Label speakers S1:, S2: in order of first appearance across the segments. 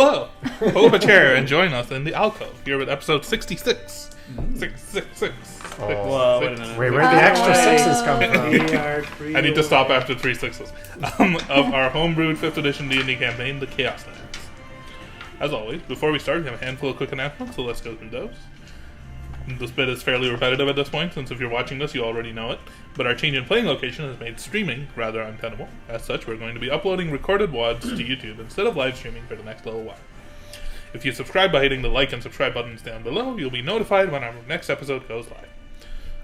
S1: Hello! Pull up a chair and join us in the alcove here with episode 66. 666.
S2: Whoa, wait a minute.
S3: Wait, where'd the extra sixes come from?
S1: I need to stop after 3 sixes. Of our homebrewed 5th edition D&D campaign, the Chaoslands. As always, before we start, we have a handful of quick announcements, so let's go through those. This bit is fairly repetitive at this point, since if you're watching this, you already know it. But our change in playing location has made streaming rather untenable. As such, we're going to be uploading recorded WODs to YouTube instead of live streaming for the next little while. If you subscribe by hitting the like and subscribe buttons down below, you'll be notified when our next episode goes live.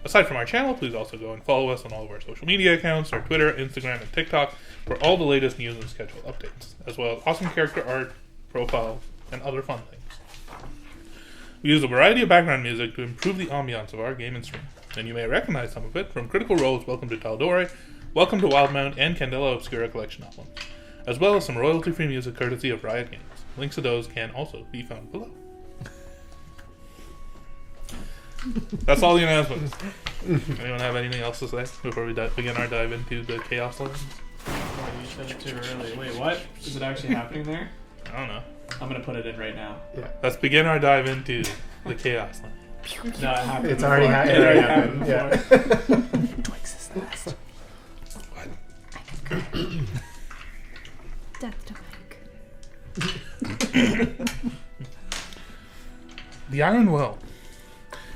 S1: Aside from our channel, please also go and follow us on all of our social media accounts, our Twitter, Instagram, and TikTok for all the latest news and schedule updates, as well as awesome character art, profiles, and other fun things. We use a variety of background music to improve the ambiance of our game and stream, and you may recognize some of it from Critical Role's Welcome to Taldore, Welcome to Wildmount, and Candela Obscura collection albums, as well as some royalty-free music courtesy of Riot Games. Links to those can also be found below. That's all the announcements. Anyone have anything else to say before we begin our dive into the Chaoslands?
S2: Oh, you said it too early. Wait, what? Is it actually happening there?
S1: I don't know.
S2: I'm gonna put it in right now.
S3: Yeah.
S1: Let's begin our dive into the Chaoslands.
S2: No, it happened.
S3: It's
S2: before.
S3: already happened.
S2: Yeah.
S3: Twix is the best.
S4: Death to Mike.
S1: The Iron Well.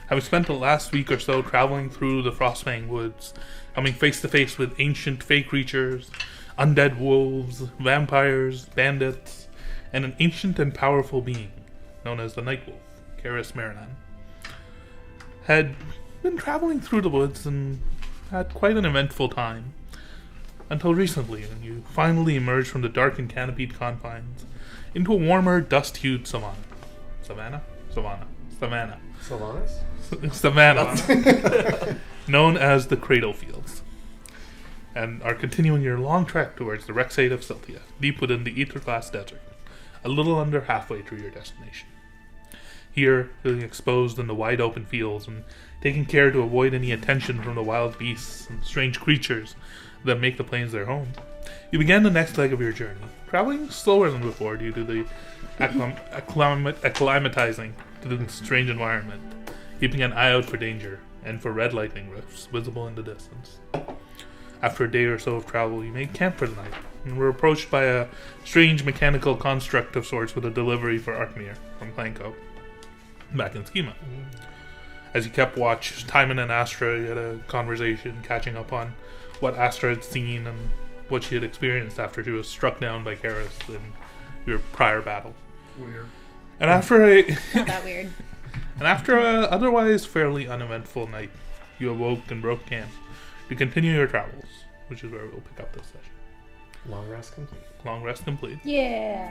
S1: Having spent the last week or so traveling through the Frostfang woods, coming face to face with ancient fey creatures, undead wolves, vampires, bandits, and an ancient and powerful being known as the Nightwolf, Karis Marinan, had been traveling through the woods and had quite an eventful time. Until recently, when you finally emerged from the dark and canopied confines into a warmer, dust-hued savanna.
S3: Sylvanas?
S1: Savannah, known as the Cradlefields, and are continuing your long trek towards the Rexate of Siltia, deep within the Etherglass Desert, a little under halfway through your destination. Here, feeling exposed in the wide open fields and taking care to avoid any attention from the wild beasts and strange creatures that make the plains their home, you began the next leg of your journey, traveling slower than before due to the acclimatizing to the strange environment, keeping an eye out for danger and for red lightning rifts visible in the distance. After a day or so of travel, you made camp for the night and were approached by a strange mechanical construct of sorts with a delivery for Arkmir from Planko, back in Schema. As you kept watch, Timon and Astra had a conversation catching up on what Astra had seen and what she had experienced after she was struck down by Karis in your prior battle.
S3: Weird.
S1: And after a
S4: Not that weird.
S1: otherwise fairly uneventful night, you awoke and broke camp to continue your travels, which is where we'll pick up this session.
S3: Long rest complete.
S1: Long rest complete.
S4: Yeah.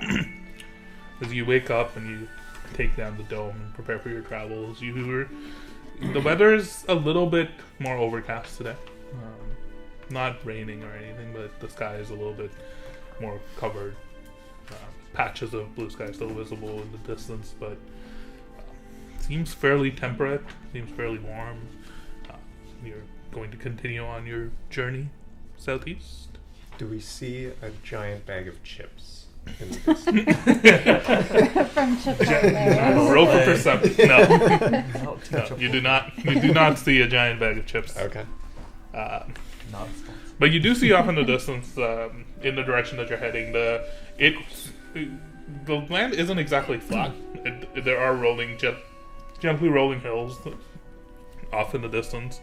S1: As you wake up and you take down the dome and prepare for your travels, the weather is a little bit more overcast today. Not raining or anything, but the sky is a little bit more covered. Patches of blue sky still visible in the distance, but seems fairly temperate, seems fairly warm. You're going to continue on your journey southeast.
S3: Do we see a giant bag of chips in the distance?
S4: From Chipotle.
S1: Roll for perception. No, you do not. You do not see a giant bag of chips.
S3: Okay.
S1: But you do see off in the distance, in the direction that you're heading, the land isn't exactly flat. There are gently rolling hills off in the distance.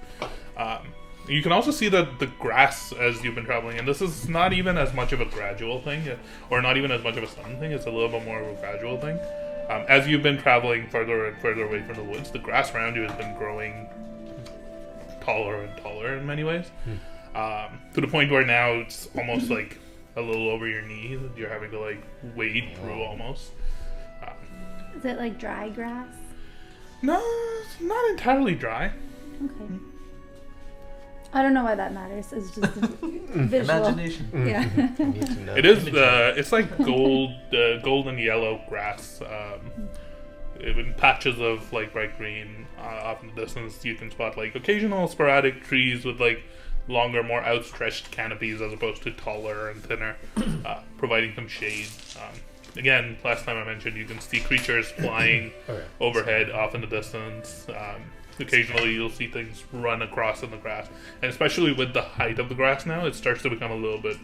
S1: You can also see that the grass as you've been traveling, and this is not even as much of a gradual thing, or not even as much of a sudden thing, it's a little bit more of a gradual thing. As you've been traveling further and further away from the woods, the grass around you has been growing taller and taller in many ways. To the point where now it's almost like a little over your knees. You're having to like wade through almost.
S4: Is it like dry grass?
S1: No, it's not entirely dry.
S4: Okay. I don't know why that matters. It's just a visual.
S5: Imagination.
S4: Yeah.
S3: Need to know.
S1: It is. It's like golden yellow grass. In patches of like bright green. Off in the distance, you can spot like occasional sporadic trees with like longer, more outstretched canopies as opposed to taller and thinner, providing some shade again, last time I mentioned, you can see creatures flying
S3: Okay.
S1: overhead, off in the distance. Occasionally, you'll see things run across in the grass, and especially with the height of the grass now, it starts to become a little bit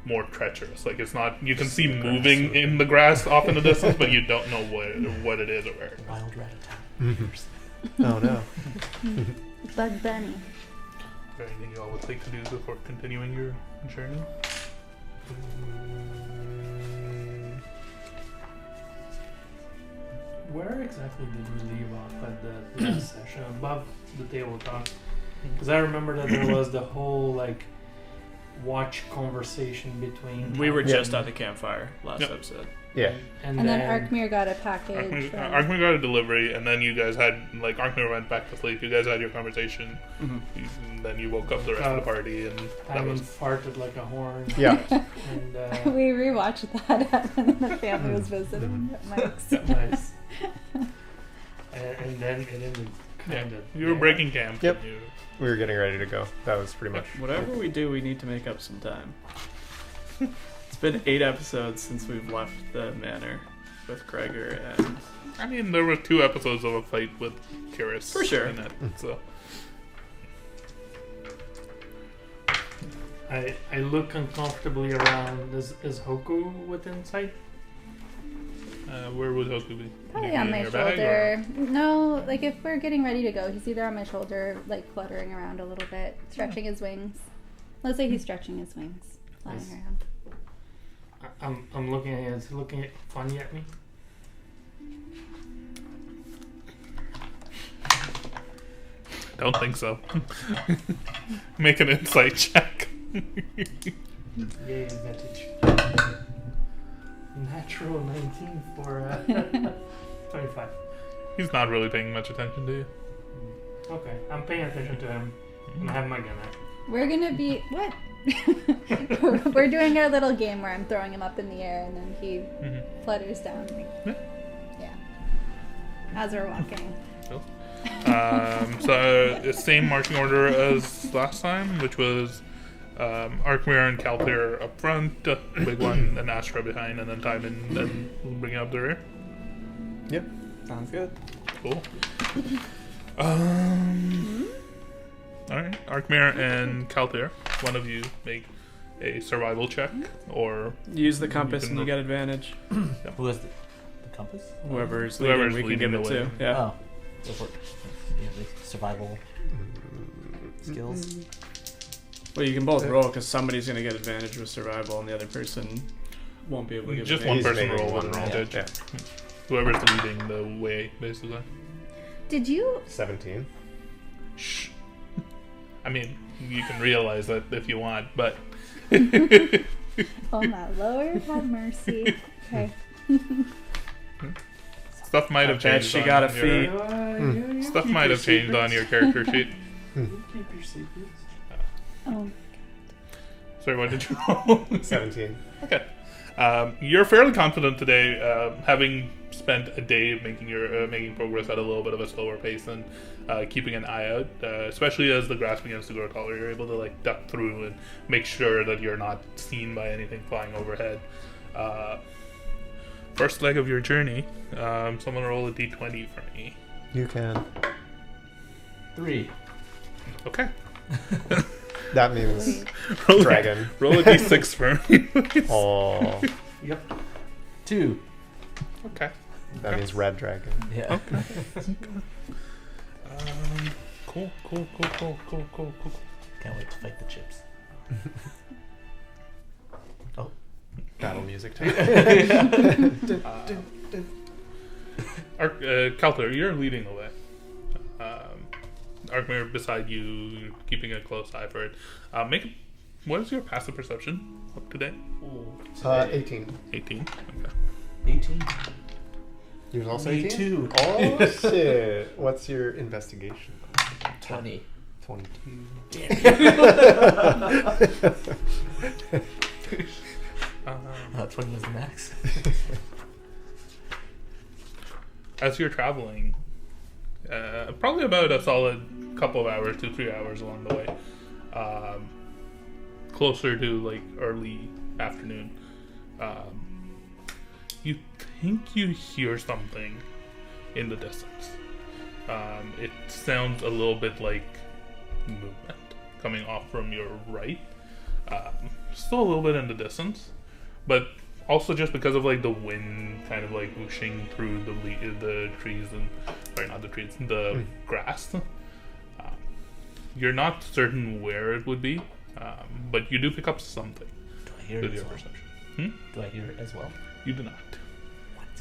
S1: more treacherous. Like it's not. You can see moving in the grass off in the distance, but you don't know what it is or where.
S5: Wild rat attack.
S3: Oh no.
S4: Bug Bunny.
S1: Is there anything you all would like to do before continuing your journey?
S2: Where exactly did we leave off at the last session? Above the tabletop. Because I remember that there was the whole like watch conversation between.
S6: We were
S2: Tom
S6: just
S2: and-
S6: at the campfire last
S1: Yep.
S6: episode.
S3: Yeah.
S4: And then Arkmir got a package. from-
S1: Arkmir got a delivery, and then you guys had Arkmir went back to sleep. You guys had your conversation,
S6: Mm-hmm.
S1: and then you woke up the rest of the party, and that
S2: Timon
S1: was
S2: farted like a horn.
S3: Yeah.
S2: And
S4: We rewatched that when the family was visiting at Mike's.
S2: nice. And then it ended kind of.
S1: you were breaking camp.
S3: Yep.
S1: and you-
S3: We were getting ready to go. That was pretty much.
S6: Whatever we do, we need to make up some time. It's been 8 episodes since we've left the manor with Gregor, and
S1: I mean, there were 2 episodes of a fight with Kiris.
S6: For sure.
S1: In it, so
S2: I look uncomfortably around. Is Hoku within sight?
S1: where would Hoku be?
S4: Probably
S1: Maybe
S4: on
S1: in
S4: my
S1: your bag,
S4: shoulder. No, like if we're getting ready to go, he's either on my shoulder, like fluttering around a little bit, stretching his wings. Let's say he's stretching his wings, flying
S2: Nice.
S4: around.
S2: I'm looking at him. Is he looking funny at me?
S1: Don't think so. Make an insight check.
S2: Yay, advantage. Natural 19 for 25.
S1: He's not really paying much attention to you.
S2: Okay, I'm paying attention to him. And I have my gun out.
S4: We're gonna be what? We're doing our little game where I'm throwing him up in the air and then he
S1: Mm-hmm.
S4: flutters down. Yeah. As we're walking.
S1: So the same marching order as last time, which was Arkmir and Kalpir up front, Big One and Astra behind, and then Timon then bringing up the rear.
S3: Yep.
S6: sounds good.
S1: Cool. Alright, Arkmir and Kalpir, one of you make a survival check, or
S6: Use the compass
S1: can
S6: and you
S1: re-
S6: get advantage.
S5: Who has the compass?
S6: Whoever's
S1: Whoever's
S6: leading, we can
S1: leading
S6: give
S1: the
S6: it
S1: way.
S6: to. Yeah.
S5: Oh. Go for it. Yeah, the survival skills.
S6: Well, you can both roll because somebody's going to get advantage with survival and the other person won't be able to give
S1: just
S6: advantage.
S1: one
S3: He's
S1: person
S3: making
S1: roll with
S3: one roll.
S1: advantage.
S3: Yeah.
S1: Whoever's leading the way, basically.
S4: Did you
S3: 17.
S1: Shh. I mean, you can realize that if you want, but
S4: oh my lord, have mercy. Okay.
S1: stuff might have
S6: I bet
S1: changed.
S6: she
S1: on
S6: got a
S1: your-
S6: fee.
S1: Stuff might have changed on your character sheet.
S2: You keep your secrets.
S4: Oh.
S1: Sorry, what did you roll?
S3: 17.
S1: Okay. You're fairly confident today, having spent a day making progress at a little bit of a slower pace and keeping an eye out, especially as the grass begins to grow taller. You're able to duck through and make sure that you're not seen by anything flying overhead. First leg of your journey. Someone roll a d20 for me.
S3: You can.
S5: 3.
S1: Okay.
S3: That means
S1: Roll
S3: dragon.
S1: Roll a d6 for me. please.
S3: Oh,
S2: Yep.
S5: 2.
S1: Okay.
S3: that means red dragon.
S5: Yeah.
S1: Cool.
S5: Can't wait to fight the chips. Oh.
S3: Battle music time.
S1: Kalpir, you're leading the way. Arkmir beside you, you're keeping a close eye for it. What is your passive perception up to date?
S3: 18.
S1: 18. Okay.
S5: 18.
S3: You was also
S5: Me
S3: 18?
S5: too.
S3: Oh, shit. What's your investigation?
S5: 20.
S3: 22.
S1: Um,
S5: 20 was the max.
S1: as you're traveling, probably about a solid couple of hours, 2-3 hours along the way, closer to early afternoon, you think you hear something in the distance. It sounds a little bit like movement coming off from your right. Still a little bit in the distance, but also just because of like the wind kind of like whooshing through the trees and sorry, not the trees, the grass. You're not certain where it would be, but you do pick up something
S5: Do I hear
S1: with
S5: it
S1: your
S5: as well?
S1: perception.
S5: Do I hear it as well?
S1: You do not.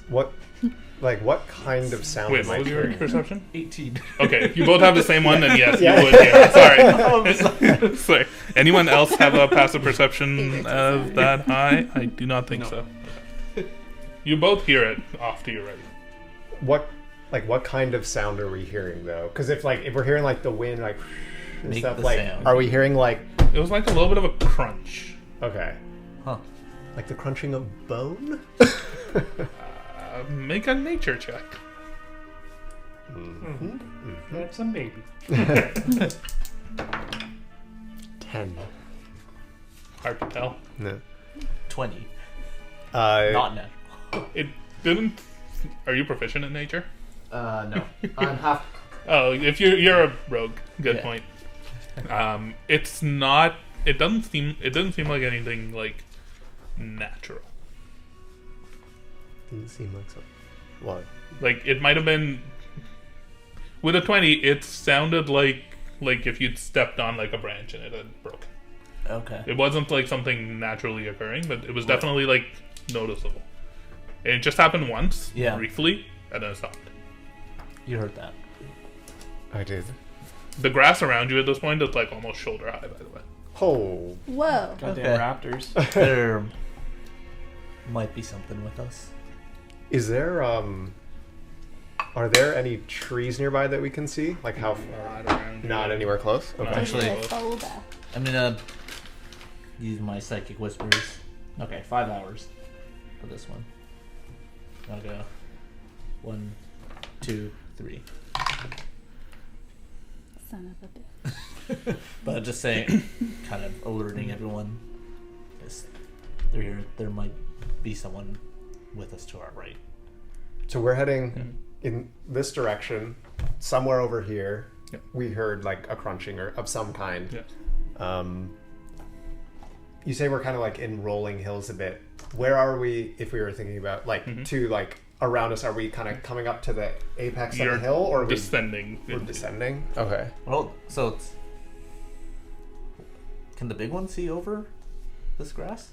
S3: What kind of sound
S1: Wait,
S3: am
S1: what
S3: I
S1: was your
S3: hearing?
S1: perception?
S6: 18.
S1: Okay, if you both have the same one, then yes,
S3: Yeah.
S1: you would hear it. Sorry. Sorry. Anyone else have a passive perception of that high? I do not think
S6: No.
S1: so. You both hear it off to your right.
S3: What kind of sound are we hearing though? Because if we're hearing like the wind like and
S5: Make
S3: stuff,
S5: the
S3: like
S5: sound.
S3: are we hearing like
S1: It was like a little bit of a crunch.
S3: okay,
S5: Huh.
S3: like the crunching of bone?
S1: Make a nature check.
S2: That's a maybe.
S3: 10.
S1: Hard to tell.
S3: No.
S5: 20.
S3: Uh,
S5: Not natural.
S1: It didn't. Are you proficient in nature?
S5: No. I'm half.
S1: Oh, if you're a rogue, good
S5: Yeah.
S1: point. It's not. It doesn't seem. It doesn't seem like anything like natural.
S3: Didn't seem like so. What?
S1: Like it might have been. With a 20, it sounded like if you'd stepped on like a branch and it had broken.
S5: Okay.
S1: It wasn't like something naturally occurring, but it was definitely like noticeable. And it just happened once,
S5: Yeah.
S1: briefly, and then it stopped.
S5: You heard that.
S3: I did.
S1: The grass around you at this point is like almost shoulder high, by the way.
S3: Oh.
S4: Whoa.
S6: Goddamn
S5: Okay.
S6: raptors.
S5: There might be something with us.
S3: Is there are there any trees nearby that we can see? Like how
S1: Right around you.
S3: not anywhere close?
S1: No.
S3: Okay.
S5: Actually-
S4: Yes, follow back.
S5: I'm gonna use my psychic whispers. Okay, 5 hours for this one. I'll go 1, 2, 3.
S4: Son of a bitch.
S5: But just saying, kind of alerting everyone. Because there might be someone with us to our right.
S3: So we're heading in this direction. Somewhere over here,
S1: Yep.
S3: we heard like a crunching or of some kind.
S1: Yes.
S3: You say we're kind of like in rolling hills a bit. Where are we? If we were thinking about like to like around us, are we kind of coming up to the apex
S1: You're
S3: of the hill, or are we
S1: descending.
S3: we're descending? Okay.
S5: Well, so it's. Can the big one see over this grass?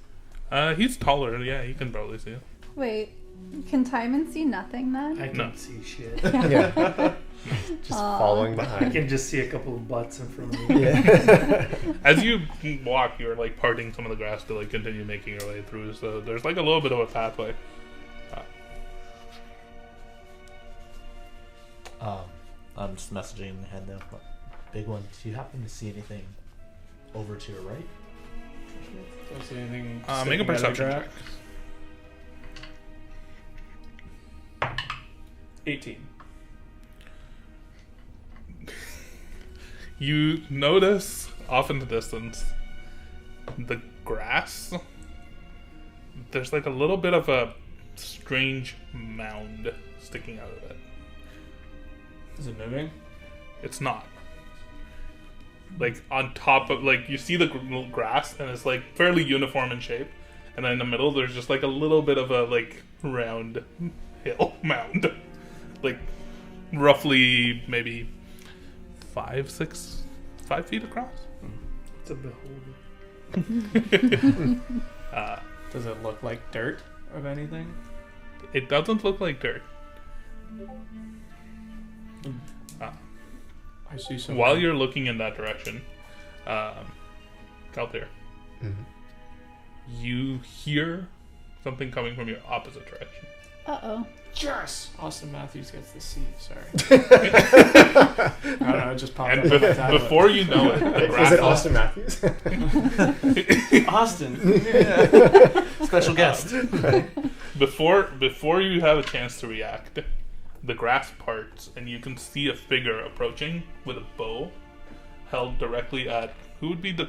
S1: He's taller. Yeah, he can probably see it.
S4: Wait, can Timon see nothing then?
S2: I can
S1: No.
S2: see shit.
S3: Yeah. Just following
S2: I
S3: behind.
S2: can just see a couple of butts in front of me.
S3: Yeah.
S1: As you walk, you're like parting some of the grass to like continue making your way through. So there's like a little bit of a pathway.
S5: I'm just messaging in the head now. Big one, do you happen to see anything over to your right?
S6: Don't see anything.
S1: Make a
S6: sticking out of the
S1: perception
S6: grass.
S1: check.
S6: 18.
S1: You notice off in the distance the grass. There's like a little bit of a strange mound sticking out of it.
S6: Is it moving?
S1: It's not. Like on top of like you see the grass and it's like fairly uniform in shape, and then in the middle there's just like a little bit of a like round hill mound, like roughly maybe 5 feet across.
S2: It's a beholder.
S6: Does it look like dirt of anything?
S1: It doesn't look like dirt.
S6: I see some.
S1: While you're looking in that direction, Kalthir, you hear something coming from your opposite direction.
S4: Uh-oh.
S6: Yes! Austin Matthews gets the C. Sorry. I don't know. It just popped
S1: And
S6: up on my tablet.
S1: before you know it, the
S3: Is
S1: grass
S3: it Austin Matthews?
S6: Austin.
S5: Special guest.
S1: before you have a chance to react, the grass parts and you can see a figure approaching with a bow held directly at who would be the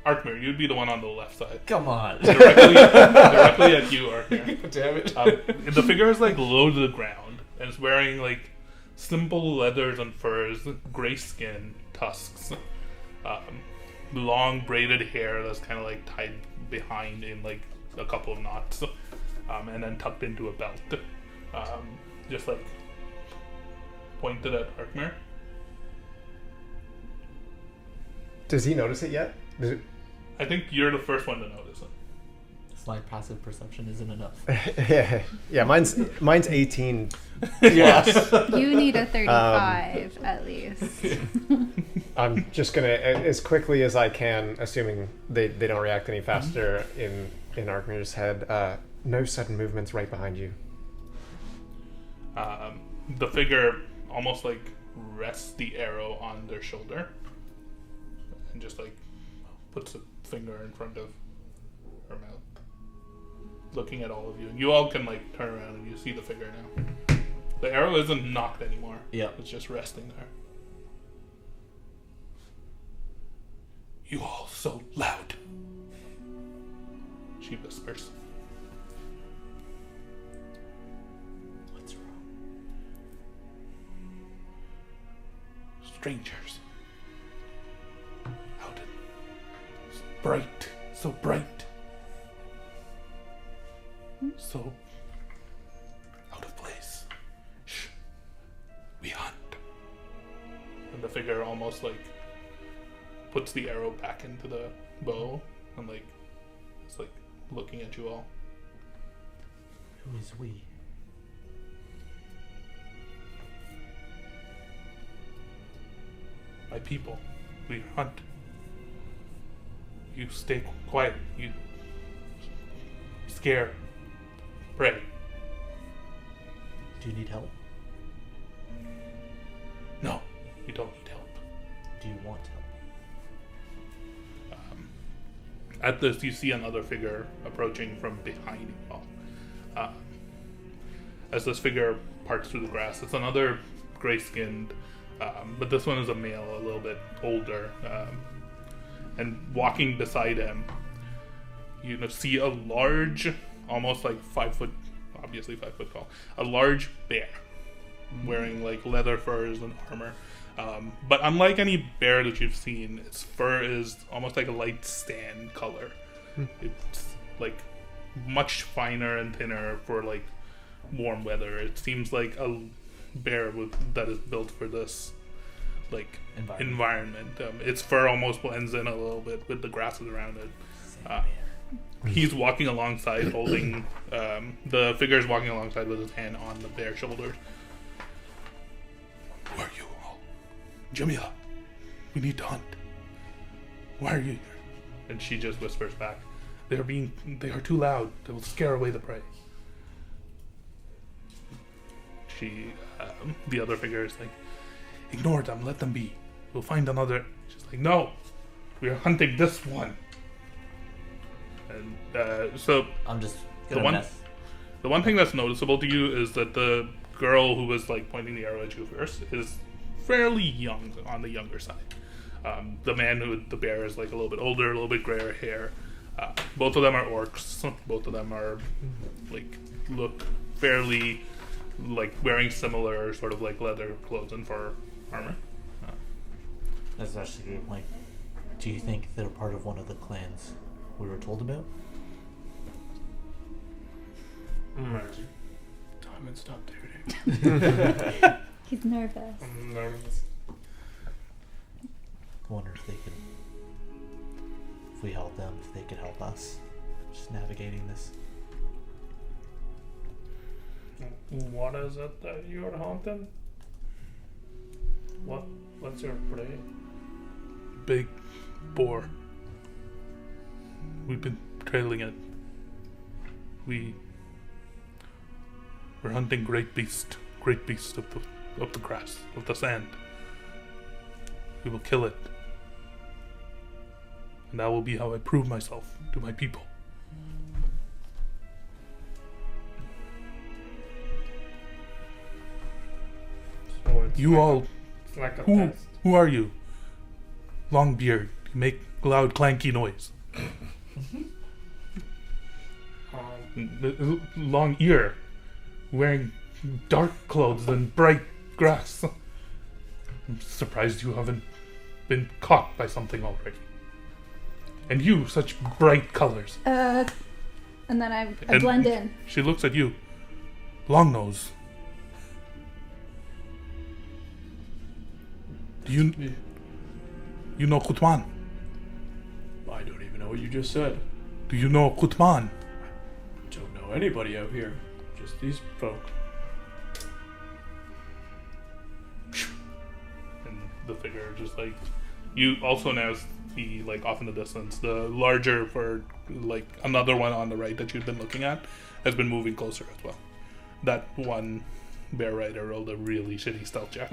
S1: Arkmir, you'd be the one on the left side.
S5: Come on.
S1: Directly at you, Arkmir.
S3: Damn it.
S1: The figure is like low to the ground and it's wearing like simple leathers and furs, gray skin, tusks, long braided hair that's kind of like tied behind in like a couple of knots, and then tucked into a belt. Just like pointed at Arkmir.
S3: Does he notice it yet?
S1: I think you're the first one to notice it.
S5: It's like passive perception isn't enough.
S3: Yeah, mine's 18.
S5: Yes.
S4: You need a 35 at least.
S3: I'm just gonna, as quickly as I can, assuming they don't react any faster, in Arkmir's head, no sudden movements right behind you.
S1: The figure almost like rests the arrow on their shoulder and just like puts a finger in front of her mouth, looking at all of you. You all can like turn around and you see the figure now. The arrow isn't knocked anymore.
S5: Yeah.
S1: It's just resting there. You all so loud, she whispers.
S5: What's wrong?
S1: Strangers. Out in bright, so bright. So out of place. Shh. We hunt. And the figure almost like puts the arrow back into the bow and like it's like looking at you all.
S5: Who is we?
S1: My people. We hunt. You stay quiet. You scare. Pray.
S5: Do you need help?
S1: No, you don't need help.
S5: Do you want help?
S1: At this, you see another figure approaching from behind you all. As this figure parts through the grass, it's another gray-skinned, but this one is a male, a little bit older. And walking beside him, you see a large, almost like 5 foot, obviously 5 foot tall, a large bear wearing like leather furs and armor. But unlike any bear that you've seen, its fur is almost like a light sand color. It's like much finer and thinner for like warm weather. It seems like a bear that is built for this like environment. Its fur almost blends in a little bit with the grasses around it. He's walking alongside, holding the figure is walking alongside with his hand on the bear's shoulders. Who are you all? Jamila, we need to hunt. Why are you here? And she just whispers back, they are too loud. They will scare away the prey. The other figure is like, ignore them, let them be. We'll find another. She's like, no, we are hunting this one. And so
S5: I'm just
S1: the
S5: gonna
S1: one,
S5: mess.
S1: the one thing that's noticeable to you is that the girl who was like pointing the arrow at you first is fairly young, on the younger side. The man the bear is like a little bit older, a little bit grayer hair. Both of them are orcs. Both of them are look fairly like wearing similar sort of like leather clothes and fur armor.
S5: That's actually a good point. Do you think they're part of one of the clans we were told about?
S2: Diamond, stop dating.
S4: He's nervous.
S2: I'm nervous.
S5: I wonder if they could, if we help them, if they could help us, just navigating this.
S2: What is it that you're hunting? What's your prey?
S1: Big boar. We've been trailing it. We're hunting great beast of the grass, of the sand. We will kill it. And that will be how I prove myself to my people.
S2: So it's
S1: You all,
S2: it's like a
S1: who
S2: test.
S1: are you? Long beard. You make loud clanky noise. Long ear, wearing dark clothes and bright grass. I'm surprised you haven't been caught by something already. And you, such bright colors.
S4: And then I
S1: And
S4: blend in.
S1: She looks at you. Long nose. Do you know Kutman?
S6: I don't even know what you just said.
S1: Do you know Kutman?
S6: Don't know anybody out here. Just these folk.
S1: And the figure just like you also now see like off in the distance the larger for like another one on the right that you've been looking at has been moving closer as well. That one bear rider rolled a really shitty stealth check.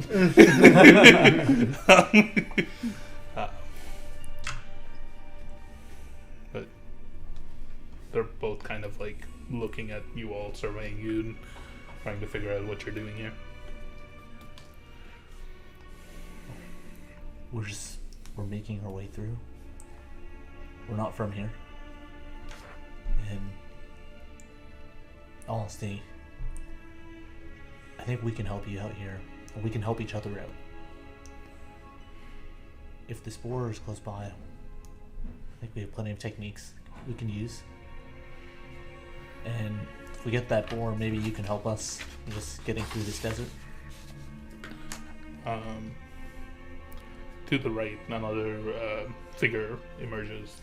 S1: But they're both kind of like looking at you all, surveying you and trying to figure out what you're doing here.
S5: We're making our way through. We're not from here. And honestly, I think we can help you out here. And we can help each other out. If the spore is close by, I think we have plenty of techniques we can use. And if we get that boar, maybe you can help us just getting through this desert.
S1: To the right, another figure emerges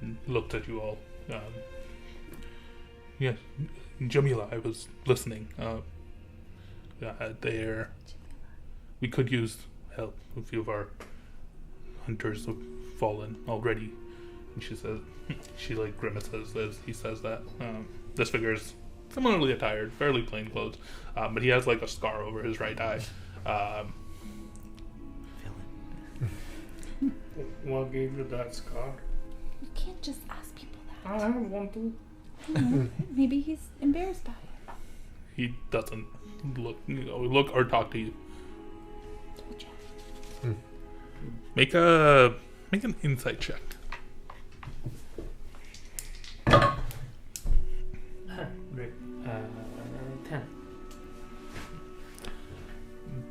S1: and looked at you all. Yes, Jamila, I was listening. There, we could use help. A few of our hunters have fallen already. And she says, she like grimaces as he says that. This figure is similarly attired, fairly plain clothes, but he has like a scar over his right eye.
S2: What gave you that scar?
S4: You can't just ask people that.
S2: I don't want to.
S4: I don't know. Maybe he's embarrassed by it.
S1: He doesn't look or talk to you.
S4: Told you.
S1: Make an insight check.
S2: 10.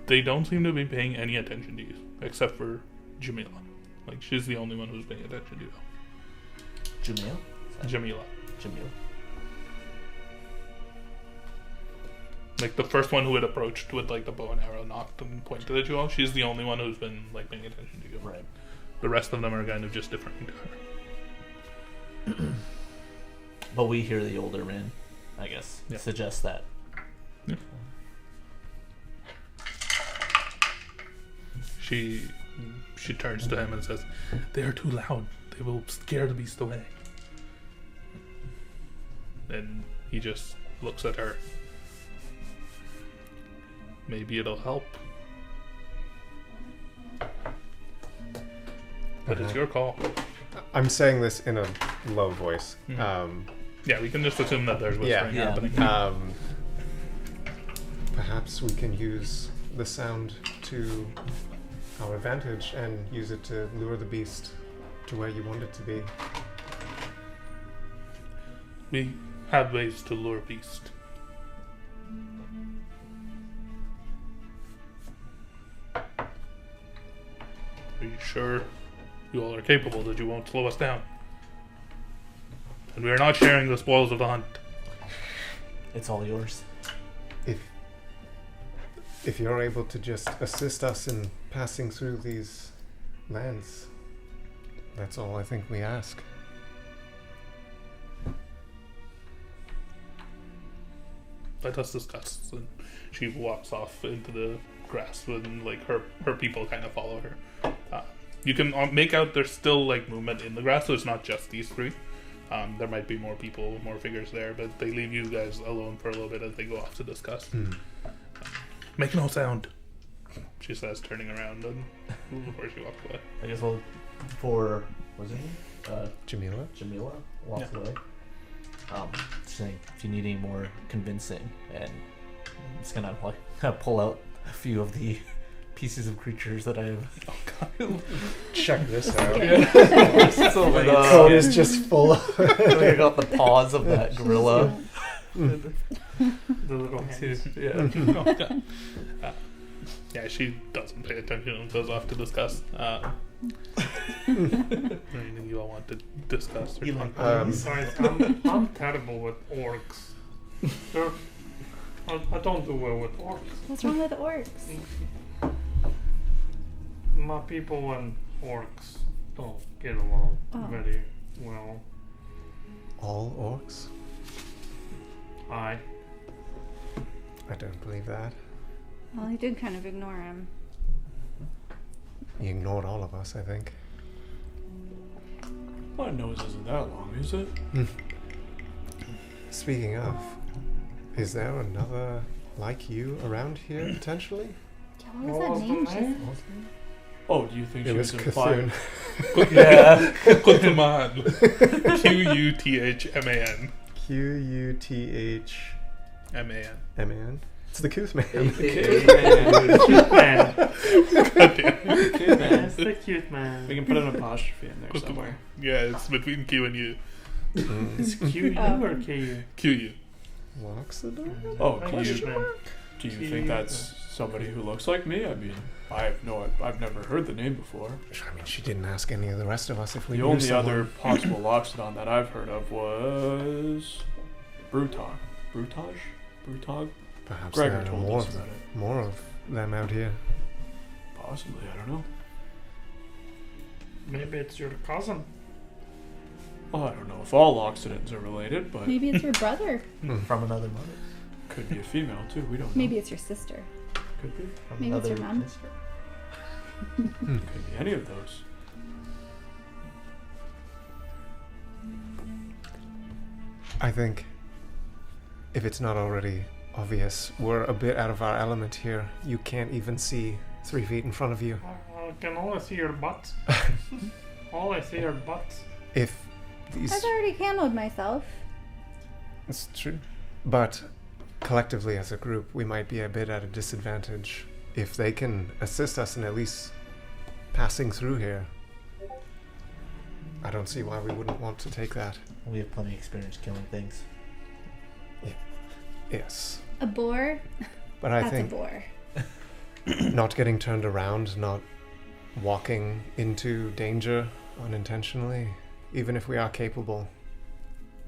S1: They don't seem to be paying any attention to you, except for Jamila. Like, she's the only one who's paying attention to you.
S5: Jamil?
S1: Jamila.
S5: Jamil.
S1: Like, the first one who had approached with, like, the bow and arrow knocked and pointed at you all, she's the only one who's been, like, paying attention to you.
S5: Right.
S1: The rest of them are kind of just different to her.
S5: But we hear the older man, I guess,
S1: Yeah.
S5: suggest that.
S1: Yeah. She turns to him and says, "They are too loud. They will scare the beast away." And he just looks at her. Maybe it'll help. But it's your call.
S3: I'm saying this in a low voice.
S1: Yeah, we can just assume that there's whispering
S5: Yeah.
S1: happening.
S3: Perhaps we can use the sound to our advantage and use it to lure the beast to where you want it to be.
S1: We have ways to lure beast. Are you sure you all are capable that you won't slow us down? And we are not sharing the spoils of the hunt.
S5: It's all yours.
S3: If you're able to just assist us in passing through these lands, that's all I think we ask.
S1: Let us discuss. And she walks off into the grass when like her people kind of follow her. You can make out there's still like movement in the grass, so it's not just these three. There might be more people, more figures there, but they leave you guys alone for a little bit as they go off to discuss. Make no sound, she says, turning around and before she walks away.
S5: I guess before, was it
S3: Jamila?
S5: Jamila walks away. Saying if you need any more convincing, and it's gonna like pull out a few of the pieces of creatures that I have.
S3: Check this out.
S5: So
S3: The code is just full of.
S5: I got the paws of that gorilla.
S2: The little hands.
S5: Yeah.
S1: Oh, God. Yeah, she doesn't pay attention and goes off to discuss. Anything you all want to discuss? Or
S5: You
S1: talk
S5: like
S1: about?
S2: Besides, I'm terrible with orcs. I don't do well with orcs.
S4: What's wrong with orcs?
S2: My people and orcs don't get along
S4: Oh.
S2: very well.
S3: All orcs?
S2: I
S3: I don't believe that.
S4: Well, I did kind of ignore him.
S3: You ignored all of us, I think.
S6: My nose isn't that long, is it?
S3: Speaking of, is there another like you around here potentially?
S4: Yeah, what was that name? She said?
S6: Oh, do you think
S3: It
S6: she
S3: was
S6: was implying?
S3: Cthulhu.
S5: Yeah.
S1: Kuthman. Quthman.
S3: Q-U-T-H-M-A-N.
S1: Man.
S3: It's the Cooth Man.
S2: man.
S1: Goddamn.
S2: That's the cute man.
S6: We can put an apostrophe in there somewhere.
S1: Yeah, it's between Q and U.
S2: It's Q or KU?
S1: QU.
S3: Locks the door?
S6: Oh,
S2: Question.
S6: do you think that's somebody who looks like me? I mean, I've never heard the name before.
S3: I mean, she didn't ask any of the rest of us if we
S6: The
S3: knew
S6: only
S3: someone.
S6: other possible Loxodon that I've heard of was Brutog. Brutog?
S3: Perhaps
S6: Gregor
S3: there are
S6: told
S3: more
S6: us
S3: of
S6: about
S3: them.
S6: it.
S3: More of them out here.
S6: Possibly, I don't know.
S2: Maybe it's your cousin.
S6: Well, I don't know if all Loxodons are related, but
S4: Maybe it's your brother.
S5: From another mother.
S6: could be a female too. We don't know.
S4: Maybe it's your sister.
S6: Could be.
S5: From
S4: Maybe it's your
S5: another
S4: mom.
S5: sister.
S6: Could be any of those.
S3: I think, if it's not already obvious, we're a bit out of our element here. You can't even see 3 feet in front of you.
S2: I can only see your butt. All I see are butts.
S3: If these...
S4: I've already camoed myself.
S3: It's true. But collectively as a group, we might be a bit at a disadvantage. If they can assist us in at least passing through here, I don't see why we wouldn't want to take that.
S5: We have plenty of experience killing things.
S3: Yes.
S4: A boar?
S3: But I
S4: That's a
S3: think
S4: boar.
S3: not getting turned around, not walking into danger unintentionally, even if we are capable,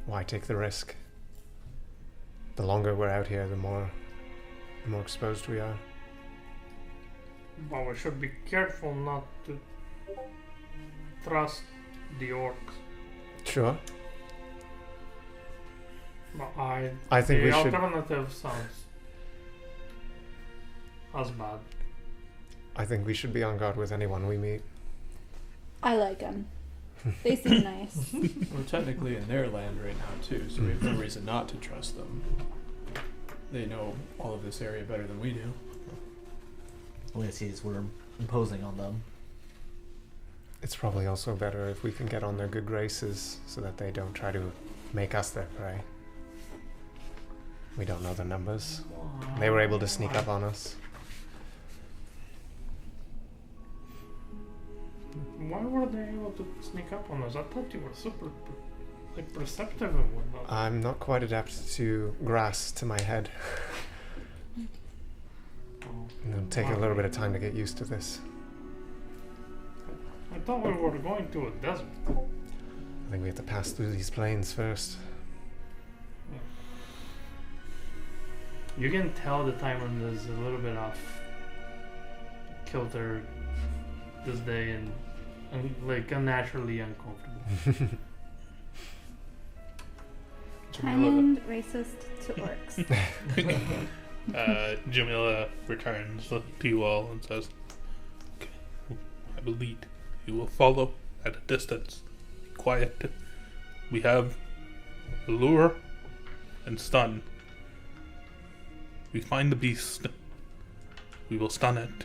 S3: why take the risk? The longer we're out here, the more exposed we are.
S2: But we should be careful not to trust the orcs.
S3: Sure.
S2: But
S3: I think
S2: the
S3: we should...
S2: alternative sounds as bad.
S3: I think we should be on guard with anyone we meet.
S4: I like them. They seem nice.
S6: We're technically in their land right now too, so we have no reason not to trust them. They know all of this area better than we do.
S5: The way I see it is we're imposing on them.
S3: It's probably also better if we can get on their good graces so that they don't try to make us their prey. We don't know the numbers. They were able to sneak up on us.
S2: Why were they able to sneak up on us? I thought you were super perceptive and whatnot.
S3: I'm not quite adept to grass to my head. It'll take a little bit of time to get used to this.
S2: I thought we were going to a desert.
S3: I think we have to pass through these plains first.
S2: You can tell the timing is a little bit off kilter this day and like unnaturally uncomfortable.
S4: Kind racist to orcs.
S1: Jamila returns to you all and says, "Okay, I will lead. You will follow at a distance. Be quiet. We have lure and stun. We find the beast. We will stun it.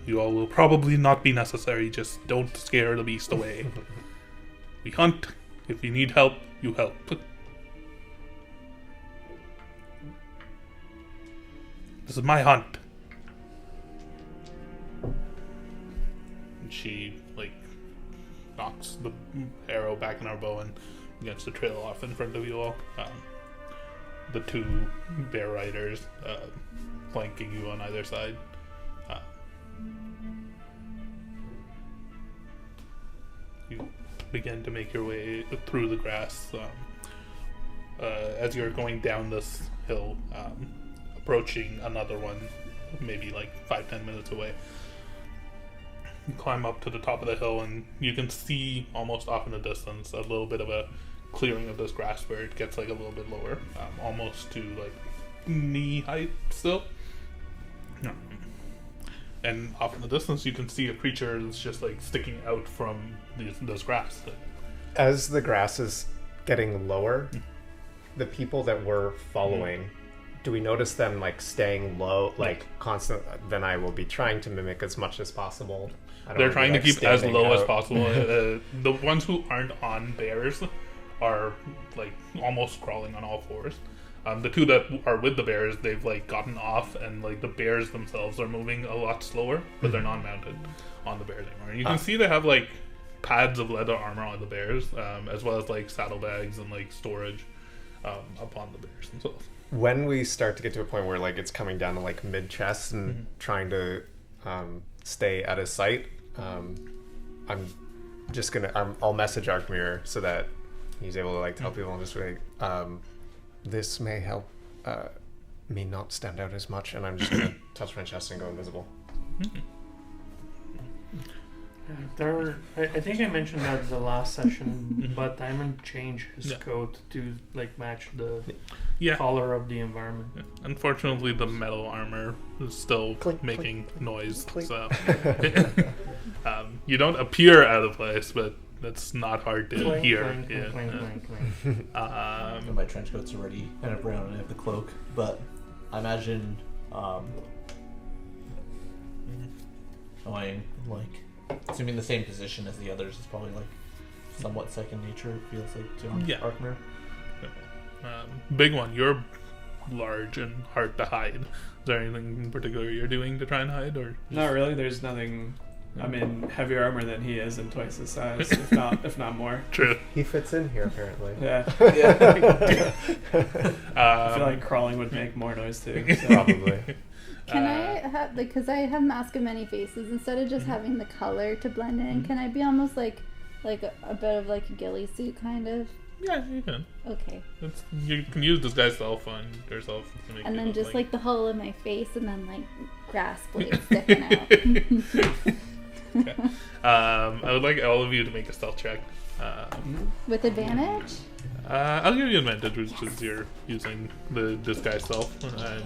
S1: You all will probably not be necessary. Just don't scare the beast away. We hunt. If you need help, you help. This is my hunt. arrow back in our bow and begins to trail off in front of you all. The two bear riders flanking you on either side. You begin to make your way through the grass. As you're going down this hill, approaching another one, maybe like 5-10 minutes away. You climb up to the top of the hill and you can see almost off in the distance a little bit of a clearing of this grass where it gets like a little bit lower, almost to like knee height still. And off in the distance you can see a creature that's just like sticking out from this grass.
S3: As the grass is getting lower, the people that we're following, do we notice them like staying low, like constant? Then I will be trying to mimic as much as possible.
S1: They're trying to keep as low as possible. The ones who aren't on bears are like almost crawling on all fours. The two that are with the bears, they've like gotten off, and like the bears themselves are moving a lot slower, but they're not mounted on the bears anymore. And you can see they have like pads of leather armor on the bears, as well as like saddlebags and like storage upon the bears themselves.
S3: When we start to get to a point where like it's coming down to like mid chest and trying to stay out of sight, I'm just gonna I'll message Arkmir so that he's able to like tell people and just like this may help me not stand out as much, and I'm just gonna touch my chest and go invisible.
S2: I think I mentioned that the last session, but Diamond changed his coat to like match the color of the environment.
S1: Yeah. Unfortunately, the metal armor is still making noise, so you don't appear out of place, but that's not hard to hear.
S5: My trench coat's already kind of brown and I have the cloak, but I imagine like assuming the same position as the others is probably like somewhat second nature, it feels like, to Arkmir.
S1: Big one, you're large and hard to hide. Is there anything in particular you're doing to try and hide, or
S6: not really? There's nothing. I'm in heavier armor than he is and twice his size, if not more.
S1: True.
S3: He fits in here apparently.
S6: Yeah. I feel like crawling would make more noise too. So.
S3: Probably.
S4: Can I have, like, because I have Mask of Many Faces, instead of just having the color to blend in, can I be almost like a bit of like a ghillie suit kind of?
S1: Yeah, you can.
S4: Okay.
S1: You can use disguise self on yourself to make
S4: and
S1: it
S4: then
S1: look
S4: just
S1: like
S4: like the whole of my face, and then like grass blades sticking out.
S1: Okay. I would like all of you to make a stealth check.
S4: With advantage?
S1: I'll give you advantage, which is you're using the disguise self, and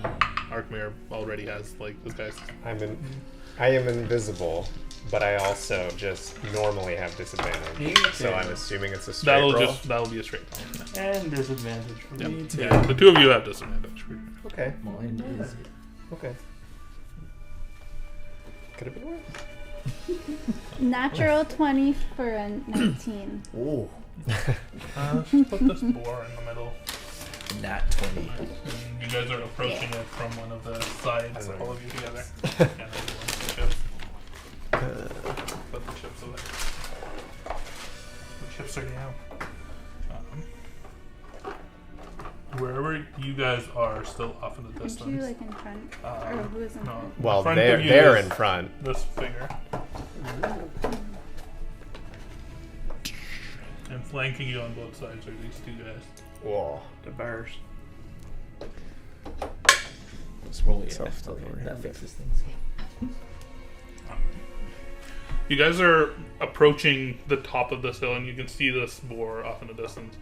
S1: Arkmir already has like disguise.
S3: I am invisible, but I also just normally have disadvantage. So I'm assuming it's a straight roll.
S1: That'll be a straight roll. Yeah.
S2: And disadvantage for me.
S1: Yeah, the two of you have disadvantage.
S3: Okay.
S5: Mine is
S3: Okay. Could have been worse.
S4: Natural 20 for a 19.
S5: ooh,
S1: Put this boar in the middle.
S5: nat 20.
S1: You guys are approaching it from one of the sides, all of you together. And then the chips. Put the chips away. The chips are down. Wherever you guys are, still off in the distance.
S4: Aren't you like in front? Or who is in front?
S3: Well,
S1: front of you
S3: they're
S1: is
S3: in front.
S1: This figure. And flanking you on both sides are these two guys.
S3: Whoa.
S2: The bears.
S5: Just roll it.
S3: So-
S5: That fixes things.
S1: You guys are approaching the top of this hill, and you can see this boar off in the distance.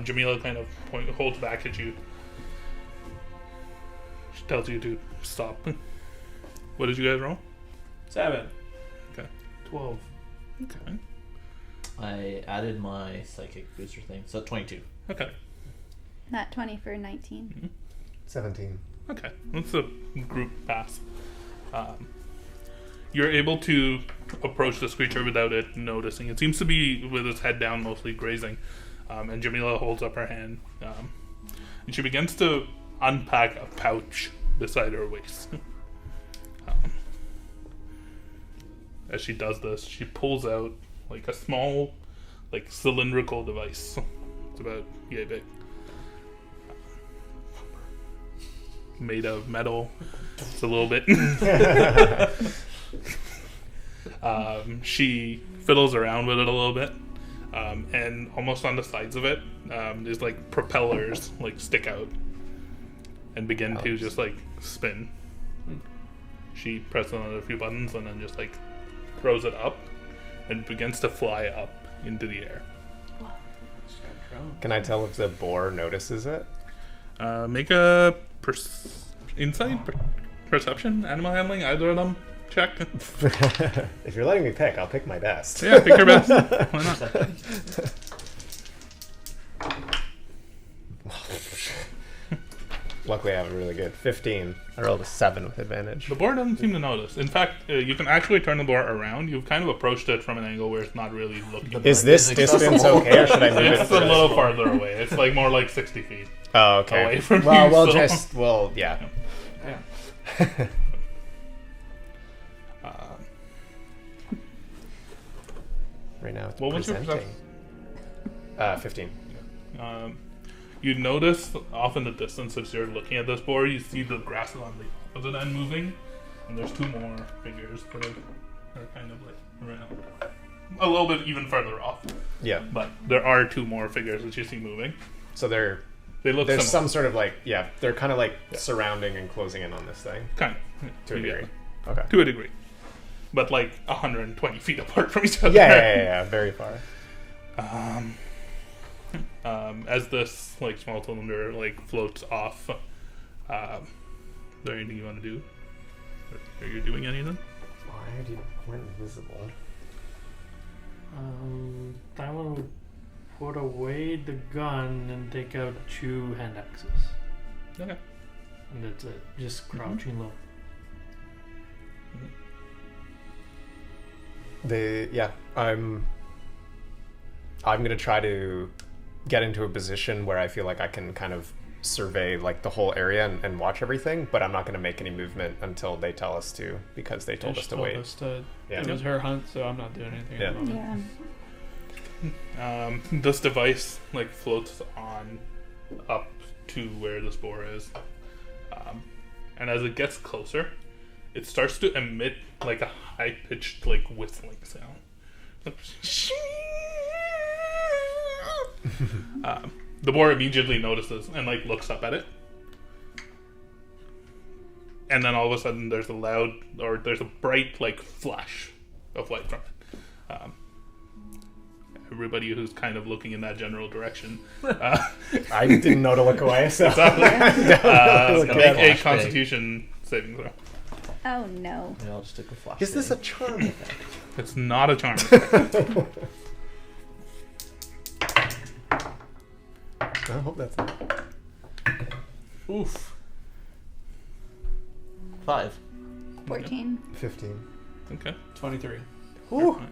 S1: Jamila kind of holds back at you. She tells you to stop. What did you guys roll?
S6: 7.
S1: Okay.
S2: 12.
S1: Okay.
S5: I added my psychic booster thing, so 22.
S1: Okay.
S4: Not 20 for 19.
S3: 17.
S1: Okay. That's a group pass. You're able to approach this creature without it noticing. It seems to be with its head down, mostly grazing. And Jamila holds up her hand. And she begins to unpack a pouch beside her waist. As she does this, she pulls out like a small like cylindrical device. It's about yay big. Made of metal. It's a little bit. She fiddles around with it a little bit. And almost on the sides of it, there's like propellers like stick out and begin to just like spin. She presses on a few buttons and then just like throws it up and begins to fly up into the air.
S3: Can I tell if the boar notices it?
S1: Make a insight, perception, animal handling, either of them. Check.
S3: If you're letting me pick, I'll pick my best.
S1: Yeah, pick your best. Why not?
S3: Luckily, I have a really good 15. I rolled a 7 with advantage.
S1: The boar doesn't seem to notice. In fact, you can actually turn the boar around. You've kind of approached it from an angle where it's not really looking.
S3: Is this distance okay, or should I move it?
S1: It's a little farther away. It's like more like 60 feet.
S3: Oh, okay.
S1: Away from
S3: well,
S1: you,
S3: well,
S1: so.
S3: Yeah. Right now, it's
S1: What was your
S3: presenting. 15.
S1: You notice off in the distance as you're looking at this boar, you see the grass on the opposite end moving, and there's 2 more figures that are kind of like around. A little bit even further off.
S3: Yeah.
S1: But there are 2 more figures that you see moving.
S3: So
S1: They look
S3: there's
S1: similar.
S3: some sort of like, they're kind of like surrounding and closing in on this thing.
S1: Kind of.
S3: To a
S1: Yeah.
S3: degree. Okay.
S1: To a degree. But like 120 feet apart from each other.
S3: Yeah, very far.
S1: As this like small cylinder like floats off, is there anything you want to do? Are you doing anything?
S3: Why do you went invisible?
S2: I want to put away the gun and take out 2 hand axes.
S1: Okay.
S2: And that's it. Just crouching low.
S3: I'm gonna try to get into a position where I feel like I can kind of survey like the whole area and watch everything, but I'm not gonna make any movement until they tell us to, because they told us to wait.
S6: It was her hunt, so I'm not doing anything at the moment.
S4: Yeah.
S1: This device like floats on up to where this boar is, and as it gets closer, it starts to emit like a high-pitched like whistling sound. The boar immediately notices and like looks up at it, and then all of a sudden there's a bright like flash of light from it. Everybody who's kind of looking in that general direction,
S3: I didn't know to look away, so
S1: make a Constitution saving throw.
S4: Oh no.
S5: Yeah, I'll just take a flash.
S3: Is this a
S5: save.
S3: charm effect?
S1: It's not a charm.
S3: I hope that's not.
S5: Oof. 5.
S4: 14.
S3: 15.
S1: Okay.
S6: 23.
S1: You're
S3: Ooh,
S1: fine.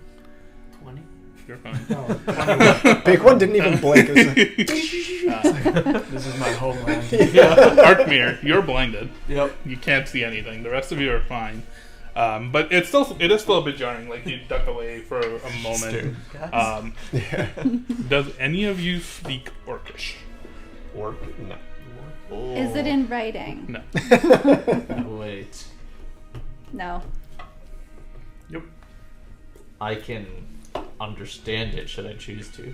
S2: 20?
S1: You're fine.
S2: Oh,
S3: big one didn't even blink. It was
S6: This is my homeland.
S1: Arkmir, you're blinded.
S5: Yep.
S1: You can't see anything. The rest of you are fine. But it is still a bit jarring. Like you duck away for a moment.
S3: yeah.
S1: Does any of you speak Orcish?
S3: Orc? No.
S5: Oh.
S4: Is it in writing?
S1: No.
S5: Wait.
S4: No.
S1: Yep.
S5: I can understand it should I choose to.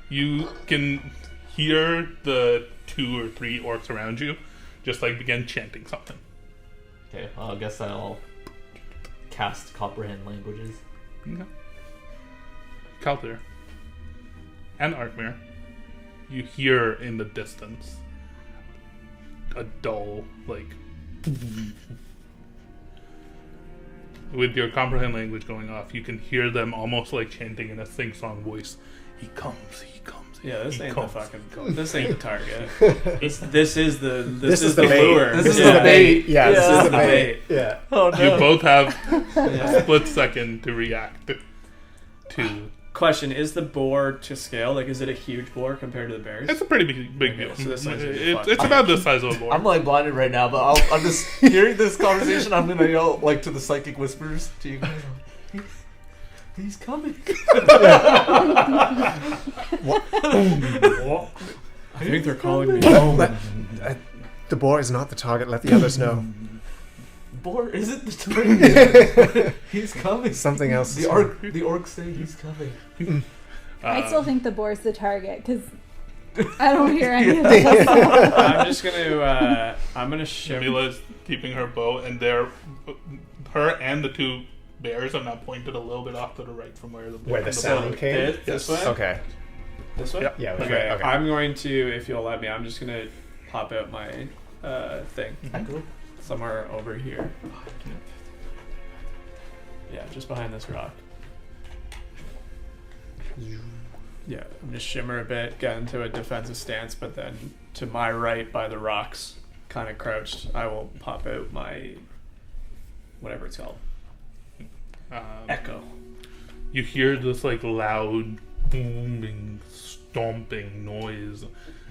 S1: You can hear the 2 or 3 orcs around you just like begin chanting something.
S5: Okay, well, I guess I'll cast comprehend languages.
S1: Okay. Kaldir and Arkmir, you hear in the distance a dull, like, with your comprehend language going off, you can hear them almost like chanting in a sing-song voice. He comes, he comes.
S6: Yeah, this
S1: he
S6: ain't
S1: comes.
S6: the fucking. This ain't the target. This is the. This is the
S3: bait.
S6: lure.
S5: This is
S3: Yeah.
S5: the bait.
S3: Yeah, this
S6: Yeah.
S3: is the bait. Yeah.
S5: Oh no.
S1: You both have
S6: Yeah.
S1: a split second to react to.
S6: Question: is the boar to scale? Like, is it a huge boar compared to the bears?
S1: It's a pretty big
S6: Okay,
S1: deal.
S6: so this size would be fun.
S1: It's about the size of a boar.
S5: I'm like blinded right now, but I'm just hearing this conversation. I'm gonna yell like to the psychic whispers to you guys. He's coming.
S6: I think they're calling me.
S3: The boar is not the target. Let the others know.
S5: Boar isn't the target. He's coming.
S3: Something else.
S5: The orcs say he's coming.
S4: I still think the boar's the target because I don't hear any of this.
S6: I'm just gonna. I'm gonna shimmer.
S1: Mila's keeping her bow, and her and the two bears are now pointed a little bit off to the right from where
S3: Where the sound came?
S6: This way.
S3: Okay.
S6: This way.
S1: Yep.
S3: Yeah. That's
S6: Okay.
S3: right. Okay.
S6: I'm going to, if you'll let me, I'm just gonna pop out my thing
S5: Echo.
S6: somewhere over here. Yeah, just behind this rock. Yeah, I'm gonna shimmer a bit, get into a defensive stance, but then to my right by the rocks, kind of crouched, I will pop out my whatever it's called. Echo.
S1: You hear this like loud booming, stomping noise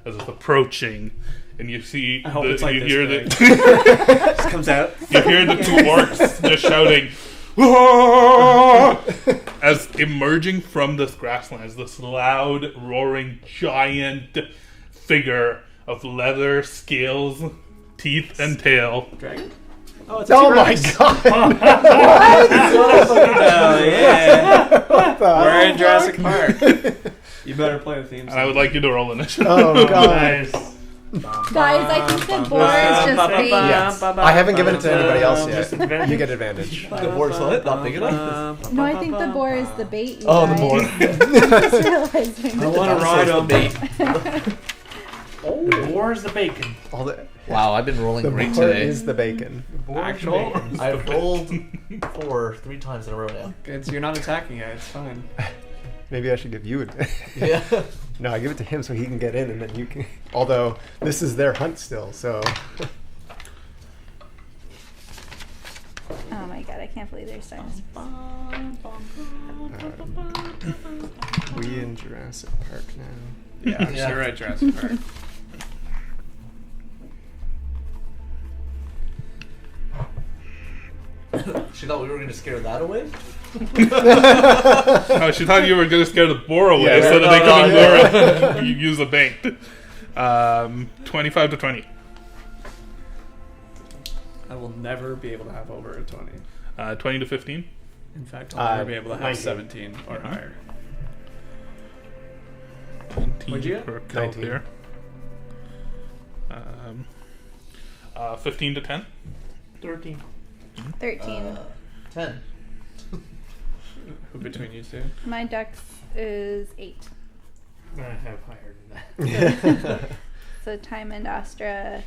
S1: as it's approaching, and you see
S6: I hope it's like
S1: you
S6: this
S1: hear
S6: big.
S5: Just comes out.
S1: you hear the two orcs just shouting. "Ah!" As emerging from this grasslands, this loud, roaring, giant figure of leather, scales, teeth, and tail.
S6: Dragon?
S5: Oh, it's
S3: Oh my god!
S5: Hell yeah.
S6: We're in Jurassic Park. You better play the theme song.
S1: And I would like you to roll initiative.
S3: Oh god!
S2: Nice.
S4: Guys, I think the boar is just bait.
S3: Yes. I haven't given it to anybody else
S2: Just
S3: yet.
S2: advantage.
S3: You get advantage.
S5: The boar's what? Not big enough?
S4: No, I think the boar is the bait. You
S5: Oh, the
S4: guys.
S5: boar.
S4: Just realizing.
S6: I want to ride on
S5: bait.
S2: The boar is the bacon.
S3: All the
S5: Wow, I've been rolling
S3: the
S5: great
S3: boar
S5: today.
S3: is the bacon.
S2: Boar is the
S6: Actual?
S2: bacon.
S5: I've rolled 4 3 times in a row now.
S6: You're not attacking it. It's fine.
S3: Maybe I should give you it.
S5: Yeah.
S3: No, I give it to him so he can get in, and then you can. Although this is their hunt still, so.
S4: Oh my god, I can't believe they're starting this.
S3: We in Jurassic Park now.
S6: Yeah,
S5: Yeah.
S6: you're right, Jurassic Park.
S5: She thought we were going to scare that away?
S1: Oh, she thought you were going to scare the boar away
S3: Yeah,
S1: so that they
S5: no,
S1: couldn't lure it. You use a bait. 25 to 20.
S6: I will never be able to have over a 20.
S1: 20 to 15.
S6: In fact, I'll never be able to have
S3: 19.
S6: 17 or higher.
S1: 19
S6: What'd you get?
S1: for
S3: 19.
S1: Calder. 15 to 10.
S2: 13.
S4: 13.
S5: 10.
S6: Who between you two?
S4: My dex is 8.
S2: I have higher than that.
S4: So Time and Astra,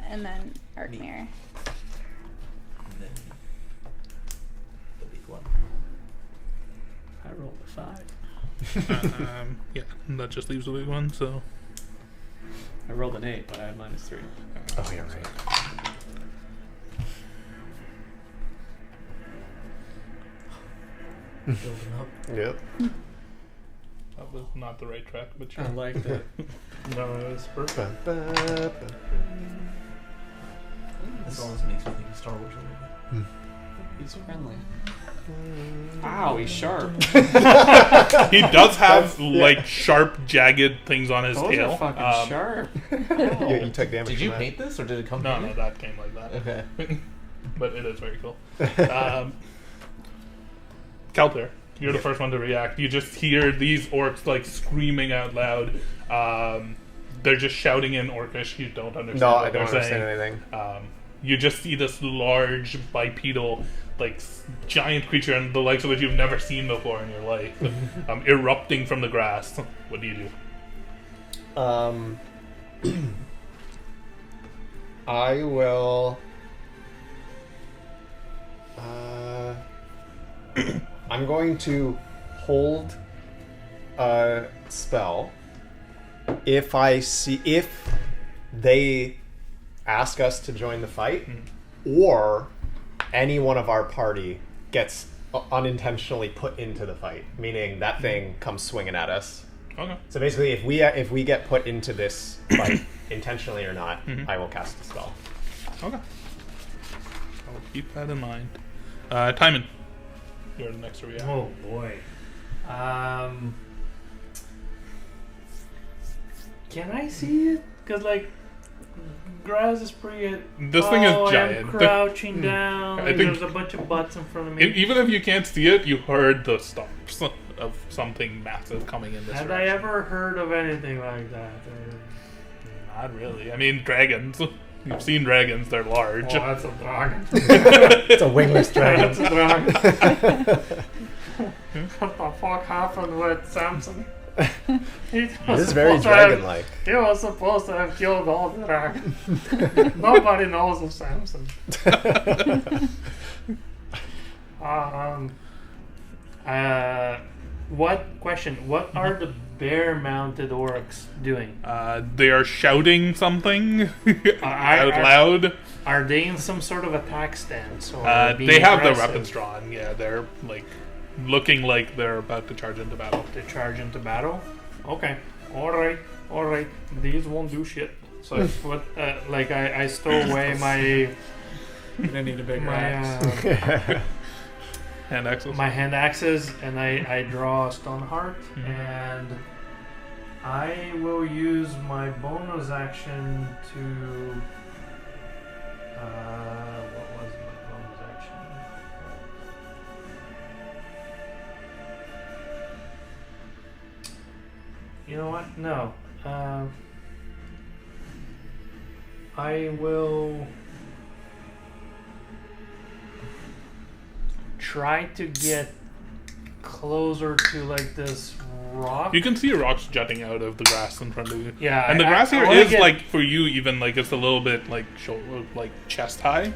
S4: and then Arkmir.
S5: And then the big one.
S6: I rolled a 5.
S1: Yeah, that just leaves a big one, so.
S6: I rolled an 8, but I had -3.
S3: Oh, you're right.
S5: Building up.
S3: Yep.
S1: That was not the right track, but sure.
S6: I liked it.
S2: No, it was perfect.
S5: This always makes me think of Star Wars a little bit.
S6: He's friendly. Ow, he's sharp.
S1: He does have like sharp, jagged things on his
S6: Those
S1: tail.
S6: are fucking sharp.
S3: You took damage.
S5: Did you
S3: from
S5: paint this or did it come
S1: No,
S5: from
S1: no,
S5: you?
S1: that came like that.
S5: Okay.
S1: But it is very cool. Calper, you're the first one to react. You just hear these orcs like screaming out loud. They're just shouting in Orcish. You don't understand
S3: No,
S1: what
S3: I don't
S1: they're
S3: understand
S1: saying.
S3: anything.
S1: You just see this large bipedal, like giant creature, and the likes of which you've never seen before in your life, erupting from the grass. What do you do?
S3: I will. I'm going to hold a spell. If they ask us to join the fight, or any one of our party gets unintentionally put into the fight, meaning that thing comes swinging at us.
S1: Okay.
S3: So basically, if we get put into this fight intentionally or not, I will cast a spell.
S1: Okay. I'll keep that in mind. Timon. You're the next to react.
S2: Oh boy. Can I see it? Cause like, grass is pretty.
S1: This thing is giant.
S2: I'm crouching down.
S1: I
S2: Like,
S1: think-
S2: there's a bunch of butts in front of me.
S1: Even if you can't see it, you heard the stomps of something massive coming in this
S2: Had
S1: direction.
S2: I ever heard of anything like that?
S1: Not really. I mean, dragons. You've seen dragons. They're large.
S2: Oh, that's a dragon.
S3: It's a wingless dragon.
S2: That's a dragon. What the fuck happened with Samson?
S3: It is very dragon-like.
S2: He was supposed to have killed all the dragons. Nobody knows of Samson. What are the bear-mounted orcs doing?
S1: They are shouting something out
S2: are-
S1: loud.
S2: Are they in some sort of attack stance? Or being
S1: They have their
S2: aggressive
S1: weapons drawn. Yeah, they're like looking like they're about to charge into battle.
S2: to charge into battle? Okay. Alright. These won't do shit. So what? Like I stow away my
S6: Gonna need a bigger
S2: my
S6: axe.
S1: Hand axles.
S2: my hand axes, and I draw a stone heart,
S1: Mhm.
S2: and I will use my bonus action to. What was my bonus action? You know what? No. I will try to get closer to like this rock.
S1: You can see rocks jutting out of the grass in front of you.
S2: Yeah,
S1: And the grass here
S2: wanna
S1: is
S2: get-
S1: like for you even like it's a little bit like shoulder, like chest high.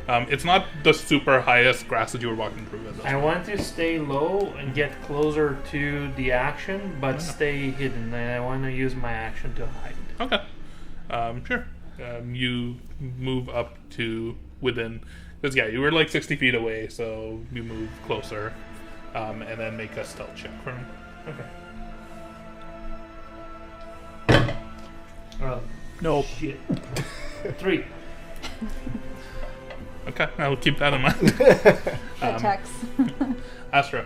S1: It's not the super highest grass that you were walking through. With
S2: I want to stay low and get closer to the action, but
S1: Yeah.
S2: stay hidden. And I want to use my action to hide.
S1: Okay. Sure. You move up to within. Because, yeah, you were like 60 feet away, so you move closer. And then make a stealth check for me.
S2: Okay. Oh,
S6: Nope.
S2: shit. 3.
S1: Okay, I'll keep that in mind.
S4: That checks.
S1: Astra.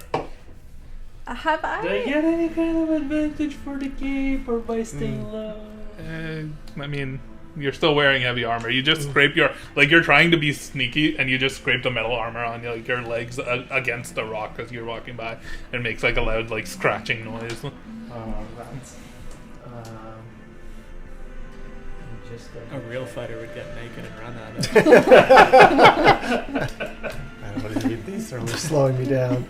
S4: Have
S2: Do I
S4: I?
S2: get any kind of advantage for the cape or by staying low?
S1: I mean, you're still wearing heavy armor. You just scrape your... Like, you're trying to be sneaky, and you just scrape the metal armor on like your legs against the rock as you're walking by. And it makes, like, a loud, like, scratching noise.
S2: That's... just
S6: A real fighter would get naked and run at it.
S3: I don't need these, or they're slowing me down.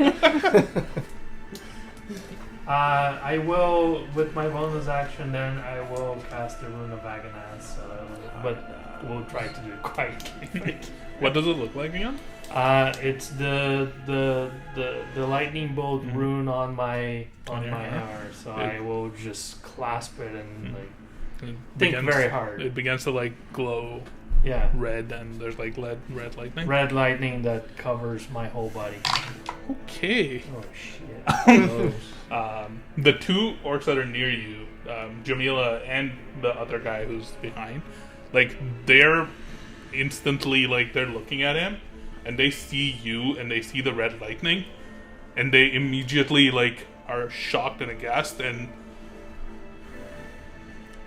S2: I will, with my bonus action, then I will cast the Rune of Agonaz, but we'll try to do it quietly.
S1: What does it look like again?
S2: It's the lightning bolt
S1: Mhm.
S2: rune on my
S1: On your hammer?
S2: hammer, so
S1: Yeah.
S2: I will just clasp it and
S1: Mhm.
S2: like
S1: It
S2: think very hard.
S1: It begins to, like, glow
S2: yeah,
S1: red, and there's, like, red lightning.
S2: red lightning that covers my whole body.
S1: Okay.
S2: Oh shit!
S1: The two orcs that are near you, Jamila and the other guy who's behind, like, they're instantly, like, they're looking at him, and they see you, and they see the red lightning, and they immediately, like, are shocked and aghast, and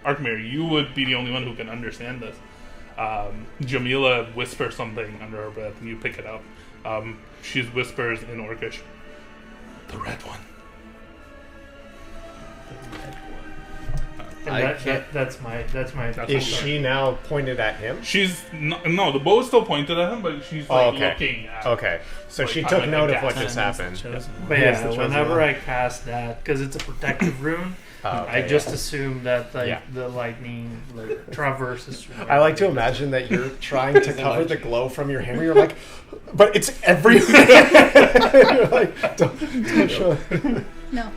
S1: Arkmir, you would be the only one who can understand this. Jamila whispers something under her breath, and you pick it up. She whispers in Orcish, "The red one."
S2: And
S3: I
S2: that's
S3: can't-
S2: my.
S1: That's
S3: Is she now pointed at him?
S1: She's no, the bow is still pointed at him, but she's like looking at.
S3: Okay. So
S1: Like,
S3: she
S1: I'm
S3: took
S1: like
S3: note
S1: a
S3: of what
S1: gas.
S3: just happened.
S2: But
S3: Yes,
S2: yeah,
S3: the chosen
S2: whenever
S3: one.
S2: I cast that, because it's a protective rune,
S3: Oh,
S2: I
S3: okay,
S2: just
S3: yeah.
S2: assume that like
S3: Yeah.
S2: the lightning like traverses. through
S3: I like to
S2: everything.
S3: imagine that you're trying to cover the glow from your hammer. You're like, but it's everywhere. You're like, don't show it.
S4: No.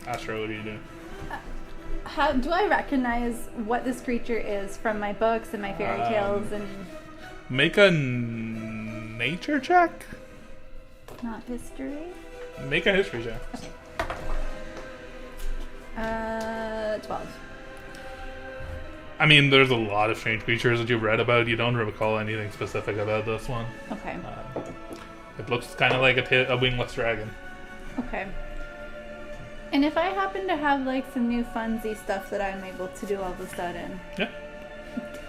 S1: Astro, what do you do?
S4: How do I recognize what this creature is from my books and my fairy tales and
S1: Make a nature check.
S4: not history?
S1: Make a history check.
S4: 12.
S1: I mean, there's a lot of strange creatures that you've read about. You don't recall anything specific about this one.
S4: Okay.
S1: It looks kind of like a wingless dragon.
S4: Okay. And if I happen to have like some new funsy stuff that I'm able to do all of a sudden,
S1: Yeah.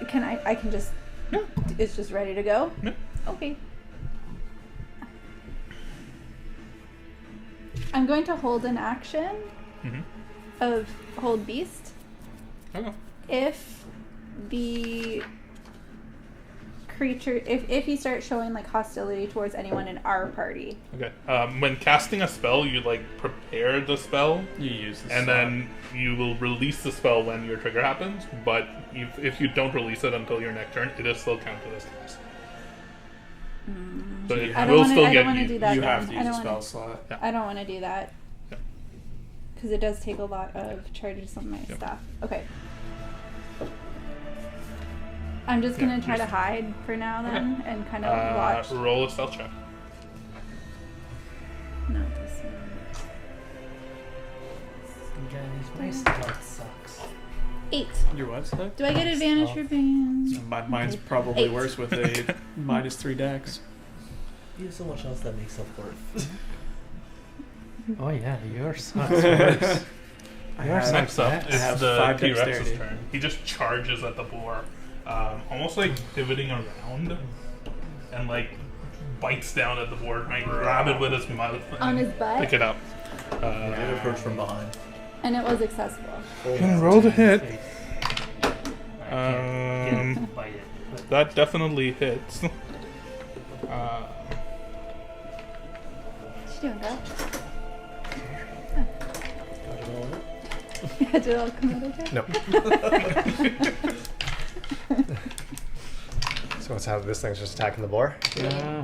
S4: can I can just it's just ready to go?
S1: Yeah.
S4: Okay. I'm going to hold an action
S1: Mm-hmm.
S4: of hold beast
S1: Okay.
S4: if the creature if he starts showing like hostility towards anyone in our party.
S1: Okay. When casting a spell, you like prepare the spell,
S6: You use the
S1: and
S6: slot.
S1: then you will release the spell when your trigger happens. But if you don't release it until your next turn, it is still counted as cast. So it
S4: I
S1: will
S4: don't
S1: still
S4: want
S1: get
S4: to
S1: you.
S4: do that.
S6: you
S4: then.
S6: have to
S4: I
S6: use a
S4: don't
S6: spell
S4: wanna,
S6: slot.
S4: I don't want to do that.
S1: Yeah.
S4: Because it does take a lot of charges on my
S1: Yep.
S4: stuff. Okay. I'm just gonna try to
S1: just-
S4: hide for now then, and kind of watch.
S1: Roll a stealth check.
S4: Not this one.
S5: Guys, my stealth sucks.
S4: 8.
S6: Your what? Stuck?
S4: Do I get advantage for being?
S6: Mine's probably
S4: 8.
S6: worse with a -3 dex.
S5: You have so much else that makes up for it.
S2: Oh yeah, yours sucks worse.
S6: I
S2: Yours
S6: have-
S1: Next up
S2: I
S1: is
S6: have
S1: the
S6: 5
S1: T-Rex's
S6: dexterity.
S1: turn. He just charges at the boar, almost like pivoting around, and like bites down at the boar, trying to grab it with his mouth
S4: On
S1: and
S4: his butt?
S1: pick it up.
S5: I approach from behind.
S4: And it was accessible.
S1: Can roll to hit.
S2: I can't get it to bite it. But
S1: That definitely hits.
S4: What you doing, girl?
S5: Got it all right.
S4: Yeah, did it all come out okay?
S3: No. So what's happening? This thing's just attacking the boar?
S2: Uh-huh.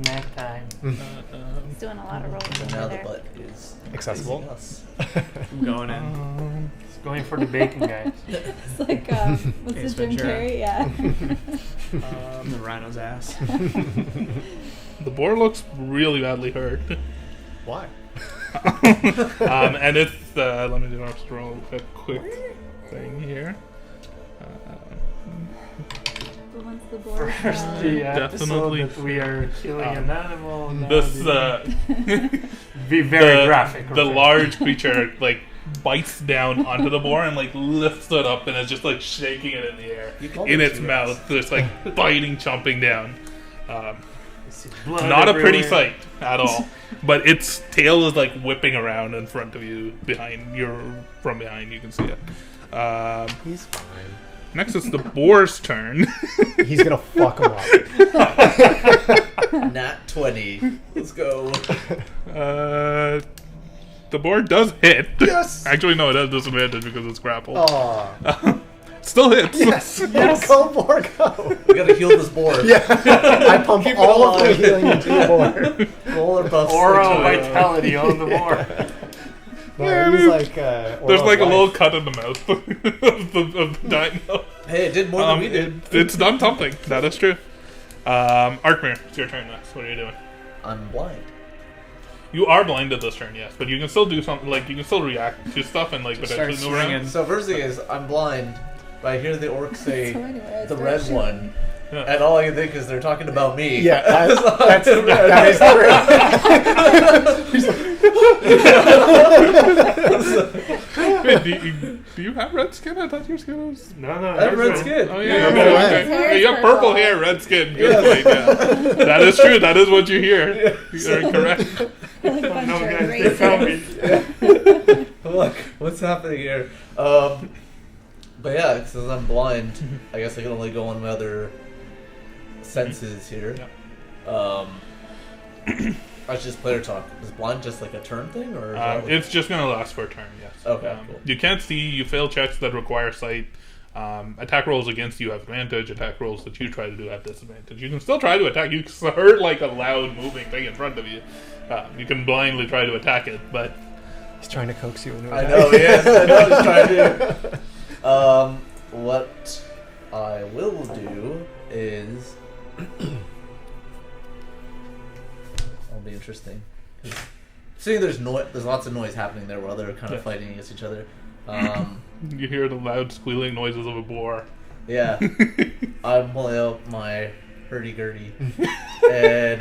S2: Snack time.
S4: It's doing a lot of rolls
S5: And
S4: over
S5: now the
S4: there.
S5: butt is
S3: Accessible.
S5: facing us.
S6: I'm going in.
S2: It's going for the bacon, guys.
S4: It's like, what's
S6: Ace
S4: the Jim
S6: Ventura.
S4: Carrey? Yeah.
S6: The rhino's ass.
S1: The boar looks really badly hurt.
S3: Why?
S1: And it's let me just roll a quick thing here.
S4: But once the board
S2: First, the episode
S1: Definitely.
S2: that we are killing an animal. now
S1: This
S2: be very graphic.
S1: The
S2: okay?
S1: large creature like bites down onto the boar and like lifts it up and is just like shaking it in the air
S5: You called
S1: in
S5: it
S1: its
S5: T-Rex.
S1: mouth, just like biting, chomping down.
S2: See blood
S1: Not a pretty
S2: everywhere.
S1: sight at all. But its tail is like whipping around in front of you, from behind. You can see it.
S3: He's fine.
S1: Next is the boar's turn.
S3: He's gonna fuck him up.
S5: Nat 20. Let's go.
S1: The boar does hit.
S3: Yes!
S1: Actually, no, it has disadvantage because it's grappled.
S3: Aw.
S1: Still hits.
S3: Yes! Yes! Go, boar, go!
S5: We gotta heal this board.
S3: Yeah! I pump
S5: Keep it
S3: all of the
S5: alive.
S3: healing into the boar.
S5: Roll our buffs.
S2: Oral
S5: into it.
S2: vitality on the board.
S3: No, he's like,
S1: There's like a little cut in the mouth of the dino.
S5: Hey, it did more than we did.
S1: It's done something. That is true. Arkmir, it's your turn next. What are you doing?
S5: I'm blind.
S1: You are blinded this turn, yes, but you can still do something. Like you can still react to stuff and like
S6: Just
S1: potentially
S6: start
S1: move around.
S6: swinging.
S5: So first thing is, I'm blind, but I hear the orcs say
S4: So anyway, I
S5: the
S4: start
S5: red
S4: shooting.
S5: one,
S1: Yeah.
S5: and all I can think is they're talking about me.
S3: Yeah,
S5: It's like-
S3: that is true.
S1: Wait, do you have red skin? I thought your skin was.
S2: No,
S5: I have red
S2: yours
S5: skin.
S1: Oh
S3: Yeah,
S1: yeah,
S3: yeah,
S1: okay,
S3: yeah.
S1: okay.
S4: His hair
S1: Yeah,
S4: is
S1: you have purple
S4: purple.
S1: hair, red skin. Good point. Yeah. That is true. That is what you hear. You are correct.
S4: Like a bunch
S2: No,
S4: of
S2: guys, they found me.
S4: raisins.
S5: Look, what's happening here? But yeah, since I'm blind, I guess I can only go on my other senses here. That's just player talk. Is blind just like a turn thing, or is that like-
S1: It's just going to last for a turn, yes.
S5: Okay, cool.
S1: You can't see. You fail checks that require sight. Attack rolls against you have advantage. Attack rolls that you try to do have disadvantage. You can still try to attack. You heard like a loud moving thing in front of you. You can blindly try to attack it, but
S3: He's trying to coax you into
S5: I
S3: it.
S5: know, yes, I know what he's trying to do. What I will do is... That'll be interesting. Seeing there's lots of noise happening there while they're kind of
S1: Yeah.
S5: fighting against each other.
S1: you hear the loud squealing noises of a boar.
S5: Yeah. I'm pulling out my hurdy-gurdy. And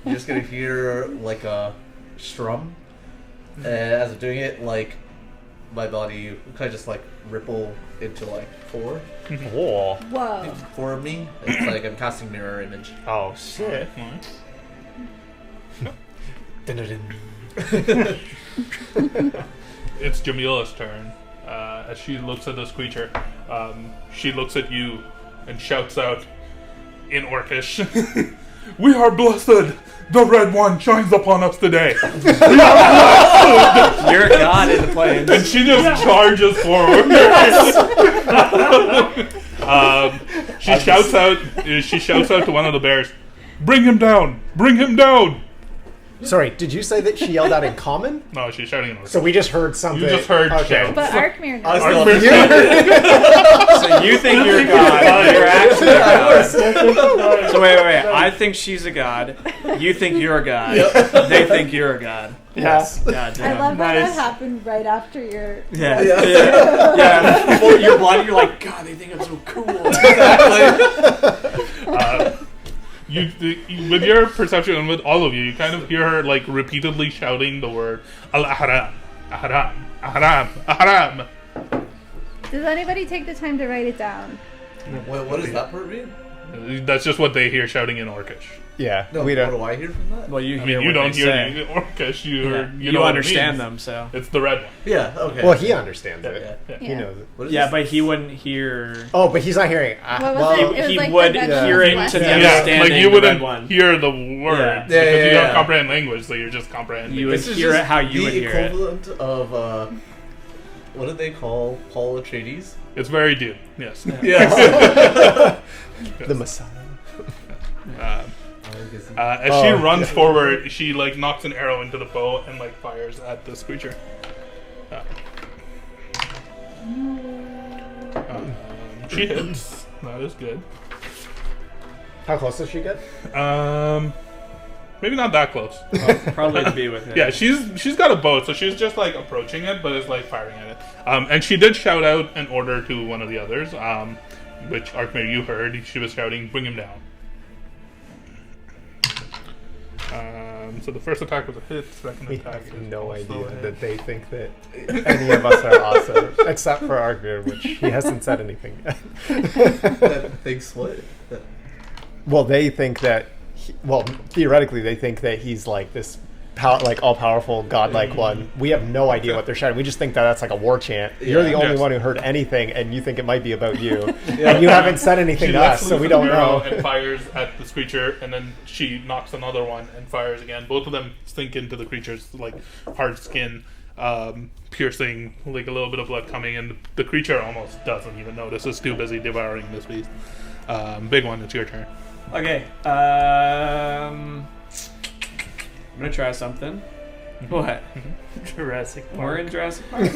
S5: you're just gonna hear like a strum. And as I'm doing it, like my body kind of just like ripple into like 4.
S3: Whoa.
S4: Whoa.
S5: 4 of me. It's like I'm casting mirror image.
S3: Oh shit.
S1: It's Jamila's turn. As she looks at this creature, she looks at you and shouts out in Orcish, "We are blessed! The Red One shines upon us today! We are blessed!"
S6: You're a god in the plains.
S1: And she just charges forward. She shouts out to one of the bears, "Bring him down! Bring him down!"
S3: Sorry, did you say that she yelled out in common?
S1: No, she's shouting in Orcish.
S3: So we just heard something.
S1: You just heard
S3: okay.
S1: shout.
S4: But Arkmir
S5: I was
S4: knows.
S5: still
S6: So you think you're a god, you're actually a god. So wait. I think she's a god. You think you're a god. They think you're a god.
S3: Yes.
S6: God
S4: I
S6: damn.
S4: love how that
S6: Nice.
S4: happened right after your.
S6: Yeah.
S5: Yeah.
S6: Yeah. Before you're blind, you're like, God, they think I'm so cool.
S1: With your perception and with all of you, you kind of hear her like repeatedly shouting the word Al-Ahram, Ahram, Ahram, Ahram.
S4: Does anybody take the time to write it down?
S5: what does that part mean?
S1: That's just what they hear shouting in Orcish.
S3: Yeah,
S5: No,
S3: we
S5: what
S3: don't.
S5: do I hear from that?
S6: Well, you
S1: I
S6: hear
S1: mean, you
S6: what
S1: don't
S6: they
S1: hear
S6: say.
S1: the Orcish. You
S6: You
S1: know what it
S6: understand
S1: means.
S6: them, so.
S1: It's the red one.
S5: Yeah, okay.
S3: Well, he understands it.
S5: Yeah.
S3: He
S4: Yeah.
S3: knows it.
S5: What is
S6: Yeah,
S5: this?
S6: but he wouldn't hear.
S3: Oh, but he's not hearing.
S4: What was
S3: well,
S4: it? It was
S6: he
S4: like
S6: would
S4: the red
S6: hear
S4: one
S6: it
S4: was
S6: to the
S4: left.
S1: Yeah,
S6: understanding
S1: like you
S6: the
S1: wouldn't
S6: red one.
S1: hear the words
S6: Yeah.
S1: because you
S5: yeah.
S1: don't comprehend language, so you're just comprehending.
S6: You would
S5: This is
S6: hear
S5: just
S6: it how you would
S5: the
S6: hear it.
S5: equivalent of what did they call Paul Atreides?
S1: It's very deep. Yes.
S5: Yes.
S3: the Messiah.
S1: As she runs forward, she like knocks an arrow into the bow and like fires at this creature. She hits. That is good.
S3: How close does she get?
S1: Maybe not that close.
S6: Probably to be with him.
S1: Yeah, she's got a bow, so she's just like approaching it, but is like firing at it. And she did shout out an order to one of the others, which Arkmir you heard. She was shouting, "Bring him down." So the first attack was a hit. Second
S3: We
S1: attack
S3: have
S1: is
S3: no
S1: also
S3: idea
S1: a hit.
S3: that they think that any of us are awesome, except for Argir, which he hasn't said anything yet.
S5: That thinks what? That,
S3: Well, they think that. Theoretically, they think that he's like this, all-powerful, godlike one. We have no idea what they're shouting. We just think that that's like a war chant. You're the
S5: Yeah.
S3: only
S1: Yes.
S3: one who heard anything, and you think it might be about you, and you haven't said anything
S1: She
S3: to
S1: lets
S3: us, so
S1: loose
S3: we
S1: an
S3: don't
S1: arrow
S3: know.
S1: and fires at this creature, and then she knocks another one and fires again. Both of them sink into the creature's like hard skin, piercing, like a little bit of blood coming, and the creature almost doesn't even notice. It's too busy devouring this beast. Big one, it's your turn.
S6: Okay. I'm gonna try something. What?
S2: Jurassic
S6: We're in
S2: Park.
S6: Jurassic Park.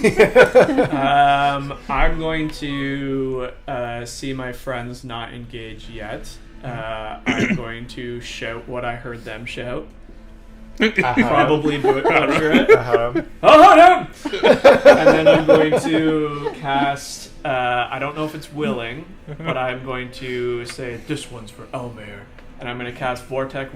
S6: I'm going to see my friends not engage yet. I'm going to shout what I heard them shout. Probably butcher it. Oh no! And then I'm going to cast. I don't know if it's willing, but I'm going to say this one's for Elmer, and I'm going to cast Vortex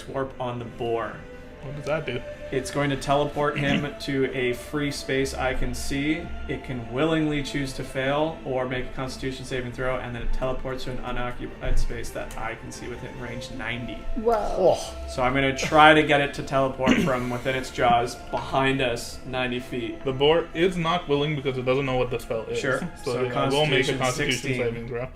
S6: Warp on the boar.
S1: What does that do?
S6: It's going to teleport him to a free space I can see. It can willingly choose to fail or make a Constitution saving throw, and then it teleports to an unoccupied space that I can see within range 90.
S4: Whoa.
S3: Oh,
S6: So I'm going to try to get it to teleport from within its jaws behind us 90 feet.
S1: The boar is not willing because it doesn't know what the spell is.
S6: Sure.
S1: So,
S6: So
S1: yeah, we'll make a
S6: Constitution
S1: Constitution
S6: 16.
S1: saving throw.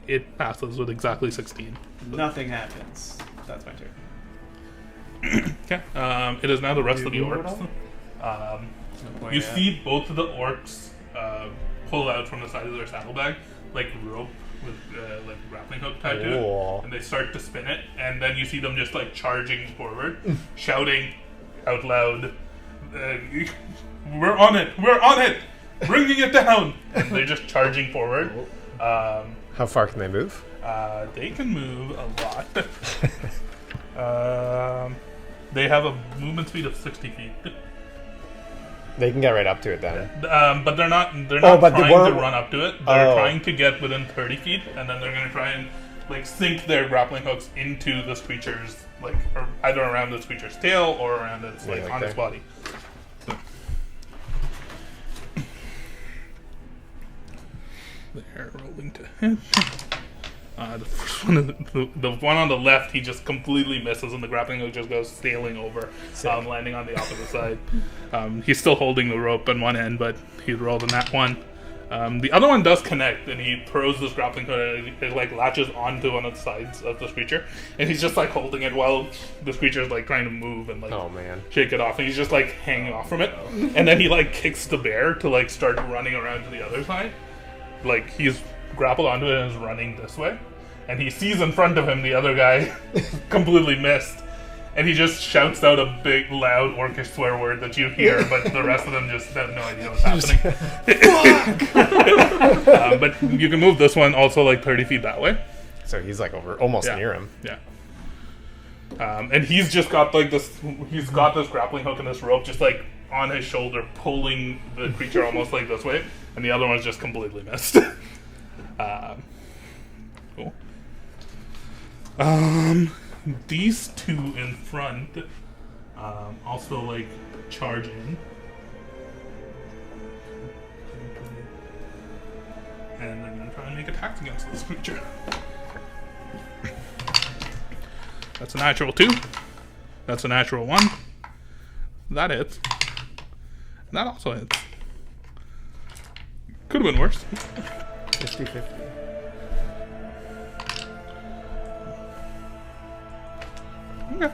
S1: It passes with exactly 16.
S6: Nothing happens. That's my turn.
S1: Okay. It is now the rest of the
S2: you move at
S1: orcs.
S6: No point
S1: You
S6: yet.
S1: see both of the orcs pull out from the side of their saddlebag, like rope with like grappling hook tied to
S3: Whoa.
S1: it, and they start to spin it, and then you see them just like charging forward, shouting out loud, "We're on it! We're on it! Bringing it down!" And they're just charging forward.
S3: how far can they move?
S1: They can move a lot. They have a movement speed of 60 feet.
S3: They can get right up to it then.
S1: But they're not. They're
S3: Oh,
S1: not
S3: but the
S1: trying to
S3: worm-
S1: run up to it. They're
S3: Oh.
S1: trying to get within 30 feet, and then they're going to try and like sink their grappling hooks into this creature's like, or either around this creature's tail or around its
S3: Yeah,
S1: like
S3: like
S1: on its
S3: there.
S1: body. They're rolling to hit. The first one, the one on the left, he just completely misses, and the grappling hook just goes sailing over, landing on the opposite side. He's still holding the rope on one end, but he rolled in that one. The other one does connect, and he throws this grappling hook, and it like latches onto one of the sides of this creature, and he's just like holding it while this creature is like trying to move and like
S3: Oh man.
S1: shake it off, and he's just like hanging off from it, and then he like kicks the bear to like start running around to the other side. Like he's grappled onto it and is running this way, and he sees in front of him the other guy completely missed, and he just shouts out a big loud orcish swear word that you hear, but the rest of them just have no idea what's happening. But you can move this one also like 30 feet that way.
S3: So he's like over, almost
S1: Yeah.
S3: near him.
S1: Yeah. And he's just got like this. He's got this grappling hook and this rope just like on his shoulder, pulling the creature almost like this way, and the other one's just completely missed. Cool. These two in front also like charge in, and they're gonna try and make attacks against this creature. That's a natural 2. That's a natural 1. That hits. And that also hits. Could have been worse.
S3: 50-50.
S1: Okay.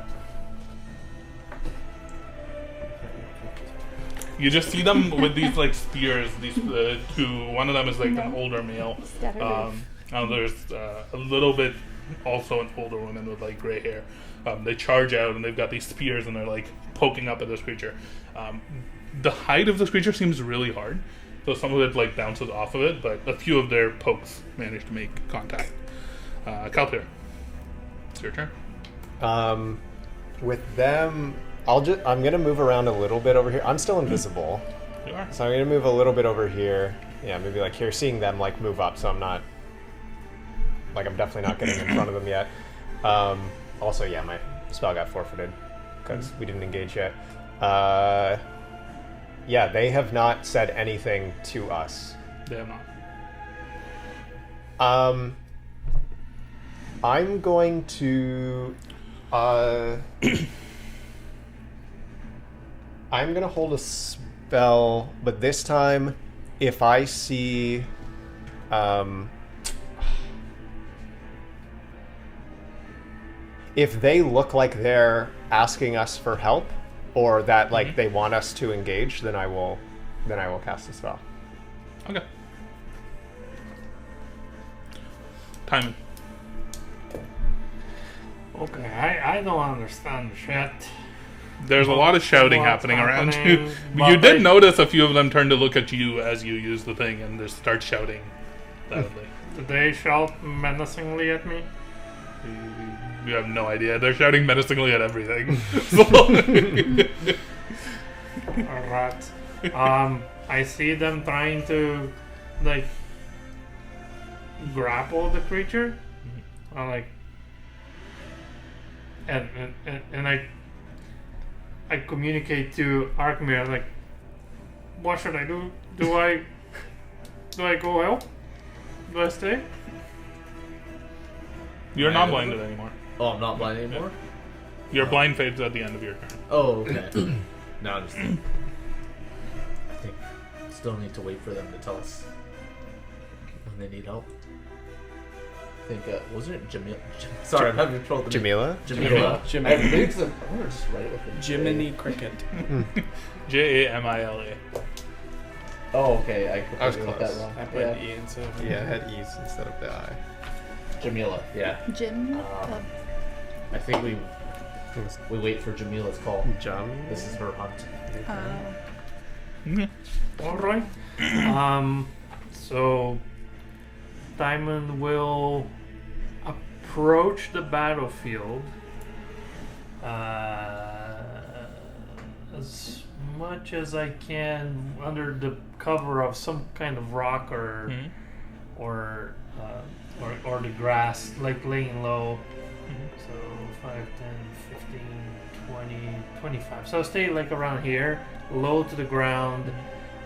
S1: You just see them with these like spears. These two. One of them is like an older male. And there's a little bit also an older woman with like gray hair. They charge out and they've got these spears and they're like poking up at this creature. The height of this creature seems really hard, so some of it like bounces off of it, but a few of their pokes manage to make contact. Kalpir, it's your turn.
S3: With them, I'm gonna move around a little bit over here. I'm still invisible,
S1: You are.
S3: so I'm gonna move a little bit over here. Yeah, maybe like here, seeing them like move up, so I'm not like I'm definitely not getting in front of them yet. Also, yeah, my spell got forfeited because we didn't engage yet. Yeah, they have not said anything to us.
S1: They have not.
S3: I'm going to I'm gonna hold a spell, but this time if I see if they look like they're asking us for help or that like they want us to engage, then I will cast a spell.
S1: Okay. Timing.
S2: Okay, I don't understand shit.
S1: There's a lot of shouting
S2: What's
S1: happening around you.
S2: happening?
S1: You
S2: But
S1: did notice a few of them turn to look at you as you use the thing and just start shouting loudly.
S2: Did they shout menacingly at me?
S1: You have no idea. They're shouting menacingly at everything.
S2: Alright. I see them trying to, like, grapple the creature. I'm like, and I communicate to Arkmir, like, what should I do? Do I go help? Do I stay?
S1: You're not blinded anymore.
S5: Oh, I'm not blind anymore?
S1: Your blind fades at the end of your turn.
S5: Oh, okay. Now just... I think still need to wait for them to tell us when they need help. I think, wasn't it Jamil? Sorry, I'm having trouble with the name.
S3: Jamila?
S5: Jamila.
S6: Jiminy.
S5: I think it's I'm gonna just write it with a J.
S6: Jiminy Cricket.
S1: Jamila.
S5: Oh, okay. I
S3: was
S5: completely got
S3: close.
S5: that wrong.
S6: I put
S5: Yeah.
S6: E instead of
S3: Yeah, it had E's instead of the I.
S5: Jamila. Yeah.
S4: Jim?
S5: I think we wait for Jamila's call.
S3: Jam?
S5: This is her hunt.
S2: Alright. So Diamond will approach the battlefield as much as I can under the cover of some kind of rock or or the grass, like laying low. So 5, 10, 15, 20, 25. So I'll stay like around here, low to the ground,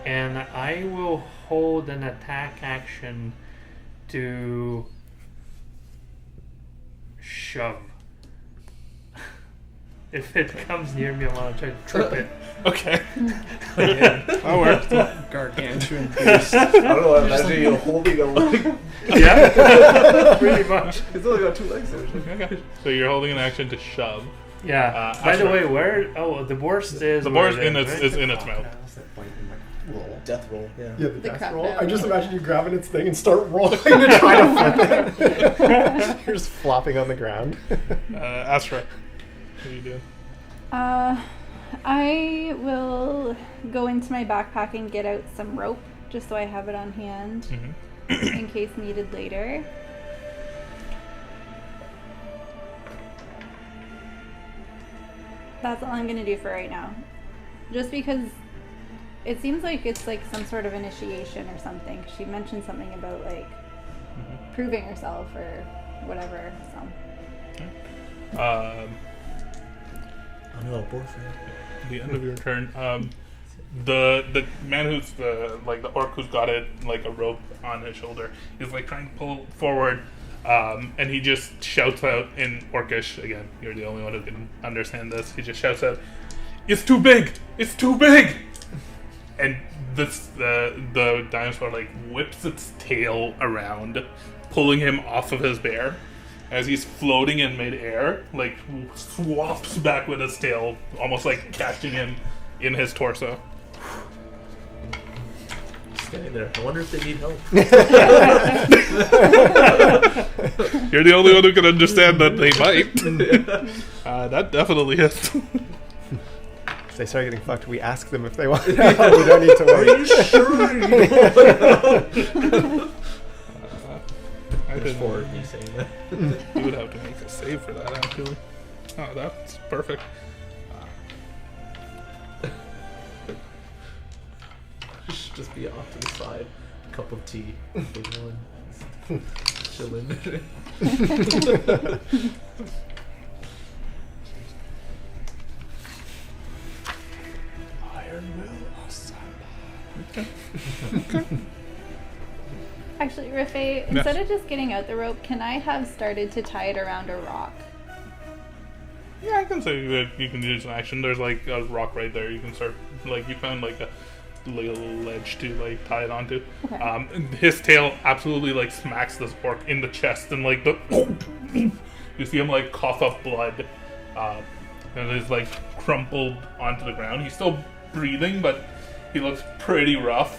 S2: and I will hold an attack action to shove. If it comes near me, I want to try to trip it.
S1: Okay. That works.
S6: Gargantuan beast.
S5: I don't know. I imagine you holding a leg.
S2: Yeah, pretty much.
S5: It's only got 2 legs there.
S1: Okay. So you're holding an action to shove.
S2: Yeah. By the way, where? Oh, the boar is.
S1: The boar's
S2: where it
S1: in its
S2: right?
S1: is in its mouth.
S5: Death roll. Yeah.
S3: Yeah, the
S4: The
S3: death
S4: crap
S3: roll.
S4: out.
S3: I just imagine you grabbing its thing and start rolling to try to flip it. You're just flopping on the ground.
S1: Astra, what are you doing?
S4: I will go into my backpack and get out some rope just so I have it on hand in case needed later. That's all I'm gonna do for right now. Just because it seems like it's like some sort of initiation or something. She mentioned something about like proving herself or whatever. So.
S5: I'm a boyfriend.
S1: The end of your turn. The man who's the orc who's got it like a rope on his shoulder is like trying to pull forward, and he just shouts out in Orcish again. You're the only one who can understand this. He just shouts out, "It's too big! It's too big!" And the dinosaur like whips its tail around, pulling him off of his bear. As he's floating in midair, like swaps back with his tail, almost like catching him in his torso.
S5: Standing there. I wonder if they need help.
S1: You're the only one who can understand that they might. That definitely is.
S3: If they start getting fucked, we ask them if they want help. We don't need to
S5: Are
S3: worry.
S5: you sure you don't
S1: I
S5: There's
S1: didn't-
S5: 4 of me saying that.
S1: You would have to make a save for that, actually. Oh, that's perfect.
S5: Just be off to the side. Cup of tea. Big one. Chilling.
S3: Iron will assemble.
S4: Actually, Raffe, instead of just getting out the rope, can I have started to tie it around a rock?
S1: Yeah, I can say that you can use an action. There's like a rock right there. You can start, like, you found like a little ledge to like tie it onto.
S4: Okay.
S1: His tail absolutely like smacks this orc in the chest, and like the you see him like cough up blood, and is like crumpled onto the ground. He's still breathing, but he looks pretty rough.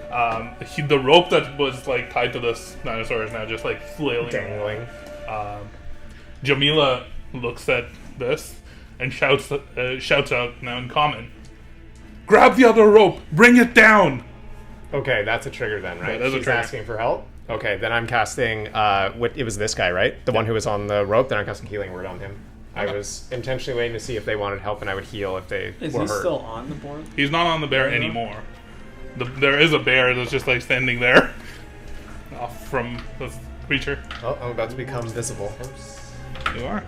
S1: The rope that was like tied to this dinosaur is now just like flailing,
S3: Dangling.
S1: Jamila looks at this and shouts out now in common, "Grab the other rope! Bring it down!"
S3: Okay, that's a trigger then, right?
S1: That is a
S3: She's
S1: trigger.
S3: asking for help. Okay, then I'm casting. It was this guy, right? The one who was on the rope. Then I'm casting Healing Word on him. I was intentionally waiting to see if they wanted help, and I would heal if they
S6: Is
S3: were
S6: he
S3: hurt.
S6: still on the board?
S1: He's not on the bear anymore. There is a bear that's just like standing there off from the creature.
S3: Oh, I'm about to become visible.
S1: You are.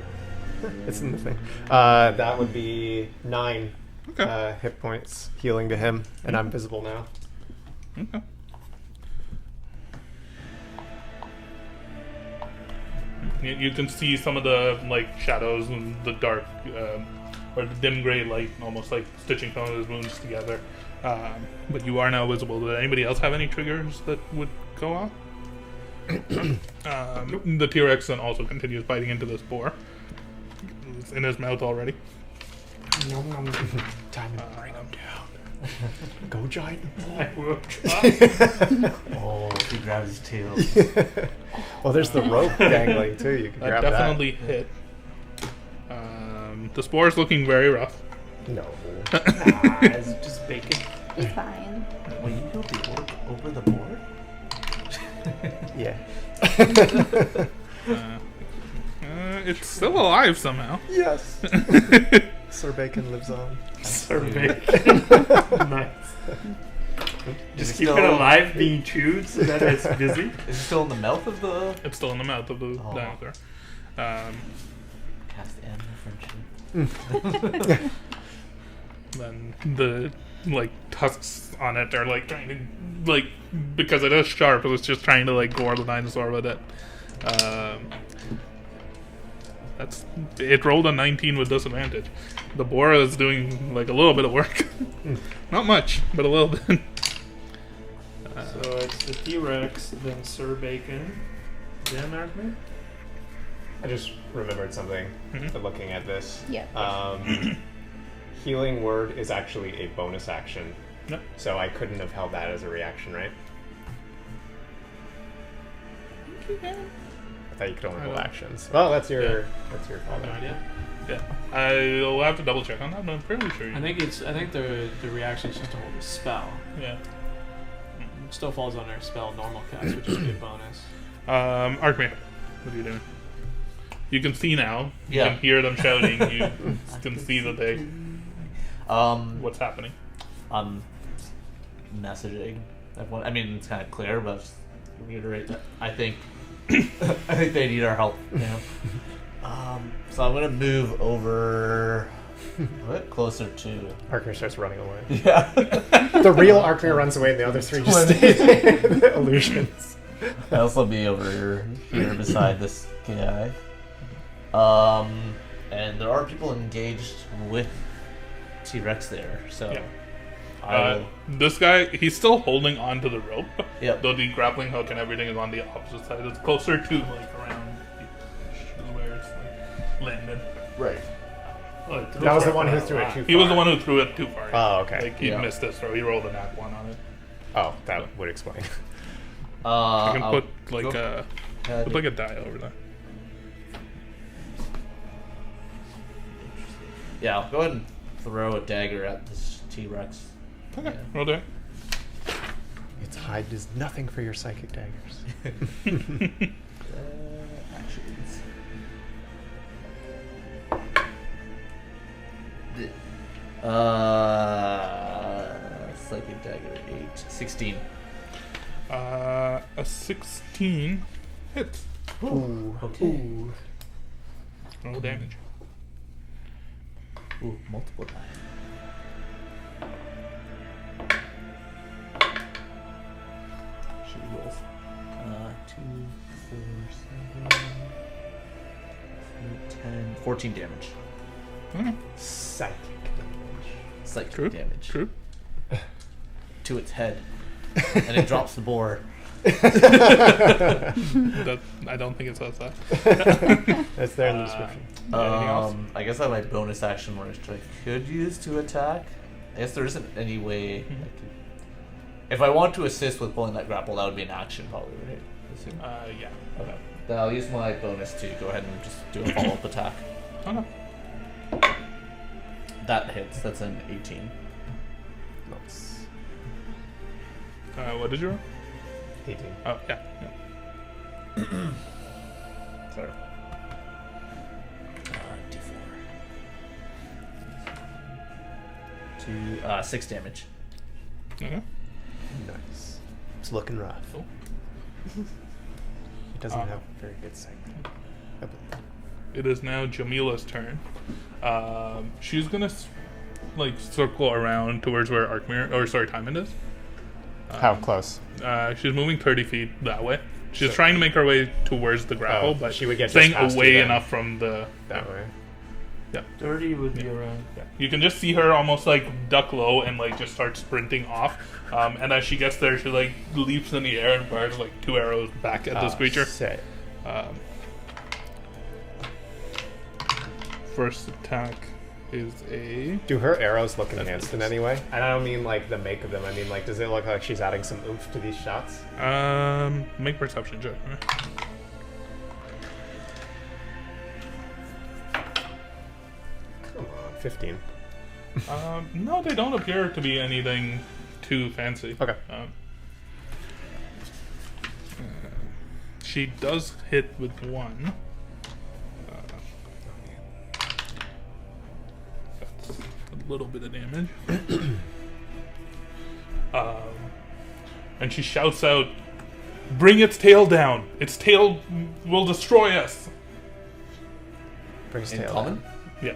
S3: It's in the thing. That would be 9
S1: Okay.
S3: hit points healing to him, and I'm visible now.
S1: Okay. You can see some of the like shadows and the dark or the dim gray light, almost like stitching some of his wounds together. But you are now visible. Did anybody else have any triggers that would go off? The T-Rex then also continues biting into this boar. It's in his mouth already.
S3: Time to bring him down. Go, giant.
S2: I will try.
S5: Oh, he grabs his tail.
S3: Well, there's the rope dangling too. You can
S1: That
S3: grab
S1: definitely hit. The spore is looking very rough.
S3: that. No.
S5: Is it just bacon?
S4: It's fine.
S5: Will you build the orc over the board?
S3: Yeah.
S1: It's still alive somehow.
S3: Yes. Sir Bacon lives on.
S2: Sir Bacon. Nice. Just
S5: it
S2: keep
S5: still-
S2: it alive, being chewed so that it's busy.
S5: Is it still in the mouth of the
S1: It's still in the mouth of the
S5: Oh.
S1: dinosaur.
S5: cast animal friendship?
S1: Then the like tusks on it are like trying to like because it is sharp, it's just trying to like gore the dinosaur with it. That's it. Rolled a 19 with disadvantage. The boar is doing like a little bit of work, not much, but a little bit.
S2: So it's the T-Rex, then Sir Bacon, then Arkman.
S3: I just remembered something
S1: Mhm.
S3: looking at this.
S4: Yeah.
S3: Healing word is actually a bonus action.
S1: Yep.
S3: So I couldn't have held that as a reaction, right? I thought you could only hold actions. Well, that's your call.
S1: No idea. Yeah, I'll have to double check on that, but I'm pretty sure.
S6: I think the reaction is just to hold a spell.
S1: Yeah.
S6: It still falls under spell normal cast, which is a good bonus.
S1: Arkman, what are you doing? You can see now. You
S5: Yeah.
S1: can hear them shouting. You can see that they. What's happening?
S5: I'm messaging everyone. I mean, it's kind of clear, but just to reiterate that I think I think they need our help. You know? So I'm gonna move over a bit closer to.
S3: Arkner starts running away.
S5: Yeah.
S3: The real Arkner runs away, and the other three just stay there. The illusions.
S5: I'll also be over here beside this guy. And there are people engaged with T-Rex there, so
S1: Yeah.
S5: I will.
S1: This guy, he's still holding on to the rope.
S5: Yep.
S1: Though the grappling hook and everything is on the opposite side. It's closer to like around where it's like landed.
S5: Right.
S2: Oh, it threw
S3: That was the
S2: far
S3: one who
S2: out
S3: threw it
S2: loud.
S3: too far.
S1: He was the one who threw it too far.
S3: Oh, okay.
S1: Like he
S5: Yeah.
S1: missed this throw. He rolled a nat 1 on it.
S3: Oh, that would explain.
S1: You can
S5: I'll
S1: put like
S5: go
S1: a
S5: ahead.
S1: put like a die over there.
S5: Yeah, I'll go ahead and throw a dagger at this T-Rex.
S1: Okay,
S5: Yeah.
S1: roll there.
S3: Its hide does nothing for your psychic daggers.
S5: Actions. Psychic dagger 8, 16.
S1: A 16 hits.
S3: Ooh.
S5: Okay.
S1: Roll damage.
S5: Ooh, multiple die. She rolls. 2, 4, 7, 8, 10, 14 damage.
S1: Okay.
S3: Psychic damage.
S5: Psychic
S1: True.
S5: damage.
S1: True.
S5: To its head. And it drops the boar.
S1: That, I don't think it says that.
S3: That's there in the description.
S1: Anything else?
S5: I guess I have my bonus action which I could use to attack. I guess there isn't any way I could. If I want to assist with pulling that grapple, that would be an action, probably, right? I assume.
S1: Yeah.
S5: Okay. Then I'll use my bonus to go ahead and just do a follow-up attack.
S1: Okay.
S5: That hits. That's an 18.
S3: Nice.
S1: What did you roll?
S3: 18.
S1: Oh, yeah.
S5: Sorry. D4. 6 damage.
S1: Okay.
S3: Nice. It's looking rough.
S1: Cool.
S3: It doesn't have very good sight.
S1: It is now Jamila's turn. She's gonna like circle around towards where Tymon is.
S3: How close?
S1: She's moving 30 feet that way. She's trying to make her way towards the grapple,
S3: Oh,
S1: but
S3: she would get
S1: staying
S3: just past
S1: away
S3: you then.
S1: enough from the.
S3: That way.
S2: 30 would be around.
S1: Yeah. You can just see her almost like duck low and like just start sprinting off. And as she gets there, she like leaps in the air and fires like 2 arrows back at this creature.
S3: Sick.
S1: First attack is a.
S3: Do her arrows look
S1: That's
S3: enhanced in
S1: nice.
S3: any way? And I don't mean like the make of them. I mean like, does it look like she's adding some oomph to these shots?
S1: Make perception check.
S3: Come on, 15.
S1: No, they don't appear to be anything too fancy.
S3: Okay.
S1: She does hit with 1. a little bit of damage. And she shouts out, "Bring its tail down! Its tail will destroy us!"
S3: Bring his
S5: In
S3: tail
S5: common?
S3: down.
S1: Yeah,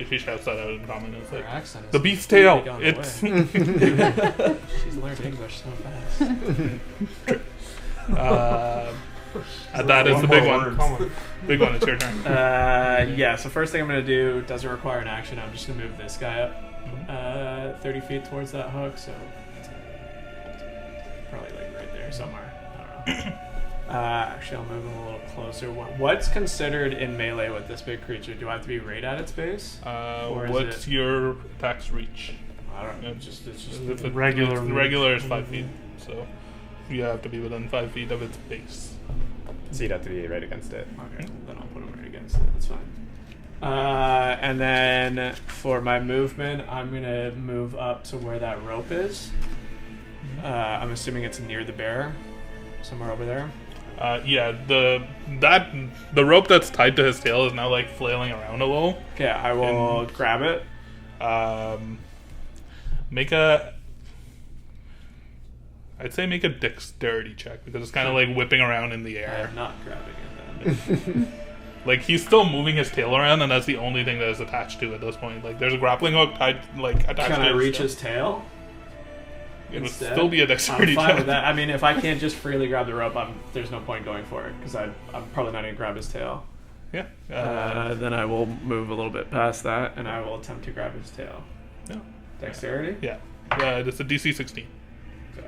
S1: she shouts that out in common. It's
S6: Her
S1: like,
S6: accent is
S1: the beast's tail!
S6: completely gone
S1: It's...
S6: away. She's learned English so fast.
S1: that is the big one.
S2: Common.
S1: Big one, it's your turn.
S6: Yeah, so first thing I'm going to do doesn't require an action. I'm just going to move this guy up 30 feet towards that hook, so probably like right there somewhere. I don't know. Actually, I'll move him a little closer. What's considered in melee with this big creature? Do I have to be right at its base? Or is
S1: What's
S6: it-
S1: your attack's reach?
S6: I don't know. It's just
S1: If it-
S2: Regular
S1: it's
S2: reach.
S1: regular is 5 feet, so you have to be within 5 feet of its base.
S3: So you'd have to be right against it.
S6: Okay, then I'll put him right against it. That's fine. And then for my movement, I'm gonna move up to where that rope is. I'm assuming it's near the bear, somewhere over there.
S1: Yeah, the rope that's tied to his tail is now like flailing around a little.
S6: Okay, I will grab it.
S1: I'd say make a dexterity check because it's kind of like whipping around in the air.
S6: I'm not grabbing it then.
S1: Like he's still moving his tail around, and that's the only thing that is attached to it at this point. Like there's a grappling hook tied, like attached
S6: Can
S1: to
S6: I
S1: it.
S6: reach
S1: so
S6: his tail?
S1: It would
S6: instead?
S1: still be a
S6: I'm
S1: dexterity
S6: fine
S1: check.
S6: with that. I mean, if I can't just freely grab the rope, there's no point going for it because I'm probably not gonna grab his tail.
S1: Yeah.
S6: Then I will move a little bit past that, and I will attempt to grab his tail.
S1: No.
S6: Dexterity.
S1: Yeah. It's a DC 16.
S6: So.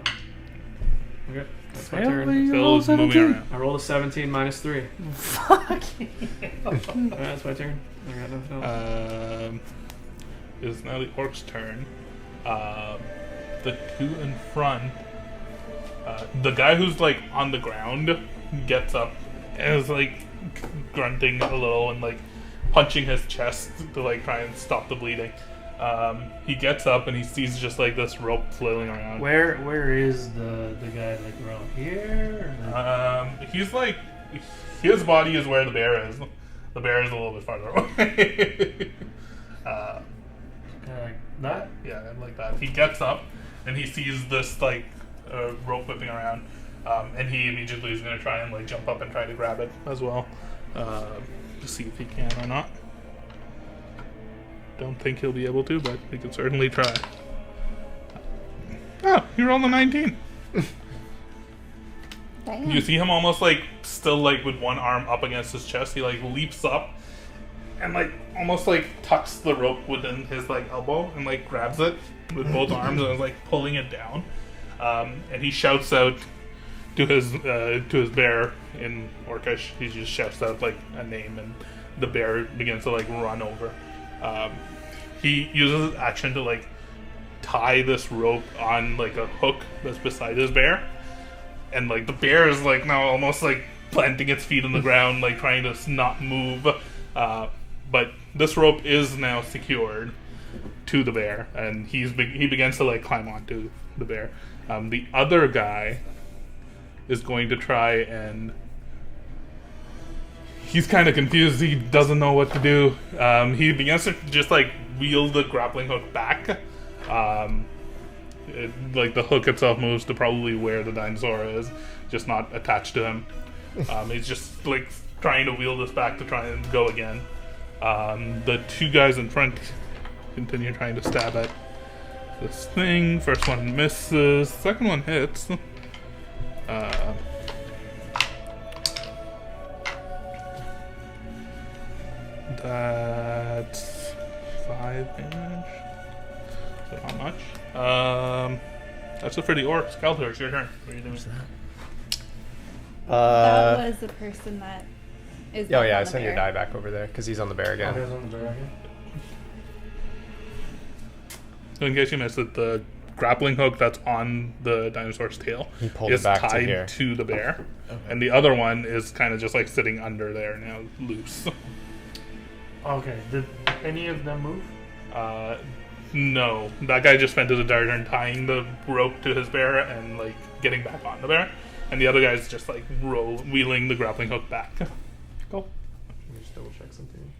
S6: Okay, that's my
S2: Fail,
S6: turn.
S2: please.
S1: Still is moving
S2: 17.
S1: around.
S6: I rolled a 17 minus 3.
S2: Fuck.
S6: Alright, that's my turn. I got nothing else.
S1: It's now the orc's turn. The two in front, the guy who's like on the ground gets up and is like grunting a little and like punching his chest to like try and stop the bleeding. He gets up and he sees just like this rope flailing around.
S2: Where is the guy, like around here? Or
S1: He's like, his body is where the bear is. The bear is a little bit farther away.
S2: kinda like that?
S1: Yeah, like that. He gets up and he sees this like rope whipping around, and he immediately is going to try and like jump up and try to grab it as well, to see if he can or not. Don't think he'll be able to, but he can certainly try. Oh, he rolled a 19.
S4: Damn.
S1: You see him almost like still like with one arm up against his chest. He like leaps up and like almost like tucks the rope within his like elbow and like grabs it with both arms and is like pulling it down. And he shouts out to his bear in Orcish. He just shouts out like a name, and the bear begins to like run over. He uses his action to like tie this rope on like a hook that's beside his bear, and like the bear is like now almost like planting its feet in the ground, like trying to not move. But this rope is now secured to the bear, and he begins to like climb onto the bear. The other guy is going to try and he's kind of confused. He doesn't know what to do. He begins to just like wheel the grappling hook back. Like the hook itself moves to probably where the dinosaur is, just not attached to him. He's just like trying to wheel this back to try and go again. The two guys in front continue trying to stab at this thing. First one misses. Second one hits. That's 5 damage. So not much. That's it for the orcs. Caldor, it's your turn. What are you doing?
S4: That was the person that is.
S3: Oh yeah, I
S4: on the
S3: sent your
S4: bear.
S3: die back over there because he's on the bear again.
S2: There's on the bear again.
S1: So in case you missed it, the grappling hook that's on the dinosaur's tail
S3: He pulled
S1: is
S3: it back to
S1: tied
S3: here.
S1: to the bear.
S5: Okay.
S1: And the other one is kind of just like sitting under there now, loose.
S2: Okay, did any of them move?
S1: No, that guy just spent his entire turn tying the rope to his bear and like getting back on the bear, and the other guy's just like wheeling the grappling hook back. Go.
S6: Let me just double check something.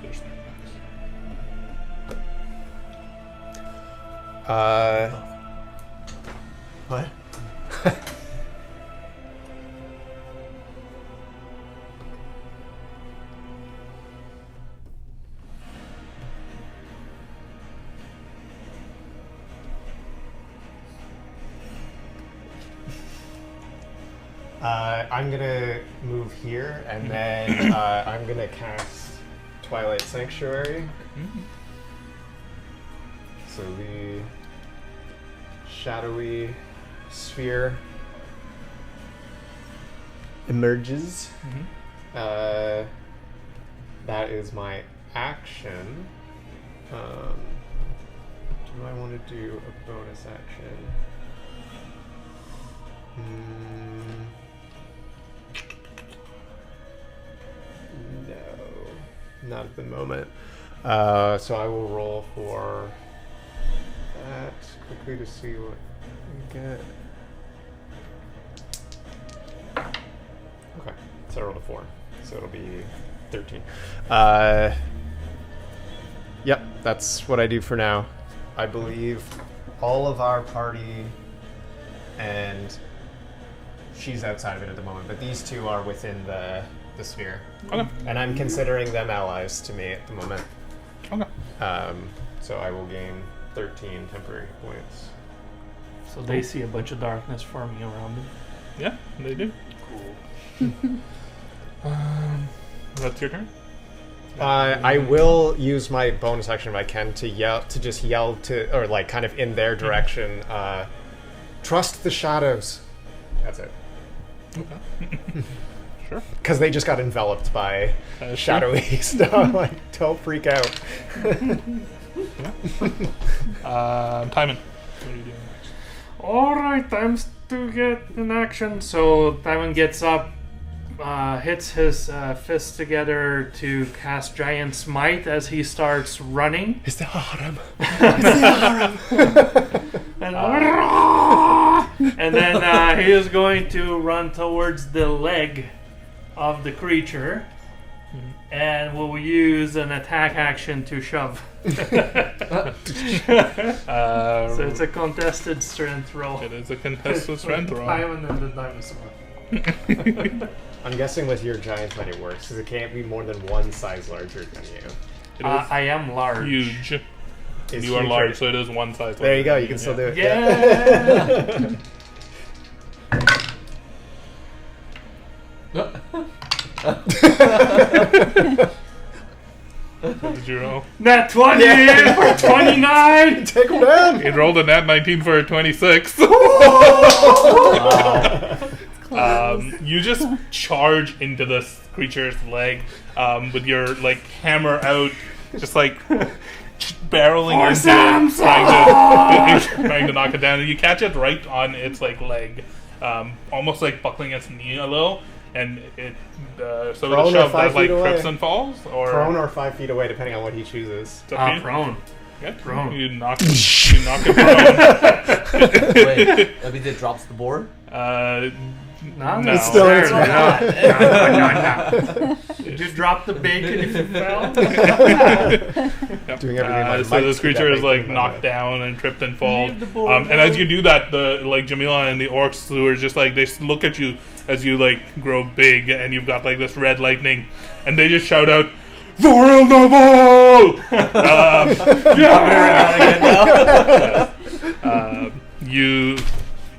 S1: their spirit box.
S3: What? I'm gonna move here, and then I'm gonna cast Twilight Sanctuary. So the shadowy sphere emerges. That is my action. Do I want to do a bonus action? No, not at the moment. So I will roll for that quickly to see what we get. Okay, so I rolled a 4, so it'll be 13. Yep, that's what I do for now. I believe all of our party, and she's outside of it at the moment, but these two are within the sphere.
S1: Okay.
S3: And I'm considering them allies to me at the moment.
S1: Okay.
S3: So I will gain 13 temporary points.
S2: So they see a bunch of darkness forming around them.
S1: Yeah, they do.
S2: Cool.
S1: That's your turn.
S3: I will use my bonus action if I can to yell to, or like kind of in their direction. Trust the shadows. That's it.
S1: Okay. Sure.
S3: Because they just got enveloped by
S1: Sure.
S3: shadowy stuff. Like, don't freak out.
S1: Timon. What are you doing next?
S2: Alright, time to get in action. So Timon gets up, hits his fists together to cast Giant Smite as he starts running.
S3: It's the harem.
S2: And then he is going to run towards the leg of the creature and will use an attack action to shove. So it's a contested strength roll.
S1: It is a contested strength roll.
S2: Timon and the dinosaur.
S3: I'm guessing with your giant might it works, because it can't be more than one size larger than you.
S1: It is
S2: I am large.
S1: huge.
S3: It's
S1: You are
S3: huge,
S1: large,
S3: right?
S1: so it is one size.
S3: There you go,
S1: larger
S3: you can
S1: than
S3: still do it.
S2: Yeah!
S1: What did you roll?
S2: Nat 20 for 29!
S3: Take him down!
S1: It rolled a nat 19 for a 26. You just charge into this creature's leg with your like hammer out, just like barreling into it, trying to knock it down. And you catch it right on its like leg, almost like buckling its knee a little, and it so
S3: Prone
S1: the
S3: or
S1: shove
S3: 5
S1: that like
S3: feet away?
S1: trips and falls, or
S3: Prone or 5 feet away, depending on what he chooses.
S1: It's up to you.
S2: Prone.
S1: Yeah,
S2: prone.
S1: You knock it prone.
S5: Wait, I mean, it drops the board?
S2: No,
S1: No.
S3: It's still in its
S2: no. Did you drop the bacon if you fell?
S1: Yep.
S3: Doing everything in my
S1: So
S3: might
S1: this
S3: to
S1: creature
S3: that
S1: is like
S3: bacon,
S1: knocked
S3: but-
S1: down and tripped and fall.
S2: Leave the board
S1: And as
S2: out.
S1: you do that, the like Jamila and the orcs who are just like they look at you as you like grow big and you've got like this red lightning, and they just shout out, "For El Naval!"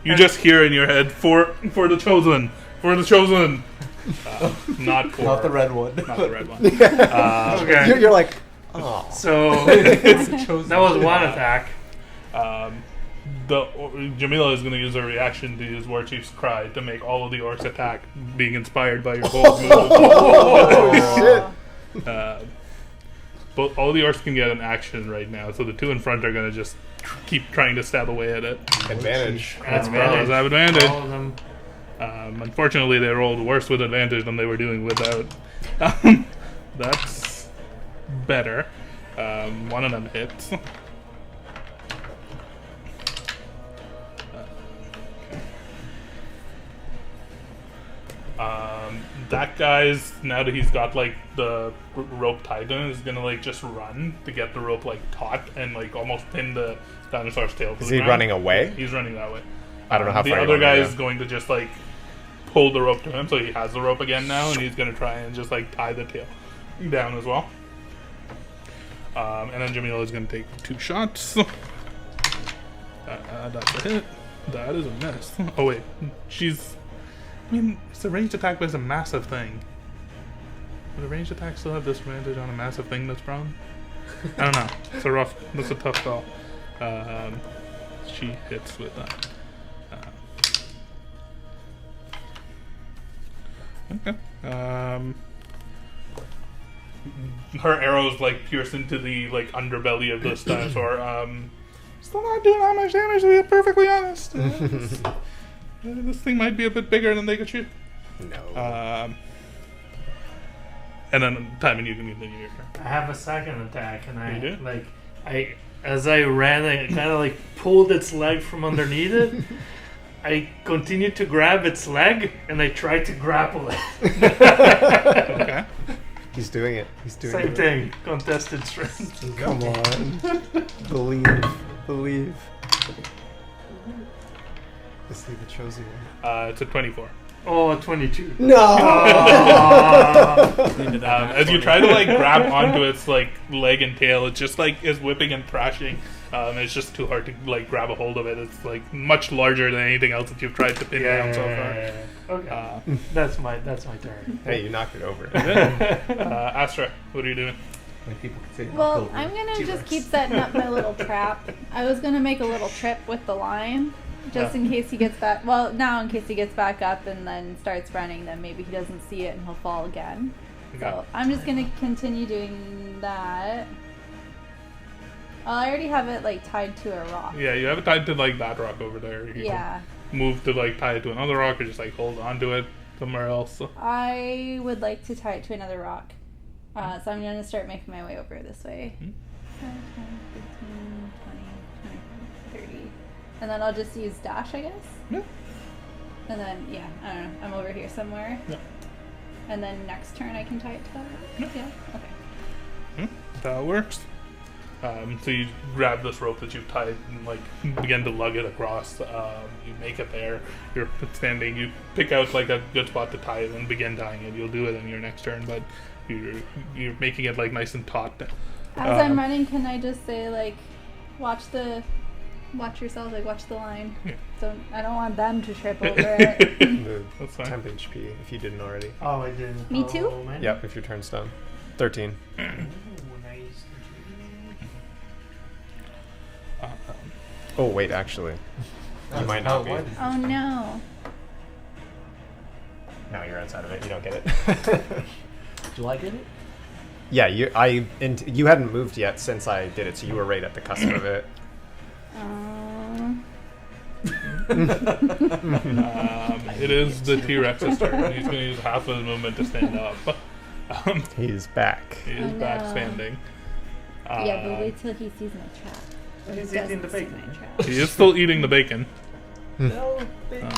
S1: You just hear in your head for the chosen, not for
S5: Not the red one.
S1: not the red one.
S2: Okay.
S3: You're like, oh.
S2: So that was one attack.
S1: Jamila is going to use her reaction to use War Chief's Cry to make all of the orcs attack, being inspired by your bold move.
S3: Oh, shit.
S1: But all the orcs can get an action right now, so the two in front are going to just keep trying to stab away at it.
S3: Advantage.
S2: That's
S1: Fellas have advantage.
S2: All of them.
S1: Unfortunately, they rolled worse with advantage than they were doing without. That's better. One of them hits. That guy's, now that he's got like the rope tied to him, is gonna like just run to get the rope like taut and like almost pin the dinosaur's tail to
S3: Is
S1: the
S3: he
S1: ground.
S3: running away?
S1: He's running that way.
S3: I don't know how
S1: The
S3: far
S1: other
S3: you
S1: guy
S3: want
S1: is
S3: to
S1: going to just like pull the rope to him, so he has the rope again now, and he's gonna try and just like tie the tail down as well. And then Jamila is gonna take 2 shots. That's a hit. That is a miss. Oh wait, I mean, it's a ranged attack, but it's a massive thing. Would a ranged attack still have disadvantage on a massive thing that's prone? I don't know. That's a tough call. She hits with that. Okay. Her arrows like pierce into the like underbelly of this dinosaur. Still not doing that much damage, to be perfectly honest. This thing might be a bit bigger than they could shoot.
S3: No.
S1: And then Timon, you can continue your turn.
S2: I have a second attack, and
S1: You do?
S2: as I ran, I kind of like pulled its leg from underneath it. I continued to grab its leg, and I tried to grapple it.
S1: Okay.
S3: He's doing it. He's doing
S2: Same
S3: it.
S2: thing, contested strength.
S3: Come on. Believe. Is he the chosen one?
S1: It's a 24.
S2: Oh, 22.
S3: No!
S1: As you try to like grab onto its like leg and tail, it just like is whipping and thrashing. It's just too hard to like grab a hold of it. It's like much larger than anything else that you've tried to pin down so far.
S2: Okay. That's my turn.
S3: Hey, you knocked it over.
S1: Astra, what are you doing?
S5: Like people can say,
S4: Well, I'm gonna just keep setting up my little trap. I was gonna make a little trip with the line, just in case he gets back. Well, now in case he gets back up and then starts running, then maybe he doesn't see it and he'll fall again. So I'm just gonna continue doing that. I already have it like tied to a rock.
S1: Yeah, you have it tied to like that rock over there. You
S4: Yeah.
S1: can move to like tie it to another rock, or just like hold on to it somewhere else.
S4: I would like to tie it to another rock. So I'm going to start making my way over this way. 5, 10, 15, 20, 30. And then I'll just use dash, I guess?
S1: Yeah.
S4: And then, yeah, I don't know. I'm over here somewhere.
S1: Yeah.
S4: And then next turn I can tie it to that rock? Yeah. Okay.
S1: That works. So you grab this rope that you've tied and like begin to lug it across. You make it there. You're standing. You pick out like a good spot to tie it and begin tying it. You'll do it in your next turn, but you're making it like nice and taut.
S4: As I'm running, can I just say like, watch yourself, like watch the line.
S1: Yeah.
S4: I don't want them to trip over it.
S3: The
S1: That's fine.
S3: temp HP, if you didn't already.
S2: Oh, I didn't.
S4: Me too?
S2: Oh, man.
S3: Yep, if your turn's done. 13.
S2: Ooh, nice.
S3: Oh, wait, actually. You might not be.
S4: Oh no.
S3: No, you're outside of it. You don't get it.
S5: Do I get it?
S3: Yeah, you hadn't moved yet since I did it, so you were right at the cusp of it.
S1: It is the T-Rex's turn. He's going to use half of his movement to stand up.
S3: He's back.
S1: He is
S4: Oh,
S1: back
S4: no.
S1: standing.
S4: Yeah, but wait till he sees my trap. Or he
S2: He's eating
S4: doesn't
S2: the
S4: see
S2: bacon.
S4: my trap.
S1: He is still eating the bacon.
S5: No, bacon.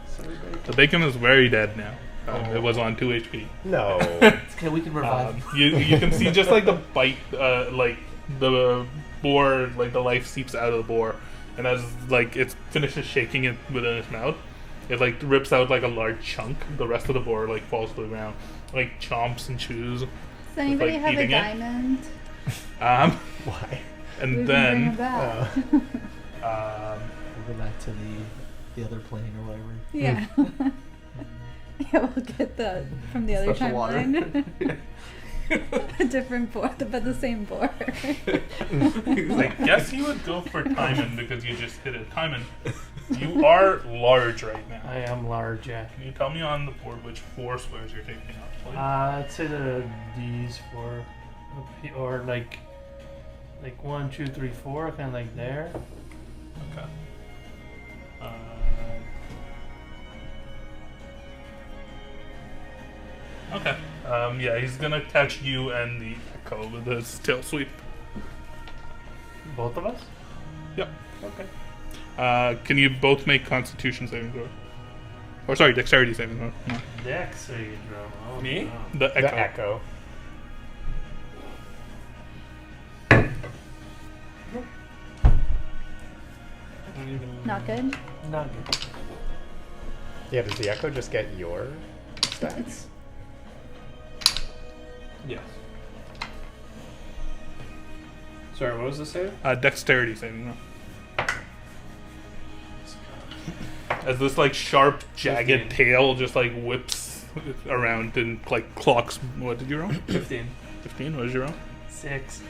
S2: Sorry,
S1: The bacon is very dead now. It was on 2 HP.
S3: No.
S5: Okay, we can revive.
S1: You can see just like the bite, like the boar, like the life seeps out of the boar, and as like it finishes shaking it within its mouth, it like rips out like a large chunk. The rest of the boar like falls to the ground, like chomps and chews.
S4: Does anybody
S1: like,
S4: have a
S1: eating it.
S4: diamond?
S3: Why?
S1: And
S4: We can bring
S1: then
S4: it back.
S5: We'll go back to the other plane or whatever.
S4: Yeah. Yeah, we'll get the from the other
S5: Special water.
S4: timeline. A different board, but the same board.
S1: I guess you would go for Timon because you just hit it. Timon, you are large right now.
S2: I am large, yeah.
S1: Can you tell me on the board which 4 squares you're taking out, please?
S2: I'd say these 4, or like 1, 2, 3, 4, kind of like there.
S1: Okay. Okay. Yeah, he's gonna catch you and the echo with his tail sweep.
S2: Both of us?
S1: Yep.
S2: Okay.
S1: Can you both make Constitution saving throw? Or sorry, Dexterity saving throw. No.
S2: Dex or you draw? Oh,
S6: Me?
S2: no.
S1: The echo.
S3: The echo.
S6: I don't even.
S4: Not good.
S2: Not good.
S3: Yeah, does the echo just get your stats?
S1: Yes.
S6: Sorry, what was the save?
S1: Dexterity saving throw. As this like sharp, jagged
S6: 15.
S1: tail just like whips around and like clocks. What did you roll?
S6: 15.
S1: 15. What did you roll?
S2: 6.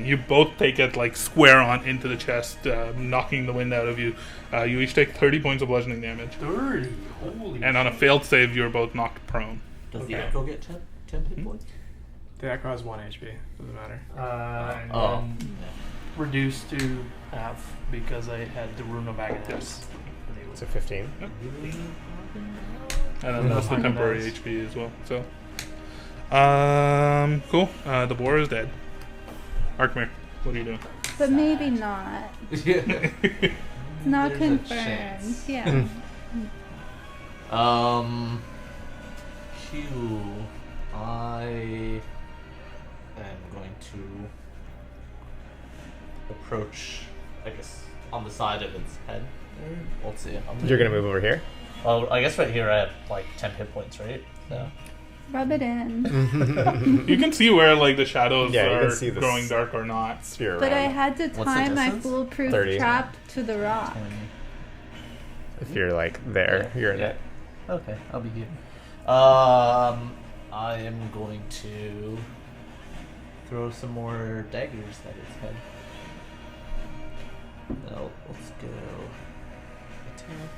S1: You both take it like square on into the chest, knocking the wind out of you. You each take 30 points of bludgeoning damage,
S2: 30. Holy
S1: and on a failed save, you are both knocked prone.
S5: Does the
S2: Okay.
S5: echo get 10 hit points?
S6: The echo has 1 HP. Doesn't matter.
S2: And
S5: Oh.
S2: then reduced to half because I had the Rune of Aghanim.
S1: Yes.
S3: So 15.
S1: And then that's the
S2: Nice.
S1: temporary HP as well. So, cool. The boar is dead. Arkmir, what are you doing?
S4: But maybe not.
S5: Yeah.
S4: Not
S5: There's a
S4: confirmed.
S5: chance.
S4: Yeah.
S5: Q. I am going to approach, I guess, on the side of its head. Let's see.
S3: You're gonna move over here?
S5: Well, I guess right here I have like 10 hit points, right? So.
S4: Rub it in.
S1: You can see where like the shadows
S3: Yeah, you
S1: are
S3: can see the
S1: growing dark or not.
S3: Sphere
S4: But I
S3: around.
S4: had to
S5: What's the
S4: tie my
S5: distance?
S4: foolproof
S3: 30.
S4: trap to the rock.
S3: If you're like there, you're in it.
S5: Okay, I'll be good. I am going to throw some more daggers at its head. Now, let's go. Attack.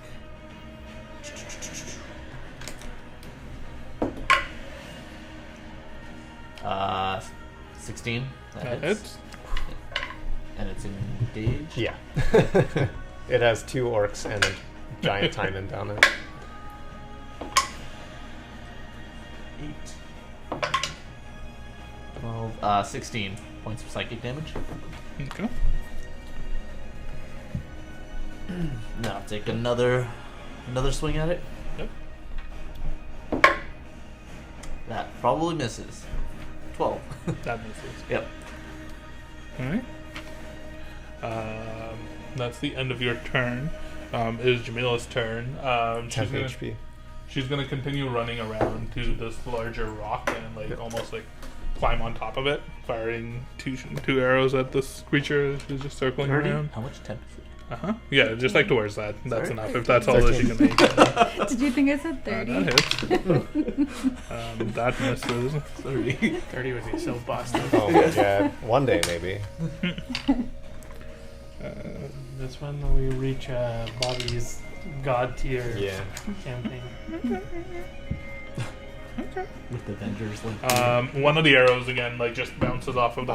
S5: 16.
S1: That hits.
S5: And it's engaged.
S3: Yeah. It has 2 orcs and a giant Tainan down it.
S5: 8. 12. 16 points of psychic damage.
S1: Okay.
S5: Now take another swing at it.
S1: Yep.
S5: That probably misses. 12.
S1: That misses.
S5: Yep.
S1: All right. That's the end of your turn. It is Jamila's turn.
S3: 10 HP.
S1: She's gonna continue running around to this larger rock and like almost like climb on top of it, firing two arrows at this creature who's just circling
S2: 30?
S1: around.
S5: How much? 10?
S1: Yeah, just like towards that. That's
S6: Sorry?
S1: enough. If that's all that she can make.
S4: Did you think I said 30?
S1: That hits. That misses.
S5: 30.
S6: 30 would be so busted.
S3: Oh my god. One day maybe.
S2: That's when we reach Bobby's god tier
S3: Yeah.
S2: campaign.
S5: With the Avengers link.
S1: One of the arrows again like just bounces off of the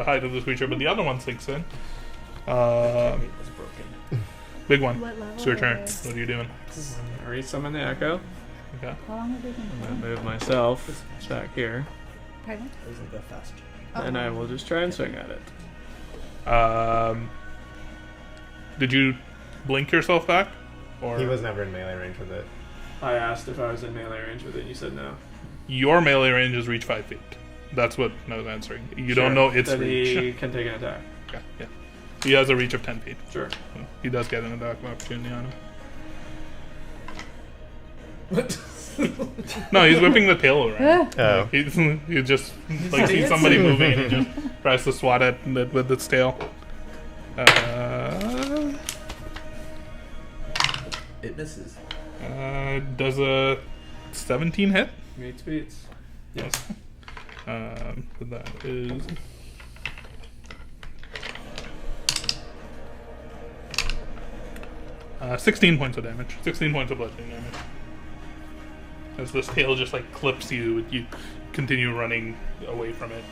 S1: hide of this creature, but the other one sinks in.
S5: It was broken.
S1: Big one.
S4: What level
S1: It's your turn.
S4: is-
S1: What are you doing?
S6: I resummon the echo.
S1: Okay.
S4: How long have we been
S6: I'm
S4: playing?
S6: gonna move myself back here,
S4: Pardon?
S5: It was like a fast.
S6: and I will just try and swing at it.
S1: Did you blink yourself back? Or
S3: He was never in melee range with it.
S6: I asked if I was in melee range with it. You said no.
S1: your melee range is reach 5 feet. That's what I was answering. You
S6: Sure.
S1: don't know its
S6: Then
S1: reach.
S6: he can take an attack.
S1: Okay, yeah. He has a reach of 10 feet.
S6: Sure.
S1: So he does get an attack opportunity on him. No, he's whipping the tail around.
S3: Oh.
S1: He just like sees somebody moving and he just tries to swat at it with its tail.
S5: It misses.
S1: Does a 17 hit?
S6: Meets beats.
S1: Yes. So that is. Uh, 16 points of damage. 16 points of bludgeoning damage. As this tail just like clips you, you continue running away from it.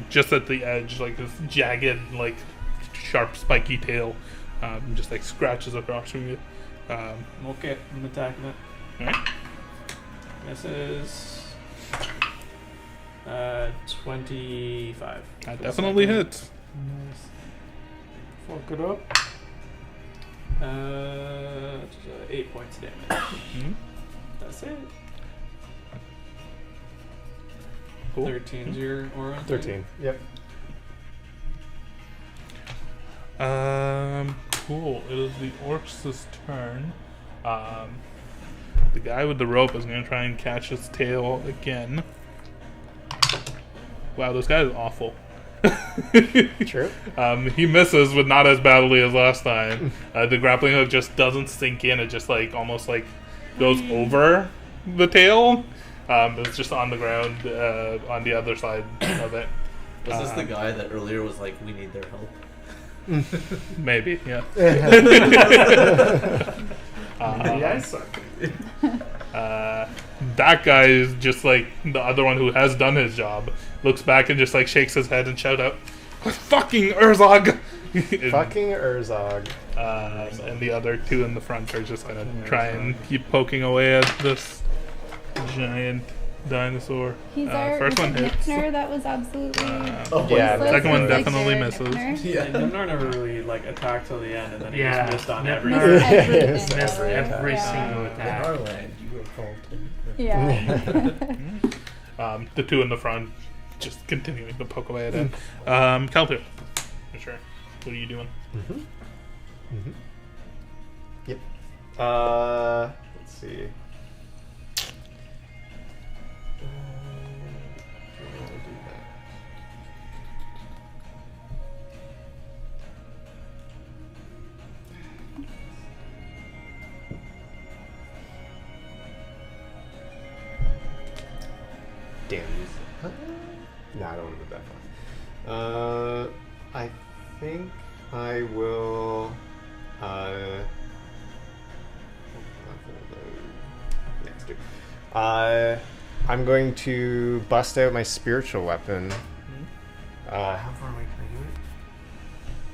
S1: Just at the edge, like this jagged, like sharp, spiky tail, just like scratches across from you.
S6: Okay, I'm attacking it.
S1: Alright.
S6: Misses. 25.
S1: That definitely hits.
S2: Nice.
S6: Fuck it up. 8 points of damage.
S1: Mhm.
S6: That's it.
S1: Cool.
S6: 13's your aura. thing?
S3: 13. Yep.
S1: Cool. It is the orcs' turn. The guy with the rope is going to try and catch his tail again. Wow, this guy is awful.
S3: True.
S1: He misses, but not as badly as last time. The grappling hook just doesn't sink in. It just like almost like goes over the tail. It's just on the ground on the other side of it.
S5: Was this the guy that earlier was like, we need their help?
S1: Maybe, yeah.
S6: Maybe I suck.
S1: That guy is just like the other one who has done his job. Looks back and just like shakes his head and shout out, "Fucking Urzog!"
S3: Fucking Urzog.
S1: And the other two in the front are just gonna try and keep poking away at this giant dinosaur.
S4: He's our
S1: First one hits.
S4: Nipner that was absolutely.
S3: Yeah,
S4: useless.
S1: second one
S4: Like
S1: definitely
S4: their
S1: misses.
S4: Nipner.
S6: Yeah, Nimnar never really like attacked till the end, and then he
S2: Yeah.
S6: just missed on
S2: Nip-
S6: every.
S2: Nip-
S4: Everything.
S2: Missed every
S4: Yeah.
S2: single
S5: In
S2: attack.
S5: our land, you were called to.
S4: Yeah.
S1: The two in the front just continuing to poke away at it. Calter, sure. What are you doing?
S3: Yep. Let's see. Damn. No, I don't want to move that far. I think I will. Next two. I'm going to bust out my spiritual weapon.
S2: How far away can I do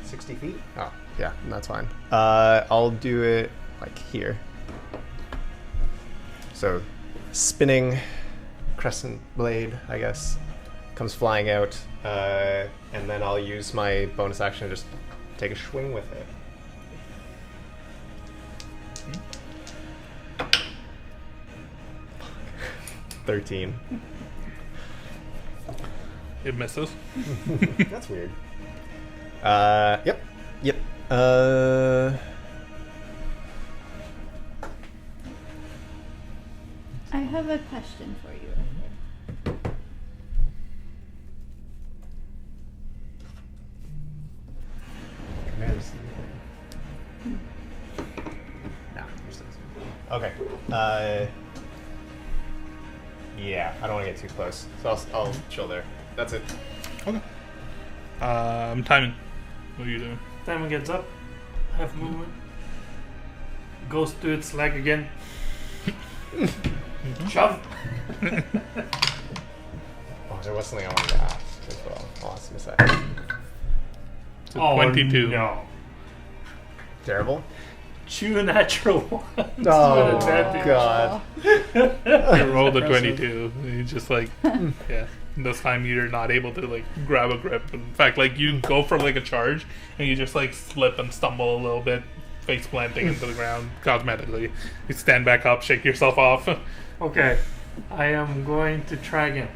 S2: it?
S3: 60 feet? Oh, yeah, that's fine. I'll do it like here. So, spinning crescent blade, I guess, comes flying out, and then I'll use my bonus action to just take a swing with it. Fuck. 13.
S1: It misses.
S3: That's weird. Yep.
S4: I have a question for you.
S3: Okay. Yeah, I don't want to get too close, so I'll chill there. That's it.
S1: Okay. Timing. What are you doing?
S2: Time gets up. Half movement. Goes to its leg again. Shove.
S3: Oh, there was something I wanted to ask as well. I'll ask in a second.
S1: It's a 22.
S2: No.
S3: Terrible?
S2: Chew natural one.
S3: Oh,
S2: advantage.
S3: God.
S1: You rolled a
S3: Impressive.
S1: 22. You just like, yeah. This time you're not able to like grab a grip. In fact, like you go for like a charge and you just like slip and stumble a little bit, face planting into the ground cosmetically. You stand back up, shake yourself off.
S2: Okay. I am going to try again.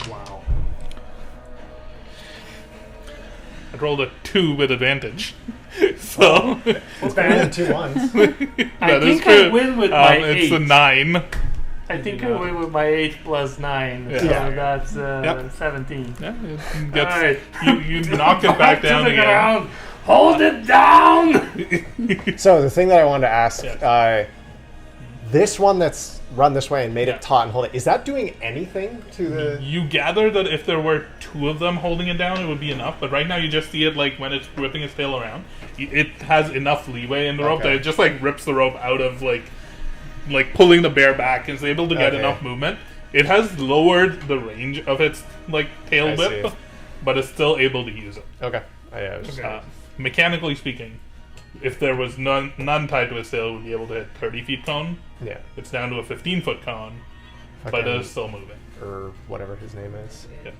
S2: Wow.
S1: I rolled a 2 with advantage. So
S3: It's better than 2 ones.
S2: I
S1: that is
S2: think I
S1: true.
S2: win with my
S1: It's
S2: 8.
S1: a 9.
S2: I think I win with my 8 plus 9.
S1: Yeah.
S2: So
S3: Yeah.
S2: that's
S1: Yep.
S2: 17.
S1: Yeah, it gets,
S2: Alright.
S1: you knock it back down
S2: to the
S1: again.
S2: ground. Hold it down!
S3: So the thing that I wanted to ask,
S1: Yes.
S3: this one that's run this way and made
S1: Yeah.
S3: it taut and hold it, is that doing anything to the...
S1: You gather that if there were 2 of them holding it down, it would be enough. But right now, you just see it like when it's whipping its tail around. It has enough leeway in the rope
S3: Okay.
S1: that it just like rips the rope out of like pulling the bear back and is able to get
S3: Okay.
S1: enough movement. It has lowered the range of its like tail
S3: I
S1: whip,
S3: see.
S1: but it's still able to use it.
S3: Okay. Yeah, I was just-
S1: Mechanically speaking, if there was none tied to its tail, it would be able to hit 30 feet cone.
S3: yeah.
S1: It's down to a 15-foot cone, but it
S3: Fucking-
S1: is still moving.
S3: Or whatever his name is.
S1: Yeah.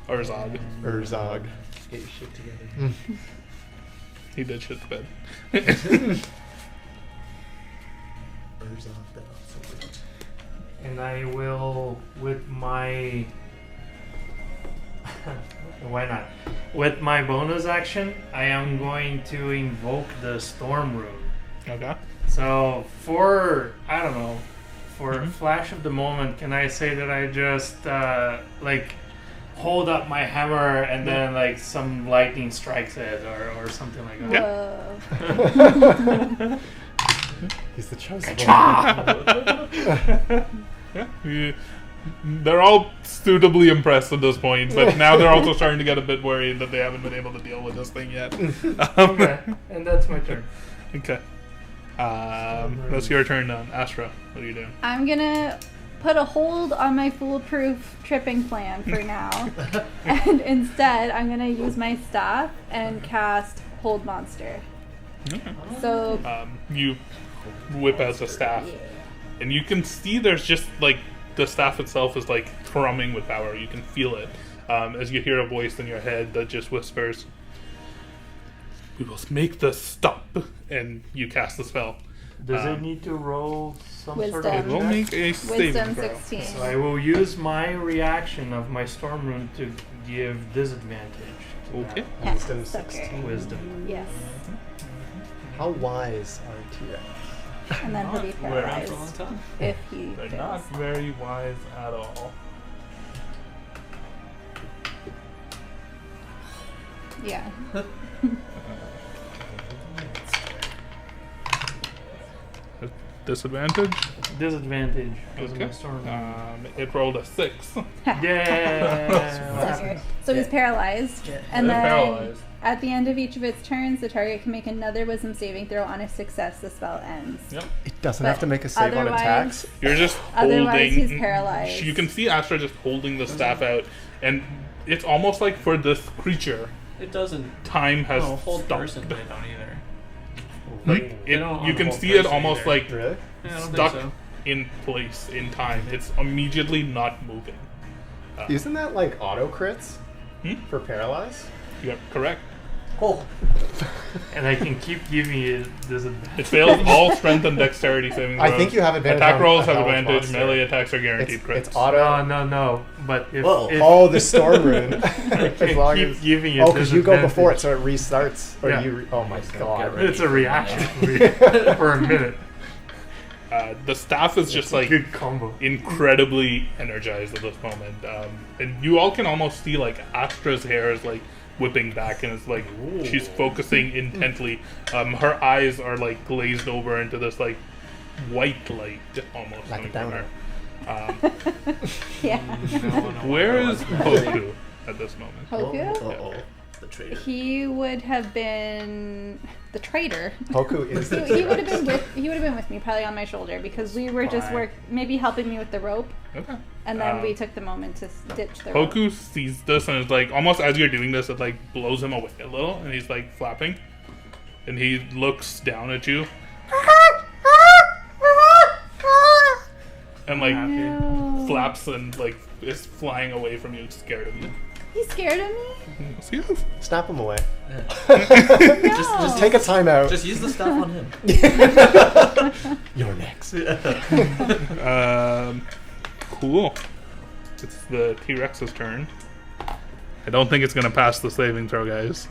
S1: Urzog.
S3: Urzog.
S5: Get your shit together.
S1: He did shit the bed.
S2: And I will, with my... Why not? With my bonus action, I am going to invoke the Storm Rune.
S1: Okay.
S2: So, for a flash of the moment, can I say that I just, hold up my hammer and then, some lightning strikes it or something like that?
S4: Whoa.
S3: He's the chosen one.
S1: Yeah. They're all suitably impressed at this point, but now they're also starting to get a bit worried that they haven't been able to deal with this thing yet.
S2: Okay, and that's my turn.
S1: Okay. That's your turn then. Astra, what are you doing?
S4: I'm gonna put a hold on my foolproof tripping plan for now. And instead, I'm gonna use my staff and cast Hold Monster.
S1: Okay.
S4: So,
S1: You whip out the staff, and you can see there's just the staff itself is thrumming with power. You can feel it as you hear a voice in your head that just whispers, "We will make this stop," and you cast the spell.
S2: Does it need to roll some sort
S4: Wisdom.
S1: It
S2: of
S1: will
S2: check?
S1: make a saving
S4: Wisdom
S1: throw.
S4: 16.
S2: So I will use my reaction of my Storm Rune to give disadvantage. to
S1: Okay.
S2: that.
S3: Wisdom
S4: Sucker.
S3: 16.
S2: Wisdom.
S4: Yes.
S3: How wise are T-Rex?
S4: And then he'll be
S6: Been around for a long
S4: paralyzed
S6: time.
S4: if he
S1: They're
S4: fails.
S1: not very wise at all.
S4: Yeah.
S1: Disadvantage?
S2: Disadvantage because
S1: Okay.
S2: of my Storm Rune.
S1: It rolled a 6.
S2: Yeah.
S4: Sucker. So he's paralyzed. And
S1: They're
S4: then
S1: paralyzed.
S4: at the end of each of its turns, the target can make another wisdom saving throw. On a success, the spell ends.
S1: Yep.
S3: It doesn't
S4: But
S3: have to make a save on
S4: otherwise-
S3: attacks.
S1: You're just holding.
S4: Otherwise, he's paralyzed.
S1: You can see Astra just holding the staff out, and it's almost like for this creature,
S6: It doesn't.
S1: time has
S6: Hold
S1: stopped.
S6: person. They don't either.
S1: Like
S6: They don't
S1: you
S6: on
S1: can
S6: hold
S1: see it
S6: person
S1: almost
S6: either.
S1: like
S3: Really?
S6: Yeah, I don't
S1: stuck
S6: think so.
S1: in place in time. It's immediately not moving.
S3: Isn't that like auto crits
S1: Hmm?
S3: for paralyze?
S1: Yep, correct.
S5: Oh,
S2: And I can keep giving it disadvantage.
S1: It fails all strength and dexterity saving throws.
S3: I think you have advantage
S1: Attack
S3: on
S1: rolls
S3: a
S1: have
S3: health
S1: advantage.
S3: monster.
S1: Melee attacks are guaranteed
S3: It's,
S1: crits.
S3: it's auto.
S2: No. But if,
S5: Whoa.
S3: Oh, the storm rune.
S2: I
S3: As
S2: can
S3: long
S2: keep
S3: as
S2: giving it
S3: oh, because you go before it,
S2: disadvantage.
S3: so it restarts. Or
S2: Yeah.
S3: oh my
S5: Just
S3: god!
S5: get ready.
S2: It's a reaction for a minute.
S1: The staff is just like
S2: Good combo.
S1: incredibly energized at this moment, and you all can almost see Astra's hair is whipping back, and it's she's focusing intently. Her eyes are glazed over into this white light almost
S3: Like a
S1: coming from
S3: downer.
S1: her.
S4: Yeah.
S1: Where is Hoku at this moment?
S4: Hoku?
S5: Uh-oh. The traitor.
S4: He would have been the traitor.
S3: Hoku is the
S4: He would have been with me, probably on my shoulder, because we were just maybe helping me with the rope,
S1: Okay.
S4: and then we
S1: Um,
S4: took the moment to ditch the rope.
S1: Hoku sees this and is almost as you're doing this, it blows him away a little, and he's flapping, and he looks down at you, and
S4: No.
S1: flaps and is flying away from you, scared of you.
S4: He's scared of me?
S1: Yes, he is.
S3: snap him away.
S4: No.
S5: Just
S3: Take a timeout.
S5: Just use the stuff on him.
S3: You're next.
S1: Cool. It's the T-Rex's turn. I don't think it's gonna pass the saving throw, guys.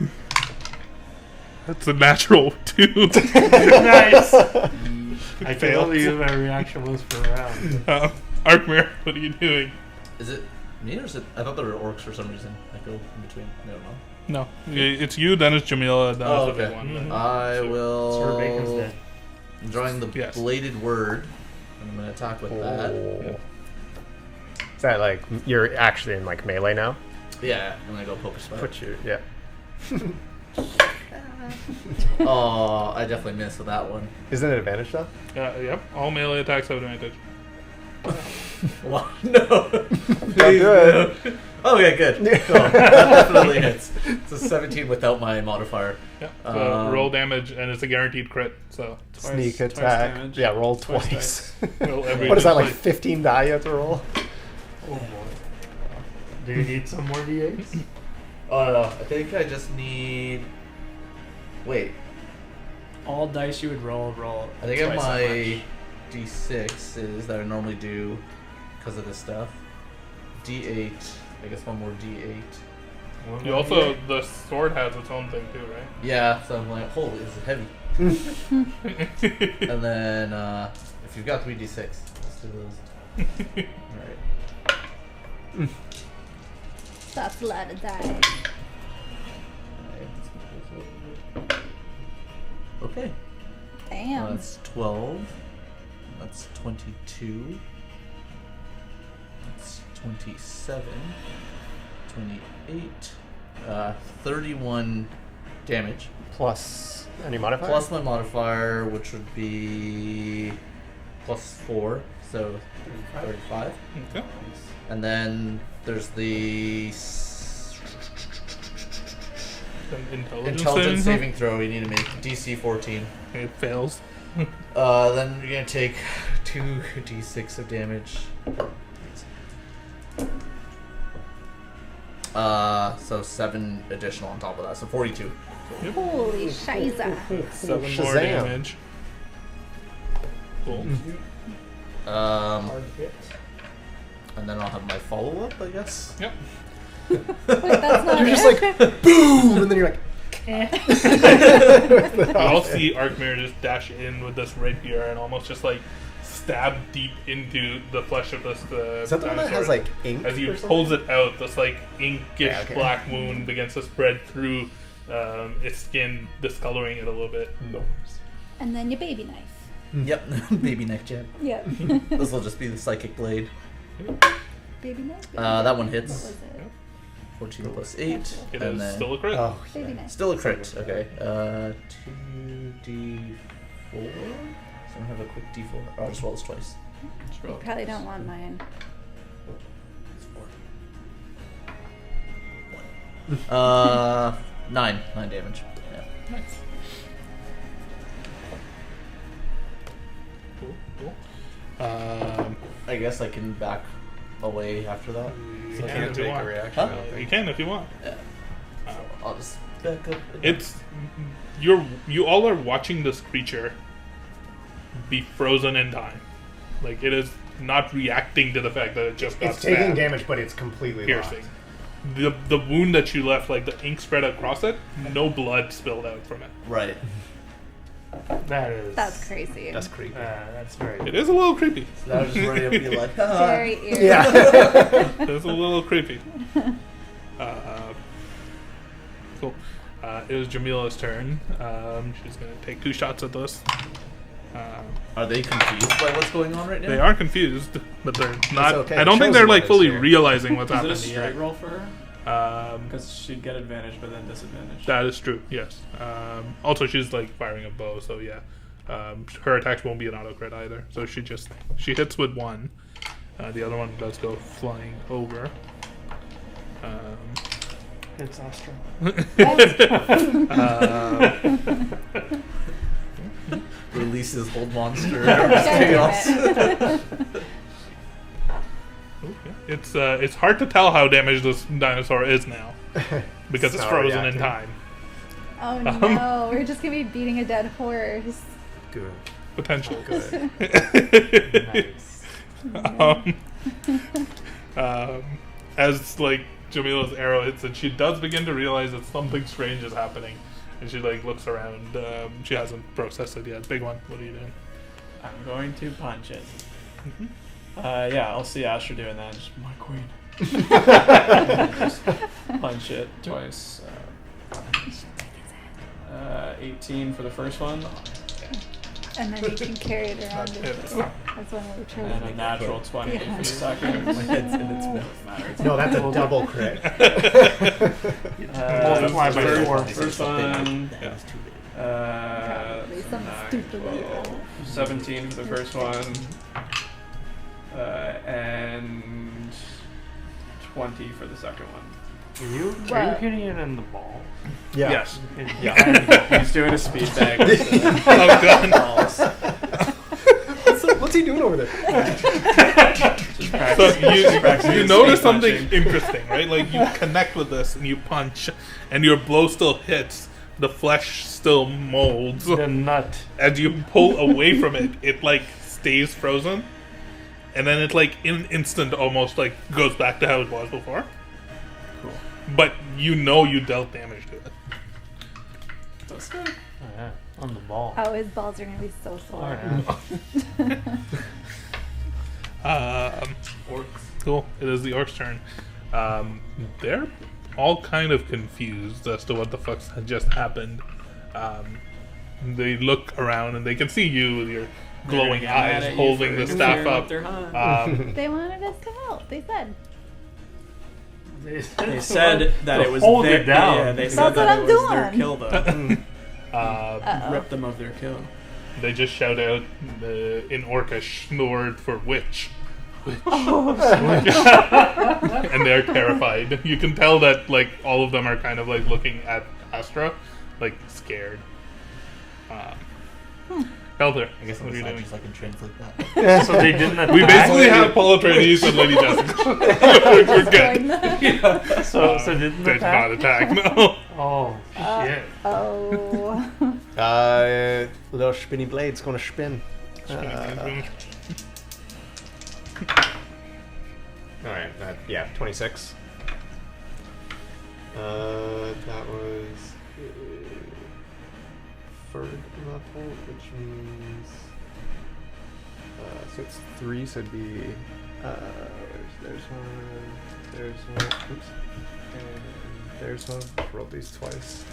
S1: That's a natural 2.
S2: Nice. I can
S1: Failed.
S2: only use my reaction was for a round.
S1: Arkmir, what are you doing?
S5: Is it me or is it? I thought there were orcs for some reason. I go in between. I don't know.
S1: No, it's you, then it's Jamila, then
S5: Oh,
S1: it's the
S5: okay.
S1: big one.
S2: Mhm.
S5: I will.
S2: Sir Bacon's dead.
S5: I'm drawing the
S1: Yes.
S5: bladed word. And I'm gonna attack with that.
S3: Oh. Is that you're actually in melee now?
S5: Yeah, I'm gonna go poke a spell.
S3: Put you, yeah.
S5: Oh, I definitely missed with that one.
S3: Isn't it advantage though?
S1: Yep, all melee attacks have advantage.
S5: What? No.
S3: Don't do it.
S5: Oh, yeah, good. Cool. That definitely hits. It's a 17 without my modifier.
S1: Yep. So
S5: Um,
S1: roll damage, and it's a guaranteed crit. So
S3: Sneak
S6: twice
S3: attack.
S6: damage.
S3: Yeah, roll
S6: Twice
S3: twice.
S1: roll every
S3: What is that,
S1: twice.
S3: 15 die you have to roll?
S2: Oh boy. Do you need some more d8s?
S5: I think I just need Wait,
S6: All dice you would roll.
S5: I think I have
S6: twice that
S5: my
S6: much.
S5: D6s that I normally do because of this stuff. D8. I guess one more D8.
S1: You also, the sword has its own thing too, right?
S5: Yeah, so I'm like, holy, this is heavy. And then, if you've got 3d6, let's do those. Alright.
S4: That's a lot of dice.
S5: Okay.
S4: Damn.
S5: That's 12. That's 22. That's 27. 28. 31 damage.
S3: Plus any modifier?
S5: Plus my modifier, which would be plus 4, so 35.
S1: Okay.
S5: And then there's the
S1: An
S5: intelligence saving throw you need to make, DC 14.
S1: It fails.
S5: Then you're gonna take 2d6 of damage. So 7 additional on top of that, so 42.
S4: Holy shiza.
S1: 7 more
S3: Shazam.
S1: damage. Cool.
S5: And then I'll have my follow up, I guess.
S1: Yep.
S4: Wait, that's not
S3: You're
S4: it.
S3: just like, boom! And then you're like,
S1: You all see Arkmir just dash in with this rapier and almost just like stab deep into the flesh of this
S3: is that the one that
S1: dinosaur.
S3: has like ink?
S1: As he
S3: or something?
S1: pulls it out, this like inkish
S3: Yeah, okay.
S1: black wound begins to spread through its skin, discoloring it a little bit.
S3: No.
S4: And then your baby knife.
S5: Yep, baby neck jab.
S4: Yep.
S5: This will just be the psychic blade.
S4: Baby knife?
S5: That one
S4: What
S5: hits.
S4: was it?
S5: 14 plus 8.
S1: It
S5: and
S1: is
S5: then
S1: still a crit.
S3: Oh,
S4: Baby knife.
S5: still a crit. Okay. 2d4. So I have a quick d4. Oh, I'll just roll this twice.
S4: You probably don't want mine.
S5: It's 4. 9 damage. Yeah.
S1: Nice. Cool.
S5: I guess I can back away after that.
S1: You
S3: So
S1: can
S3: can't
S1: if you
S3: take a
S1: want.
S3: reaction.
S5: Huh?
S3: I don't
S1: You
S3: think.
S1: can if you want.
S5: Yeah.
S1: Uh,
S5: I'll just back up.
S1: It's you all are watching this creature be frozen in time. Like it is not reacting to the fact that it just got
S3: It's taking
S1: stabbed,
S3: damage, but it's completely
S1: piercing.
S3: locked.
S1: The wound that you left, like the ink spread across it, no blood spilled out from it.
S5: Right.
S2: That is.
S4: That's crazy.
S3: That's creepy.
S2: That's very.
S1: It is a little creepy.
S5: So now I was just ready to be like,
S4: Very eerie.
S3: Yeah.
S1: It is a little creepy. Cool. It was Jamila's turn. She's going to take 2 shots at this.
S5: Are they confused by what's going on right now?
S1: They are confused, but they're not.
S3: okay.
S1: I don't think
S3: Chosen
S1: they're
S3: one
S1: like
S3: is
S1: fully
S3: here.
S1: realizing what's
S6: Is it a
S1: happening
S6: straight
S1: yet.
S6: roll for her? Because she'd get advantage, but then disadvantage.
S1: That is true. Yes. Also, she's like firing a bow, so yeah. Her attacks won't be an auto crit either. So she hits with 1. The other one does go flying over.
S2: It's Astra.
S5: Releases hold monster.
S4: Okay.
S5: Chaos.
S1: It's hard to tell how damaged this dinosaur is now because it's
S3: not
S1: frozen in
S3: reacting.
S1: time.
S4: Oh no, we're just gonna be beating a dead horse.
S3: Good.
S1: Potentially.
S3: Good.
S1: As like Jamila's arrow hits it, she does begin to realize that something strange is happening, and she like looks around. She hasn't processed it yet. Big one. What are you doing?
S6: I'm going to punch it. Yeah, I'll see Asher doing that. Just my queen. Just punch it twice. 18 for the first one,
S4: And then you can carry it around.
S1: That
S4: with
S1: hits.
S4: you. That's one of the
S6: and a
S4: trophies.
S6: natural 20
S4: Yeah.
S6: for the second.
S5: My head's in its mouth.
S3: No, that's a double crit.
S2: Multiply by
S6: first-
S2: 4.
S6: First one,
S5: That was too big.
S4: Probably something
S6: 9,
S4: stupid like
S6: 12,
S4: that.
S6: 17 for the first one, and 20 for the second one.
S2: Are you
S4: What?
S2: hitting it in the ball?
S3: Yeah.
S1: Yes.
S6: Yeah, he's doing a speed bag. with the
S1: Oh god.
S6: balls.
S3: What's he doing over there?
S6: Just
S1: So
S6: practicing
S1: you
S6: speed
S1: notice something
S6: punching.
S1: interesting, right? Like you connect with this and you punch, and your blow still hits, the flesh still molds.
S2: The nut.
S1: As you pull away from it, it like stays frozen, and then it like in an instant almost like goes back to how it was before.
S6: Cool.
S1: But you know you dealt damage to it.
S6: That's good.
S2: Oh, yeah. On the ball.
S4: Oh, his balls are gonna be so
S2: Oh,
S4: sore.
S2: yeah.
S5: Orcs.
S1: Cool. It is the orcs' turn. They're all kind of confused as to what the fuck just happened. They look around and they can see you with your glowing
S6: They're mad
S1: eyes
S6: at you
S1: holding
S6: for
S1: the staff
S6: interfering
S1: up.
S6: with their hunt.
S4: They wanted us to help. They said.
S6: They said that it was
S2: hold
S6: their,
S2: it down.
S6: Yeah, they
S4: That's
S6: said
S4: what
S6: that
S4: I'm
S6: it was their
S4: doing.
S6: kill, though.
S4: Uh-oh.
S6: Rip them of their kill.
S1: They just shout out in Orcish the word for witch. Witch. And they're terrified. You can tell that like all of them are kind of like looking at Astra, like scared. Helter,
S5: I guess
S1: what
S5: on
S1: are
S5: the
S1: you
S5: side,
S1: doing?
S5: just I can translate that.
S2: So they didn't attack.
S1: We basically have Paul Atreides and Lady Jessica. We're good.
S2: So didn't
S1: Did
S2: attack?
S1: not attack, no.
S2: Oh, shit.
S4: Oh.
S3: Little spinny blade's gonna spin. Alright, yeah, 26. That was third level, which means so it's 3, so it'd be there's one, oops, and there's one. Rolled these twice.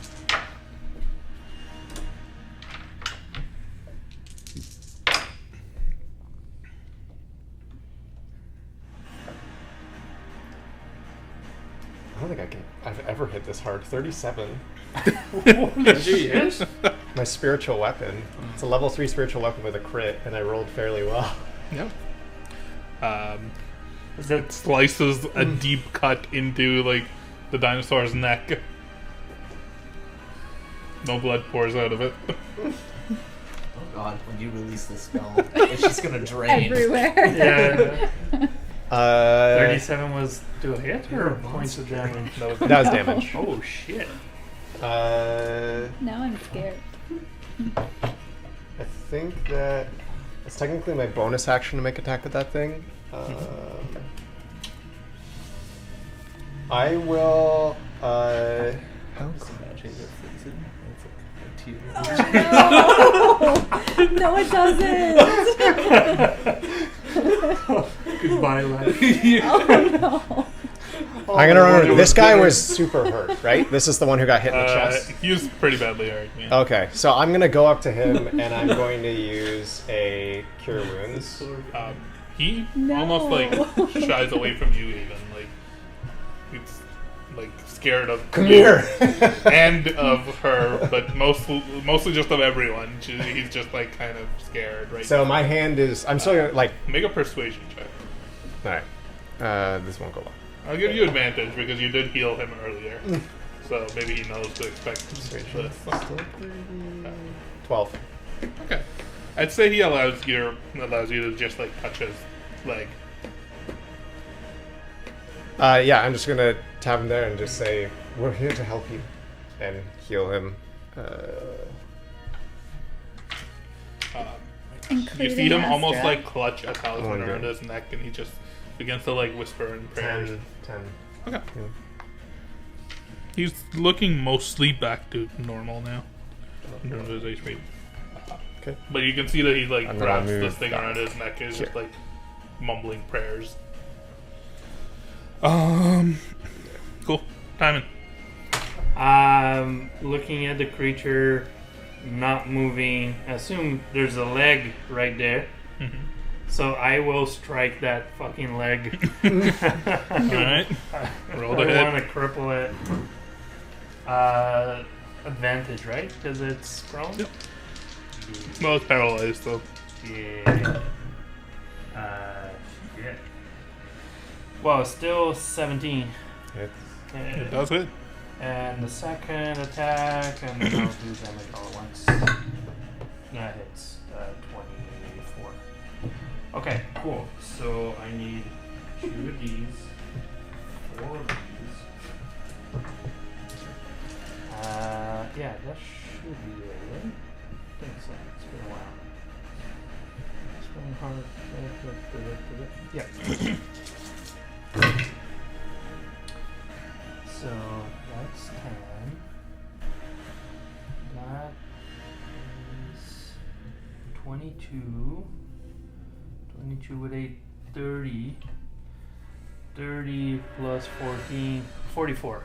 S3: I don't think I've ever hit this hard. 37.
S2: Holy shit.
S3: My spiritual weapon. It's a level 3 spiritual weapon with a crit, and I rolled fairly well.
S1: Yep.
S2: Is
S1: It
S2: that
S1: slices a deep cut into like the dinosaur's neck. No blood pours out of it.
S5: Oh god, when you release this spell, it's just gonna drain.
S4: Everywhere.
S2: yeah? 37
S3: 37
S2: was to a hit or points of damage?
S1: That was
S3: That was damage.
S2: Oh shit.
S4: Now I'm scared.
S3: I think that it's technically my bonus action to make attack with that thing. I will. How
S5: Change it freezing. It's like a tear.
S4: Oh, no. No, it doesn't.
S2: Goodbye, life.
S4: Oh, no.
S3: I'm gonna run. This guy was super hurt, right? This is the one who got hit in the chest.
S1: he was pretty badly hurt. Yeah.
S3: Okay, so I'm gonna go up to him and I'm going to use a cure wounds.
S1: He
S4: No.
S1: almost like shies away from you, even like he's like scared of
S3: Come
S1: you
S3: here.
S1: and of her, but mostly just of everyone. He's just like kind of scared, right?
S3: So my hand is. I'm still gonna, like.
S1: Make a persuasion check.
S3: All right. This won't go well.
S1: I'll give you advantage because you did heal him earlier, so maybe he knows to expect this.
S3: 12.
S1: Okay, I'd say he allows you to just like touch his leg.
S3: Yeah, I'm just gonna tap him there and just say, "We're here to help you," and heal him.
S1: You see him almost
S4: Astra.
S1: like clutch a talisman
S3: Wonder.
S1: around his neck, and he just begins to like whisper in prayers.
S3: 10.
S1: Okay.
S3: Yeah.
S1: He's looking mostly back to normal now in terms of his HP.
S3: Okay.
S1: But you can see that he like
S3: I'm gonna
S1: grabs this
S3: move
S1: thing
S3: back
S1: around his neck and is just
S3: here.
S1: like mumbling prayers. Cool. Timon.
S2: Looking at the creature, not moving. I assume there's a leg right there.
S1: Mm-hmm.
S2: So I will strike that fucking leg.
S1: Alright. Roll the
S2: I want
S1: hit.
S2: to cripple it. Advantage, right? Because it's prone?
S1: Yep. Well, it's paralyzed, so.
S2: Yeah. Shit. Well, still 17.
S3: It's
S1: It does hit.
S2: And the second attack, and then I'll do damage all at once. That hits 24. Okay, cool. So I need 2 of these, 4 of these, Yeah, that should be it, right? I think so. It's been a while. Spelling hard. Yeah. So that's 10. That is 22. 22 with 8, 30. 30 plus 14, 44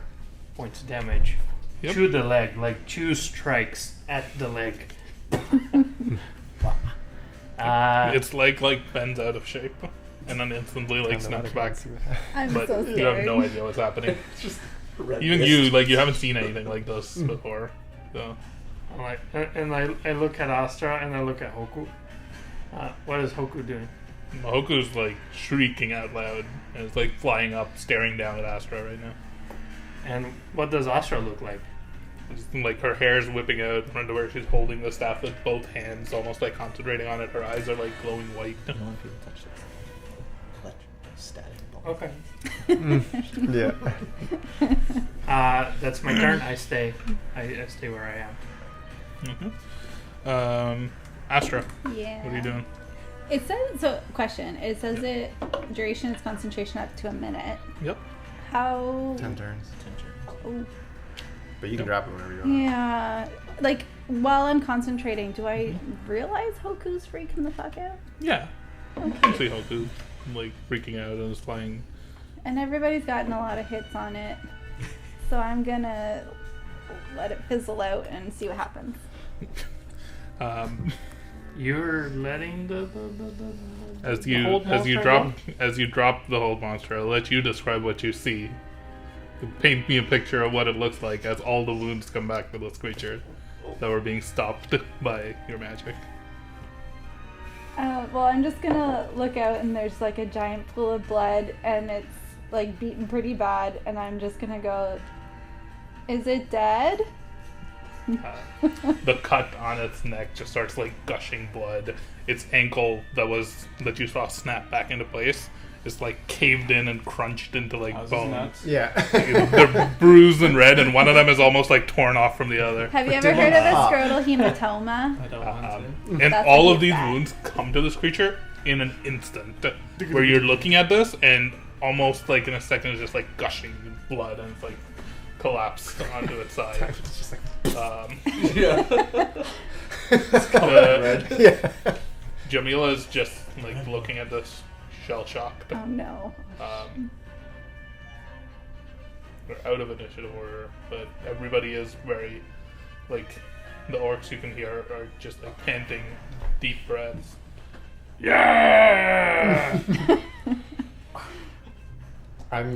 S2: points of damage.
S1: Yep.
S2: Through the leg, like 2 strikes at the leg.
S1: It's like bends out of shape and then instantly like snaps back.
S4: I'm
S1: But
S4: so scared.
S1: you have no idea what's happening.
S5: It's just red
S1: Even
S5: mist.
S1: you, like, you haven't seen anything like this before. So
S2: I'm like, and I look at Astra and I look at Hoku. What is Hoku doing?
S1: Mahoku's like shrieking out loud and it's like flying up, staring down at Astra right now.
S2: And what does Astra look like?
S1: It's like her hair's whipping out in front of her. She's holding the staff with both hands, almost like concentrating on it. Her eyes are like glowing white.
S5: You know, if you touch it. Electrostatic ball.
S2: Okay.
S3: Yeah.
S2: That's my turn. I stay where I am.
S1: Astra,
S4: Yeah.
S1: what are you doing?
S4: It says, so question, it says it, duration is concentration up to a minute.
S1: Yep.
S4: How,
S3: 10 turns.
S4: oh,
S3: But you can drop it whenever you want.
S4: yeah, like, while I'm concentrating, do I realize Hoku's freaking the fuck out?
S1: Yeah. You can see Hoku like freaking out and is flying.
S4: And everybody's gotten a lot of hits on it, so I'm gonna let it fizzle out and see what happens.
S2: You're letting the
S1: As
S2: the
S1: you
S2: hold monster
S1: drop the hold monster, I'll let you describe what you see. Paint me a picture of what it looks like as all the wounds come back to this creature that were being stopped by your magic.
S4: Well, I'm just gonna look out and there's like a giant pool of blood and it's like beaten pretty bad and I'm just gonna go, is it dead?
S1: The cut on its neck just starts like gushing blood. Its ankle that you saw snap back into place is like caved in and crunched into like
S6: How's his
S1: bone.
S6: nuts?
S3: Yeah.
S1: They're bruised and red, and one of them is almost like torn off from the other.
S4: Have you ever heard of a scrotal hematoma?
S6: I don't want to.
S1: And
S4: That's
S1: all
S4: what
S1: of
S4: he's
S1: these
S4: got.
S1: wounds come to this creature in an instant, where you're looking at this and almost like in a second it's just like gushing blood and it's like collapsed onto its side.
S3: It's just like,
S5: Yeah.
S1: the-
S3: yeah.
S1: Jamila is just like looking at this, shell shocked.
S4: Oh no.
S1: We're out of initiative order, but everybody is very like the orcs you can hear are just like panting deep breaths. Yeah.
S3: I'm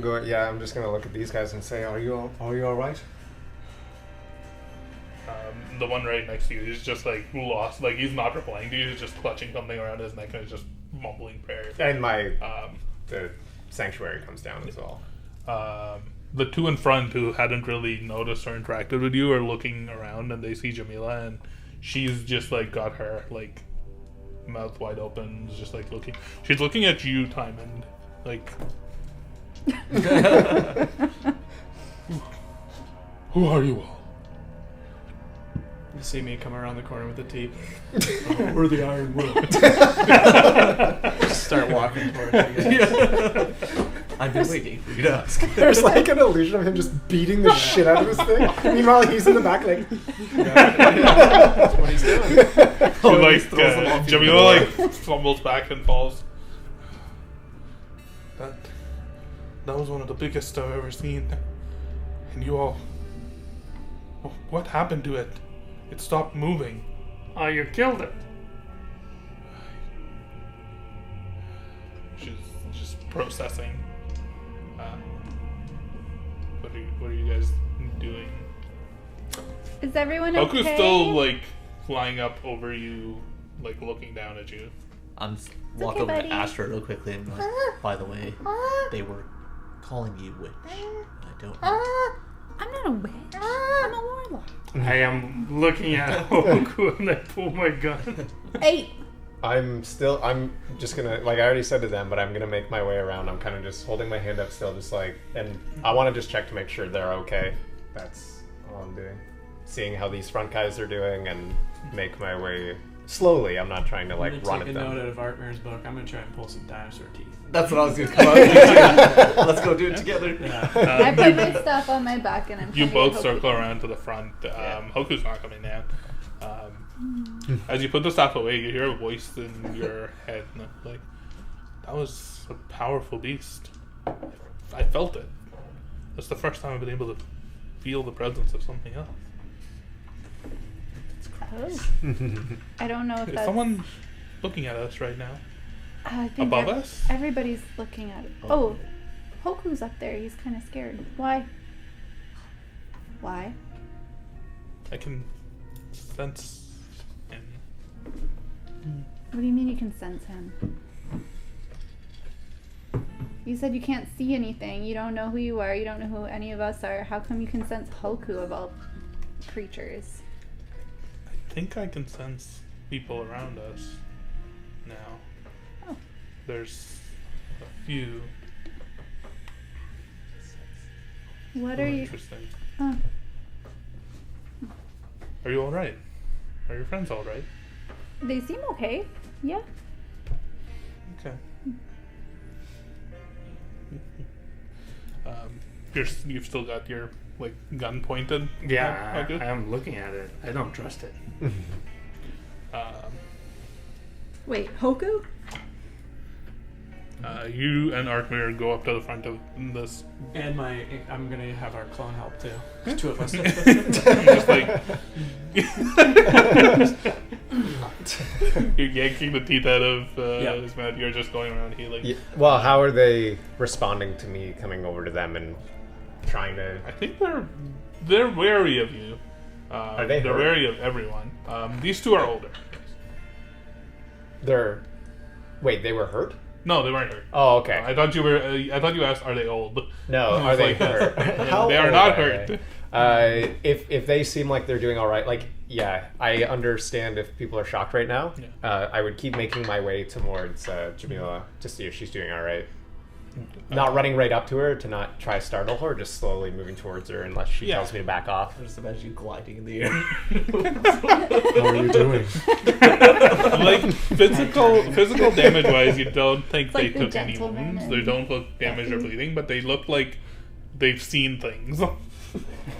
S3: just gonna look at these guys and say, are you all right?
S1: The one right next to you is just like lost, like he's not replying to you. He's just clutching something around his neck and is just mumbling prayers.
S3: And the sanctuary comes down as well.
S1: The two in front who hadn't really noticed or interacted with you are looking around and they see Jamila and she's just like got her like mouth wide open, just like looking. She's looking at you, Timon, like. Who are you all?
S6: You see me come around the corner with the tea. We're the Iron Will. Just start walking towards you guys.
S5: I've been waiting for you to ask.
S3: There's like an illusion of him just beating the shit out of this thing. Meanwhile, he's in the back like,
S6: That's what he's doing.
S1: So, like,
S5: throws them off
S1: Jamila like fumbles back and falls. That was one of the biggest I've ever seen. And you all... What happened to it? It stopped moving.
S2: Oh, you killed it.
S1: She's just processing. What are you guys doing?
S4: Is everyone okay?
S1: Oku's still like flying up over you, like looking down at you.
S5: I'm walk
S4: okay,
S5: over
S4: buddy.
S5: to Astra real quickly and like, by the way, they were calling you witch. I don't know.
S4: I'm not a witch. I'm a warlock.
S2: I am looking at Hoku and I pull my gun.
S4: 8.
S3: I'm just gonna, like I already said to them, but I'm gonna make my way around. I'm kind of just holding my hand up still, just like, and I want to just check to make sure they're okay. That's all I'm doing. seeing how these front guys are doing and make my way slowly. I'm not trying to like
S6: I'm
S3: run
S6: gonna
S3: at
S6: take a note
S3: them.
S6: out of Artmir's book. I'm gonna try and pull some dinosaur teeth.
S5: That's what I was going to come out and do too. Let's go do it together.
S6: Yeah.
S4: I put my stuff on my back and I'm
S1: You
S4: trying to
S1: both
S4: get
S1: circle
S4: Hoku.
S1: around to the front. Hoku's not coming down. As you put the staff away, you hear a voice in your head. And it's like, that was a powerful beast. I felt it. That's the first time I've been able to feel the presence of something else.
S4: Oh. I don't know if
S1: Is
S4: that's...
S1: someone looking at us right now?
S4: I think
S1: Above us?
S4: Everybody's looking at it. Oh, Hoku's up there. He's kind of scared. Why? Why?
S1: I can sense him.
S4: What do you mean you can sense him? You said you can't see anything. You don't know who you are. You don't know who any of us are. How come you can sense Hoku of all creatures?
S1: I think I can sense people around us now.
S4: Oh.
S1: There's a few.
S4: What are you...
S1: Interesting.
S4: Oh.
S1: Are you alright? Are your friends alright?
S4: They seem okay. Yeah.
S1: Okay. You've still got your like gun pointed.
S2: Yeah,
S1: at Hoku?
S2: I am looking at it. I don't trust it.
S4: Wait, Hoku?
S1: You and Arkmir go up to the front of this.
S6: And I'm gonna have our clone help too. There's two of us.
S1: Just like you're yanking the teeth out of his mouth. You're just going around healing.
S3: Yeah. Well, how are they responding to me coming over to them and trying to?
S1: I think they're wary of you.
S3: Are they
S1: They're
S3: hurt?
S1: wary of everyone. These two are older.
S3: Wait, they were hurt?
S1: No, they weren't hurt.
S3: Oh, okay.
S1: I thought you were. I thought you asked, "Are they old?"
S3: No,
S1: I
S3: are
S1: was
S3: they
S1: like,
S3: hurt? How
S1: They are
S3: old
S1: not
S3: are
S1: hurt.
S3: they? If they seem like they're doing all right, like yeah, I understand if people are shocked right now.
S1: Yeah.
S3: I would keep making my way towards Jamila to see if she's doing all right. Not running right up to her to not try to startle her, just slowly moving towards her unless she
S1: Yeah.
S3: tells me to back off.
S5: I just imagine you gliding in the air.
S3: How are you doing?
S1: Like physical damage wise, you don't think
S4: It's like
S1: they
S4: the
S1: took any
S4: gentleman
S1: wounds. They
S4: and
S1: don't look damaged or
S4: Buffy.
S1: bleeding, but they look like they've seen things,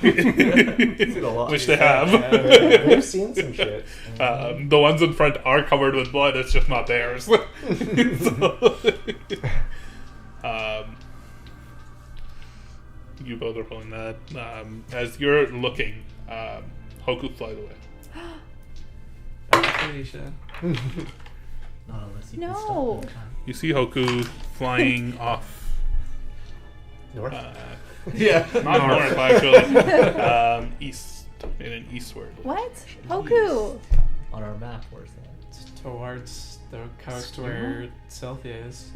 S5: Seen a lot.
S1: which they have.
S3: They've seen some shit.
S1: The ones in front are covered with blood. It's just not theirs. So, you both are pulling that. As you're looking, Hoku flies away.
S5: Not unless you
S4: No.
S5: can stop them.
S1: You see Hoku flying off.
S3: North?
S5: Yeah.
S1: Not north, actually. East. In an eastward.
S4: What? Hoku!
S5: On our map, where's that?
S6: It's towards the coast where Celthia is.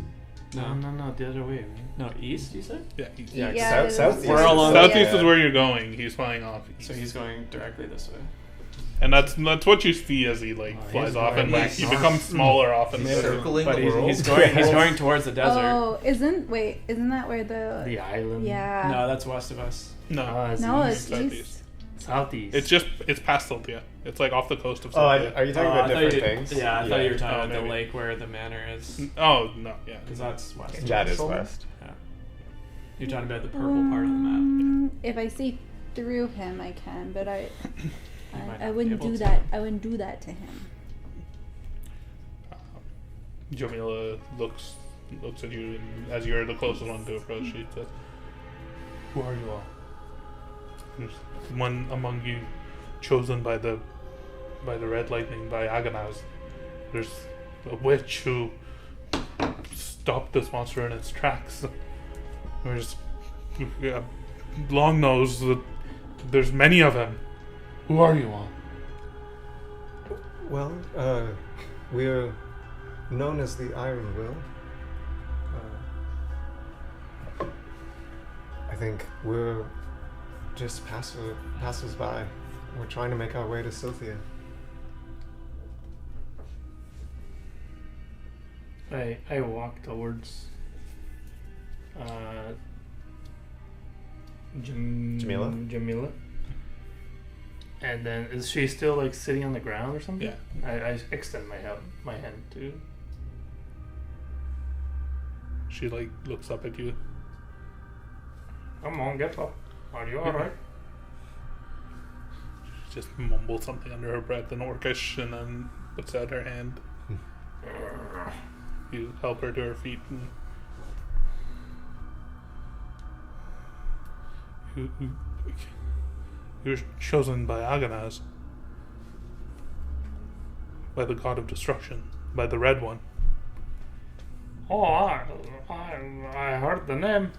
S2: No, the other way, right?
S6: No, east, you said?
S1: Yeah, east.
S6: Yeah,
S4: Yeah, it
S3: southeast.
S4: is.
S6: We're all on-
S1: Southeast
S3: Yeah.
S1: is where you're going. He's flying off east.
S6: So he's going directly this way.
S1: And that's what you see as he like
S2: Oh,
S1: flies
S2: he's
S1: off and
S2: going
S1: like
S2: back
S1: he
S2: north.
S1: becomes smaller off in the
S5: He's
S1: distance.
S5: circling
S6: But
S5: the
S6: he's
S5: world.
S6: he's going towards the desert.
S4: Oh, isn't that where the...
S2: The island.
S4: Yeah.
S6: No, that's west of us.
S1: No,
S2: It's
S4: No,
S2: east.
S4: it's
S1: Southeast.
S4: east.
S2: Southeast.
S1: it's past Siltia. It's like off the coast of
S3: Oh,
S1: Siltia.
S3: are you talking
S6: Oh,
S3: about
S6: I thought
S3: different
S6: you-
S3: things?
S6: Yeah, I thought you were talking
S1: Oh,
S6: about the
S1: maybe.
S6: lake where the manor is.
S1: Oh no, yeah.
S6: Because that's west.
S3: That is west.
S6: Yeah. You're talking about the purple part of the map.
S4: If I see through him, I can, but
S6: might
S4: I
S6: not
S4: wouldn't
S6: be able
S4: do
S6: to.
S4: that. I wouldn't do that to him.
S1: Jamila looks at you, and as you're the closest one to approach, she says, "Who are you all? There's one among you chosen by the Red Lightning, by Agonaz. There's a witch who stopped this monster in its tracks. There's long nose. There's many of them. Who are you all?"
S3: Well, we're known as the Iron Will. I think we're just passers-by. We're trying to make our way to Silthia.
S2: I walk towards
S3: Jamila?
S2: Jamila. And then is she still like sitting on the ground or something?
S1: Yeah.
S2: I extend my hand to.
S1: She like looks up at you.
S2: Come on, get up. Are you alright?
S1: She just mumbles something under her breath in Orcish and then puts out her hand. You help her to her feet. And you're chosen by Aganaz, by the god of destruction, by the Red One.
S2: Oh, I heard the name.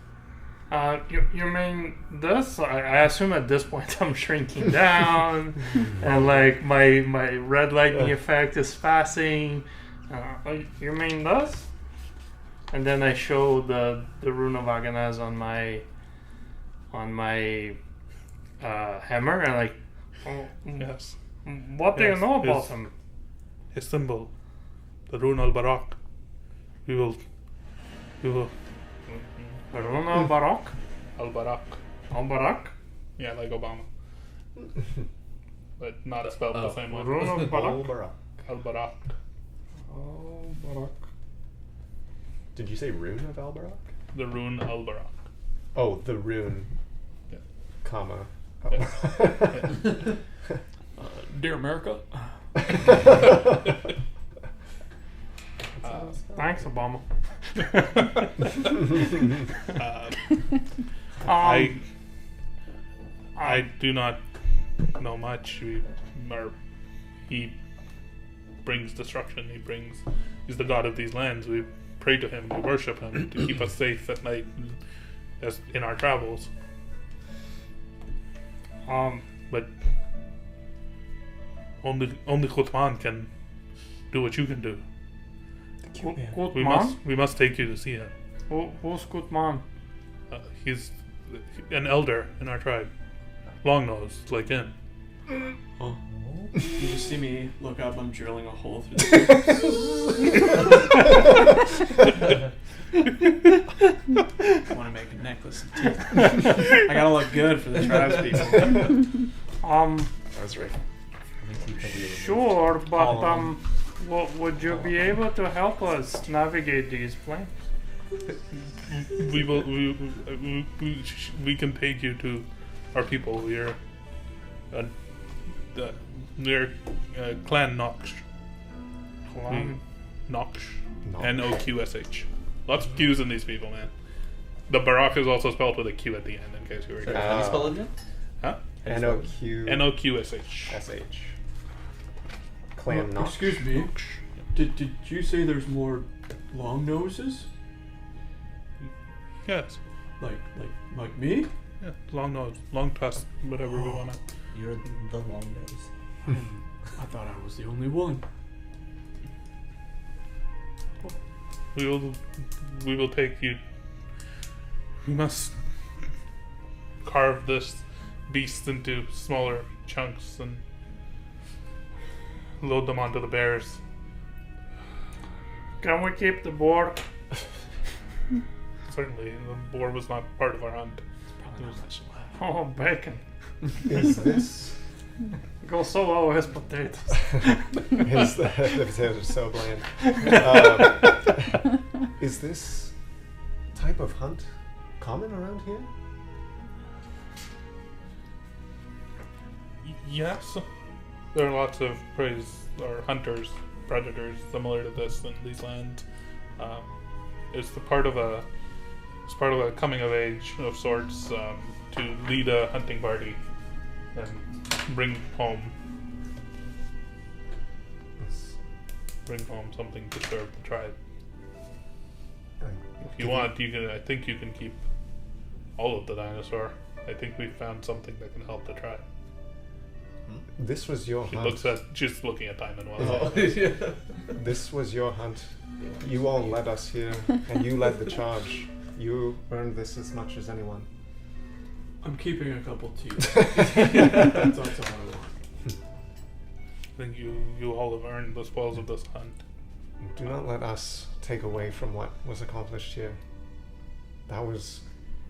S2: You mean this? I assume at this point I'm shrinking down, and like my red lightning effect is passing. You mean this? And then I show the rune of Aganaz on my hammer, and like,
S1: Yes.
S2: what do you
S1: Yes,
S2: know about
S1: his-
S2: him?
S1: His symbol, the rune al-Barak. We will.
S2: Rune of Barak?
S1: Al-Barak.
S2: Al-Barak?
S1: Yeah, like Obama. But not spelled the same way.
S2: Rune of Barak?
S1: Al-Barak.
S2: Al-Barak.
S7: Did you say rune of Albarak?
S1: The rune al-Barak.
S3: Oh, the rune.
S1: Yeah.
S3: Comma.
S6: Dear America.
S2: Thanks, Obama.
S1: I do not know much. He brings destruction. He's the god of these lands. We pray to him. We worship him to keep us safe at night, as in our travels. But only Kutman can do what you can do. We must take you to see him.
S2: Who's Gutman?
S1: He's an elder in our tribe. Long nose, like him.
S6: Oh. You just see me look up, I'm drilling a hole through I want to make a necklace of teeth. I gotta look good for the tribes people.
S7: I was right.
S2: Sure, but
S6: All of them.
S2: would you be able to help us navigate these planes?
S1: We will. We can take you to our people. We're Clan Nox. Nox. N-O-Q-S-H. Lots of Q's in these people, man. The Barak is also spelled with a Q at the end, in case you were
S5: Sorry,
S1: curious.
S5: how do you spell it again?
S1: Huh?
S3: N-O-Q-S-H.
S1: N-O-Q-S-H.
S3: Clan Nox.
S6: Excuse me. Did you say there's more long noses?
S1: Yes.
S6: Like me?
S1: Yeah, long nose, long tusk, whatever we want to.
S5: You're the long nose.
S6: I thought I was the only one.
S1: We will take you. We must carve this beast into smaller chunks and load them onto the bears.
S2: Can we keep the boar?
S1: Certainly, the boar was not part of our hunt.
S6: Probably not much left.
S2: Oh, bacon.
S3: Is this...
S2: Go so well with his potatoes.
S3: the potatoes are so bland. Is this type of hunt common around here?
S1: Yes, there are lots of prey or hunters, predators similar to this in these lands. It's part of a coming of age of sorts to lead a hunting party and bring home something to serve the tribe. If you want, you can. I think you can keep all of the dinosaur. I think we found something that can help the tribe.
S3: This was your hunt.
S1: She's looking at Timon while
S5: Oh,
S1: saying
S5: yeah.
S3: This was your hunt. You all led us here, and you led the charge. You earned this as much as anyone.
S6: I'm keeping a couple teeth. That's all I want.
S1: I think you all have earned the spoils of this hunt.
S3: Do not let us take away from what was accomplished here. That was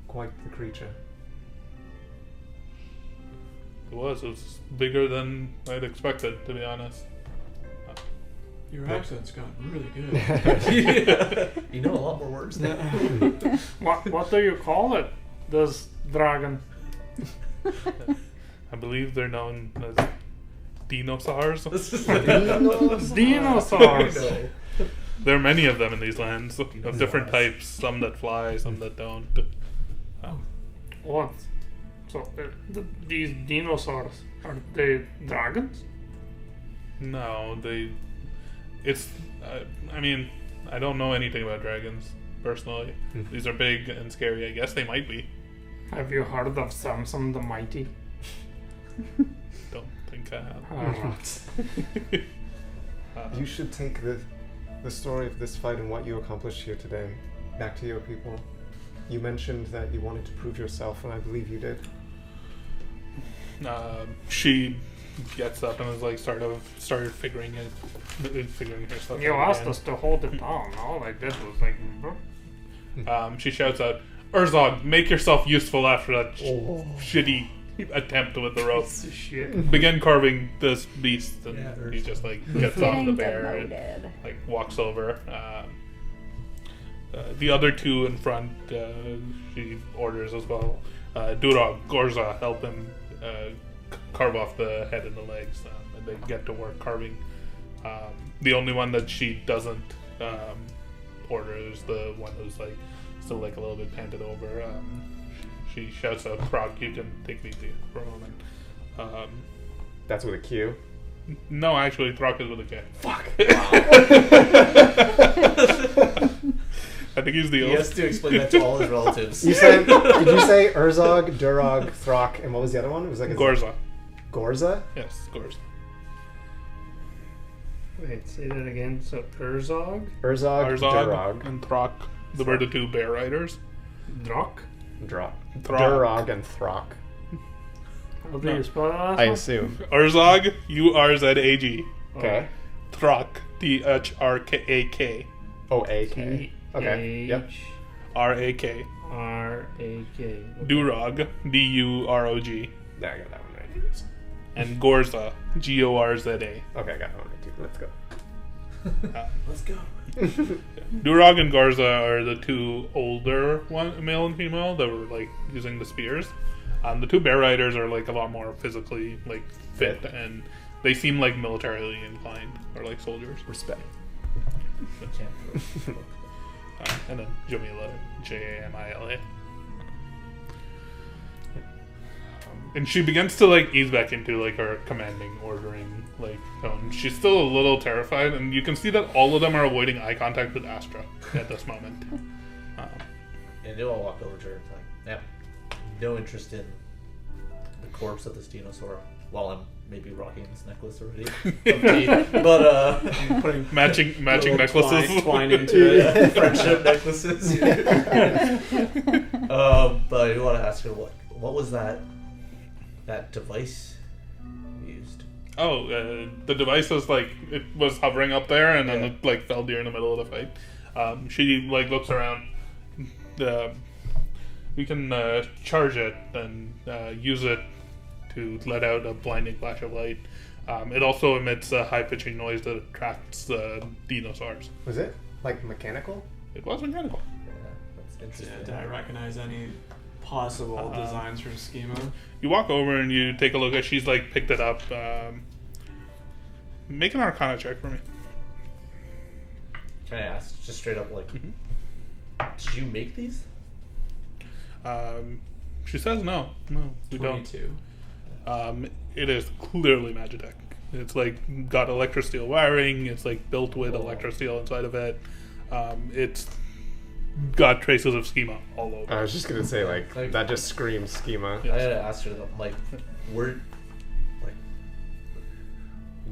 S3: quite the creature.
S1: It was bigger than I'd expected, to be honest.
S6: Your accent's gotten really good.
S5: You know a lot more words now.
S2: What do you call it? This dragon.
S1: I believe they're known as dinosaurs.
S2: Dinosaurs.
S1: There are many of them in these lands, of different types. Some that fly, some that don't.
S2: What? So these dinosaurs, are they dragons?
S1: No, it's. I mean, I don't know anything about dragons personally. These are big and scary. I guess they might be.
S2: Have you heard of Samson the Mighty?
S1: Don't think I have.
S2: Alright.
S3: You should take the story of this fight and what you accomplished here today back to your people. You mentioned that you wanted to prove yourself, and I believe you did.
S1: She gets up and is like started figuring herself.
S2: You
S1: out
S2: asked
S1: again.
S2: us to hold it down. All I did was like,
S1: She shouts out, "Urzog, make yourself useful after that shitty attempt with the rope.
S2: shit.
S1: Begin carving this beast," and
S5: Yeah,
S1: he just like gets on the
S4: Getting
S1: bear and
S4: demoted.
S1: like walks over. The other two in front, she orders as well. Durog, Gorza, help him carve off the head and the legs, and they get to work carving. The only one that she doesn't order is the one who's like still like a little bit panted over. She shouts out, "Krog, you can take me to you for a moment."
S3: That's with a Q.
S1: No, actually, Throg is with a K.
S3: Fuck.
S1: I think he's the
S5: He has to explain that to all his relatives.
S3: Did you say Urzog, Durog, Throck, and what was the other one? It was like
S1: Gorza.
S3: Gorza?
S1: Yes, Gorza.
S2: Wait, say that again. So Urzog,
S3: Urzog,
S1: Arzog
S3: Durog,
S1: and Throck. Were the two bear riders.
S2: Drak.
S3: Throck.
S1: Throck.
S3: Durog and Throck.
S2: How do you spell that last
S3: I
S2: one?
S3: assume.
S1: Urzog, Urzag.
S3: Okay.
S1: Throck, Thrkak.
S3: Oh, AK. Okay. Yep.
S1: Rak.
S2: R-A-K.
S1: Durog, Durog.
S3: Yeah, I got that one right.
S1: And Gorza, Gorza.
S3: Okay, I got that one right too. Let's go.
S5: Let's go.
S1: Durog and Garza are the two older male and female that were like using the spears. The two bear riders are like a lot more physically like fit, and they seem like militarily inclined or like soldiers.
S3: Respect.
S1: And then Jamila, Jamila. And she begins to like ease back into like her commanding, ordering like tone. She's still a little terrified, and you can see that all of them are avoiding eye contact with Astra at this moment.
S5: And they all walk over to her and like, yeah, no interest in the corpse of this dinosaur. While I'm maybe rocking this necklace already, but
S6: Putting
S1: matching
S6: little
S1: necklaces.
S6: twine into it.
S5: friendship necklaces. But I do want to ask her what was that device used?
S1: Oh, the device was like it was hovering up there, and then
S5: Yeah.
S1: it like fell during the middle of the fight. She like looks around. We can charge it and use it to let out a blinding flash of light. It also emits a high-pitching noise that attracts dinosaurs.
S3: Was it like mechanical?
S1: It was mechanical.
S5: Yeah, that's interesting.
S6: Yeah, did I recognize any possible designs from Schema?
S1: You walk over and you take a look at. She's like picked it up. Make an Arcana check for me.
S5: Can I ask just straight up, like, did you make these?
S1: She says no, we don't.
S6: 22.
S1: It is clearly Magitech. It's like got electrosteel wiring. It's like built with electrosteel inside of it. It's got traces of schema all over.
S3: I was just gonna say like that just screams schema.
S1: Yes.
S5: I had to ask her though, like,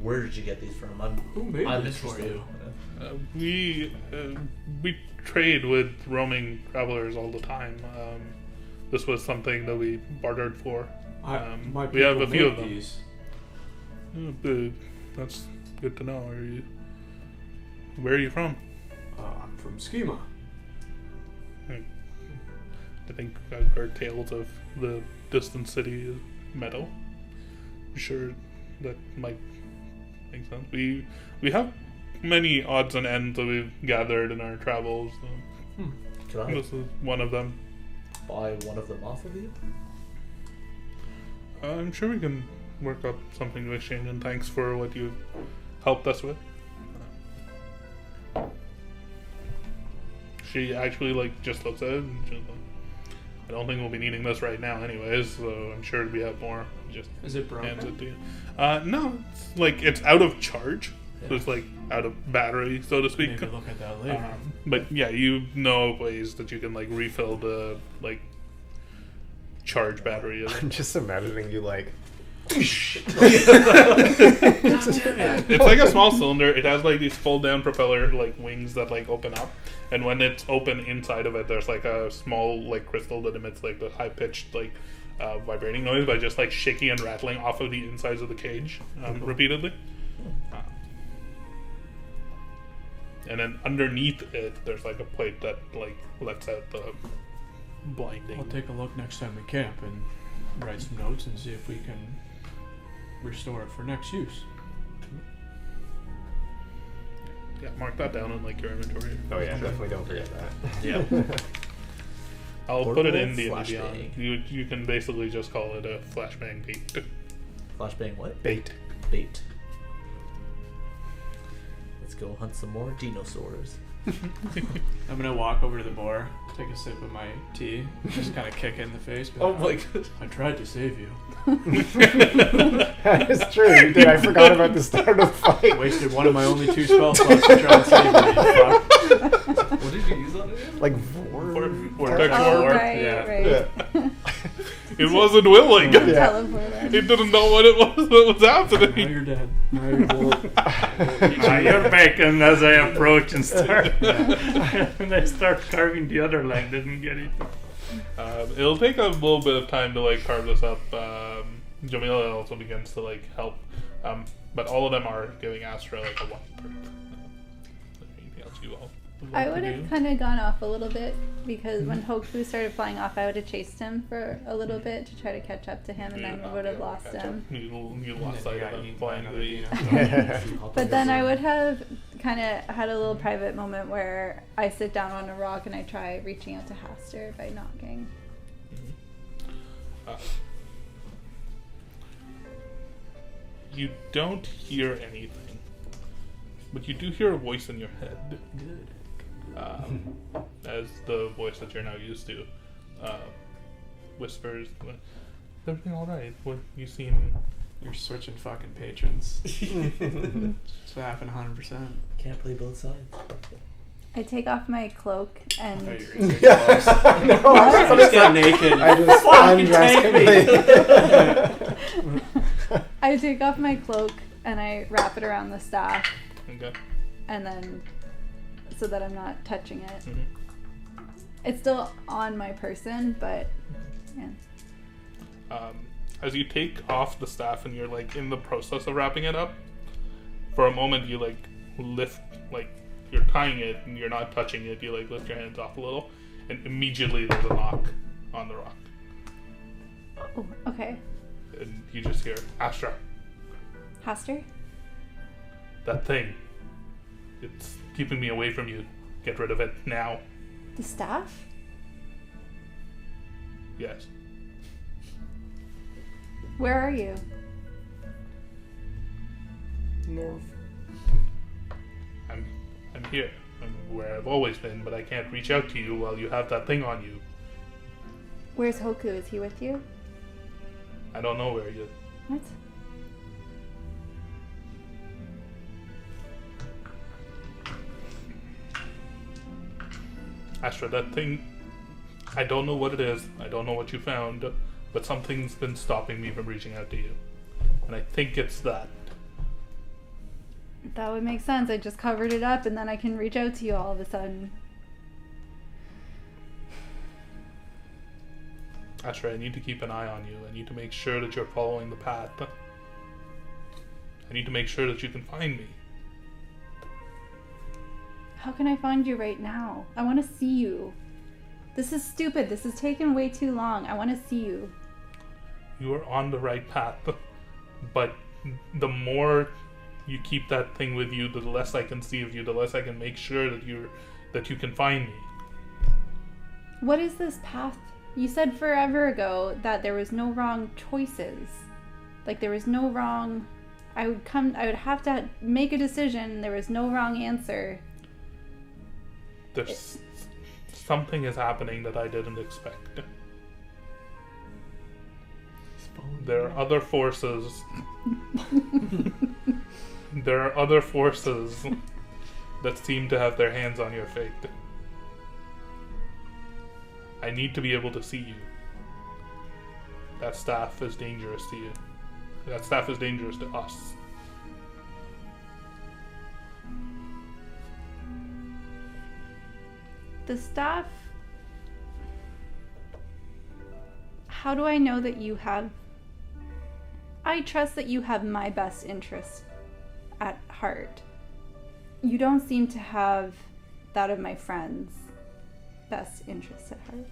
S5: where did you get these from?
S6: Who made
S5: I'm
S6: this for
S5: interested.
S6: you?
S1: We trade with roaming travelers all the time. This was something that we bartered for.
S6: My
S1: We have a
S6: people
S1: few
S6: make
S1: of them.
S6: these.
S1: That's good to know. Where are you from?
S6: I'm from Schema.
S1: I think I've heard tales of the distant city of Meadow. sure that might make sense. We have many odds and ends that we've gathered in our travels.
S5: Can I
S1: This is one of them.
S5: buy one of them off of you?
S1: I'm sure we can work up something to exchange, and thanks for what you helped us with. She actually just looks at it and she's like, I don't think we'll be needing this right now anyways, so I'm sure we have more. Just
S6: Is it
S1: hands it
S6: broken?
S1: to you. No, it's out of charge. So it's out of battery, so to speak.
S6: Maybe look at that later.
S1: But yeah, you know ways that you can refill the charge battery.
S3: I'm just imagining you
S1: It's like a small cylinder. It has these fold down propeller wings that open up, and when it's open inside of it, there's a small crystal that emits the high pitched vibrating noise by just shaking and rattling off of the insides of the cage repeatedly. And then underneath it, there's a plate that lets out the blinding.
S6: I'll take a look next time we camp and write some notes and see if we can restore it for next use.
S1: Yeah, mark that down in your inventory.
S3: Oh yeah, definitely don't forget that.
S1: Yeah. I'll put it in the
S5: Portable
S1: Beyond.
S5: flashbang.
S1: You can basically just call it a flashbang bait.
S5: Flashbang what?
S3: Bait.
S5: Bait. Let's go hunt some more dinosaurs.
S6: I'm gonna walk over to the bar, take a sip of my tea, just kind of kick it in the face. be
S5: Oh
S6: like,
S5: my god.
S6: I tried to save you.
S3: That is true. You did. I forgot about the start of the fight.
S6: Wasted one of my only 2 spell slots to try and save you, you fuck.
S5: What did you use on it?
S1: Vortex
S4: Oh,
S1: warp.
S4: right,
S6: Yeah.
S4: right.
S1: It wasn't willing.
S3: Yeah.
S4: Teleporter.
S1: It didn't know what it was that was
S6: Now
S1: happening.
S6: you're dead. Now you're dead.
S2: You're bacon as I approach and start. And I start carving the other leg. Didn't get it.
S1: It'll take a little bit of time to carve this up. Jamila also begins to help, but all of them are giving Astra a one per. Anything else you all?
S4: I would have kind of gone off a little bit because when Hoku started flying off, I would have chased him for a little bit to try to catch up to him, and then we would have lost him.
S1: You lost sight of them flying
S6: Another
S1: the.
S4: But then I would have kind of had a little private moment where I sit down on a rock and I try reaching out to Haster by knocking.
S1: You don't hear anything, but you do hear a voice in your head.
S6: Good.
S1: As the voice that you're now used to whispers, "Is everything all right? What you seen?"
S6: You're switching fucking patrons. It's happened 100%.
S5: Can't play both sides.
S4: I take off my cloak and
S6: Oh, you're gonna say
S3: Yeah.
S6: close.
S3: No,
S4: What?
S3: I was
S6: Just
S3: gonna
S6: get
S3: say,
S6: naked.
S3: I just undress completely.
S4: I take off my cloak and I wrap it around the staff,
S1: Okay.
S4: and then so that I'm not touching it.
S1: Mhm.
S4: It's still on my person, but yeah.
S1: As you take off the staff and you're in the process of wrapping it up, for a moment you lift, you're tying it and you're not touching it. You lift your hands off a little, and immediately there's a knock on the rock,
S4: Oh, okay.
S1: and you just hear Astra.
S4: Haster?
S1: That thing. It's keeping me away from you. Get rid of it now.
S4: The staff?
S1: Yes.
S4: Where are you?
S6: North.
S1: I'm here. I'm where I've always been, but I can't reach out to you while you have that thing on you.
S4: Where's Hoku? Is he with you?
S1: I don't know where you.
S4: What?
S1: Astra, that thing. I don't know what it is. I don't know what you found, but something's been stopping me from reaching out to you. And I think it's that.
S4: That would make sense. I just covered it up and then I can reach out to you all of a sudden.
S1: Astra, I need to keep an eye on you. I need to make sure that you're following the path. I need to make sure that you can find me.
S4: How can I find you right now? I want to see you. This is stupid. This is taking way too long. I want to see you.
S1: You are on the right path. But the more you keep that thing with you, the less I can see of you, the less I can make sure that you can find me.
S4: What is this path? You said forever ago that there was no wrong choices. Like there was no wrong. I would have to make a decision. There was no wrong answer.
S1: There's something is happening that I didn't expect. There are other forces. There are other forces that seem to have their hands on your fate. I need to be able to see you. That staff is dangerous to you. That staff is dangerous to us.
S4: The staff. How do I know that you have... I trust that you have my best interest at heart. You don't seem to have that of my friends' best interest at heart.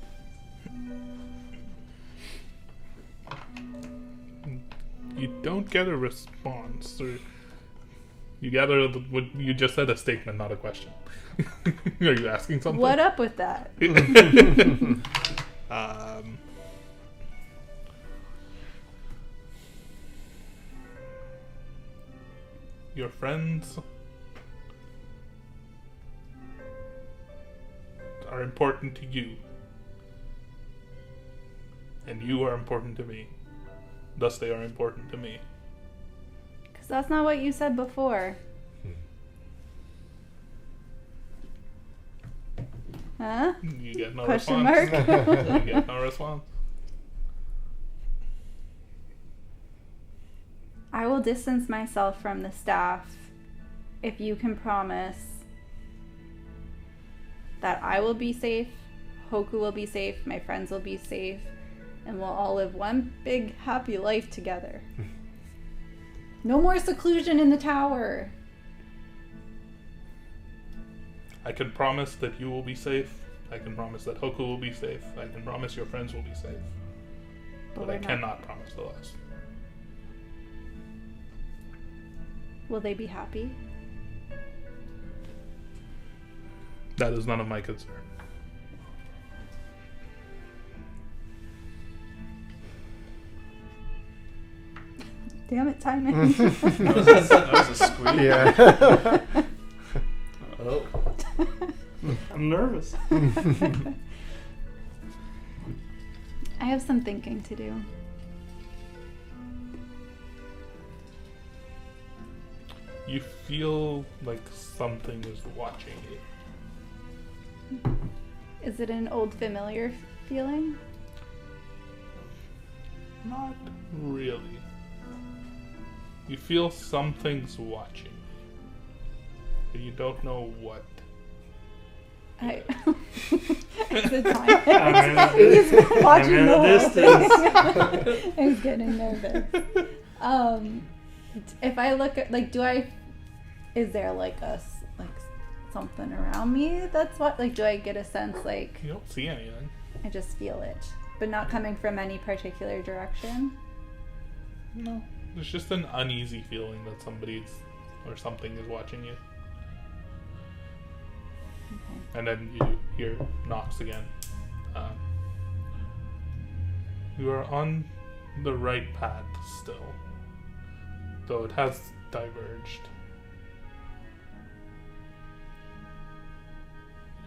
S1: You don't get a response. Or you gather what you just said, a statement, not a question. Are you asking something?
S4: What up with that?
S1: Your friends are important to you, and you are important to me. Thus, they are important to me.
S4: Because that's not what you said before. Huh?
S1: You get no
S4: Question
S1: response.
S4: mark?
S1: You get no response.
S4: I will distance myself from the staff if you can promise that I will be safe, Hoku will be safe, my friends will be safe, and we'll all live one big happy life together. No more seclusion in the tower.
S1: I can promise that you will be safe. I can promise that Hoku will be safe. I can promise your friends will be safe. But I cannot promise the less.
S4: Will they be happy?
S1: That is none of my concern.
S4: Damn it, Timon.
S6: That was a squeak.
S3: Yeah.
S5: Oh.
S2: I'm nervous.
S4: I have some thinking to do.
S1: You feel like something is watching you.
S4: Is it an old familiar feeling?
S1: Not really. You feel something's watching you. But you don't know what.
S4: I the time.
S2: I'm
S4: He's watching
S2: in
S4: the
S2: the
S4: whole
S2: distance.
S4: thing. I was getting nervous. If I look at is there like something around me that's what, like, do I get a sense like
S1: You don't see anything.
S4: I just feel it, but not coming from any particular direction?
S1: No. There's just an uneasy feeling that somebody's or something is watching you.
S4: Okay.
S1: And then you hear knocks again. You are on the right path still, though it has diverged.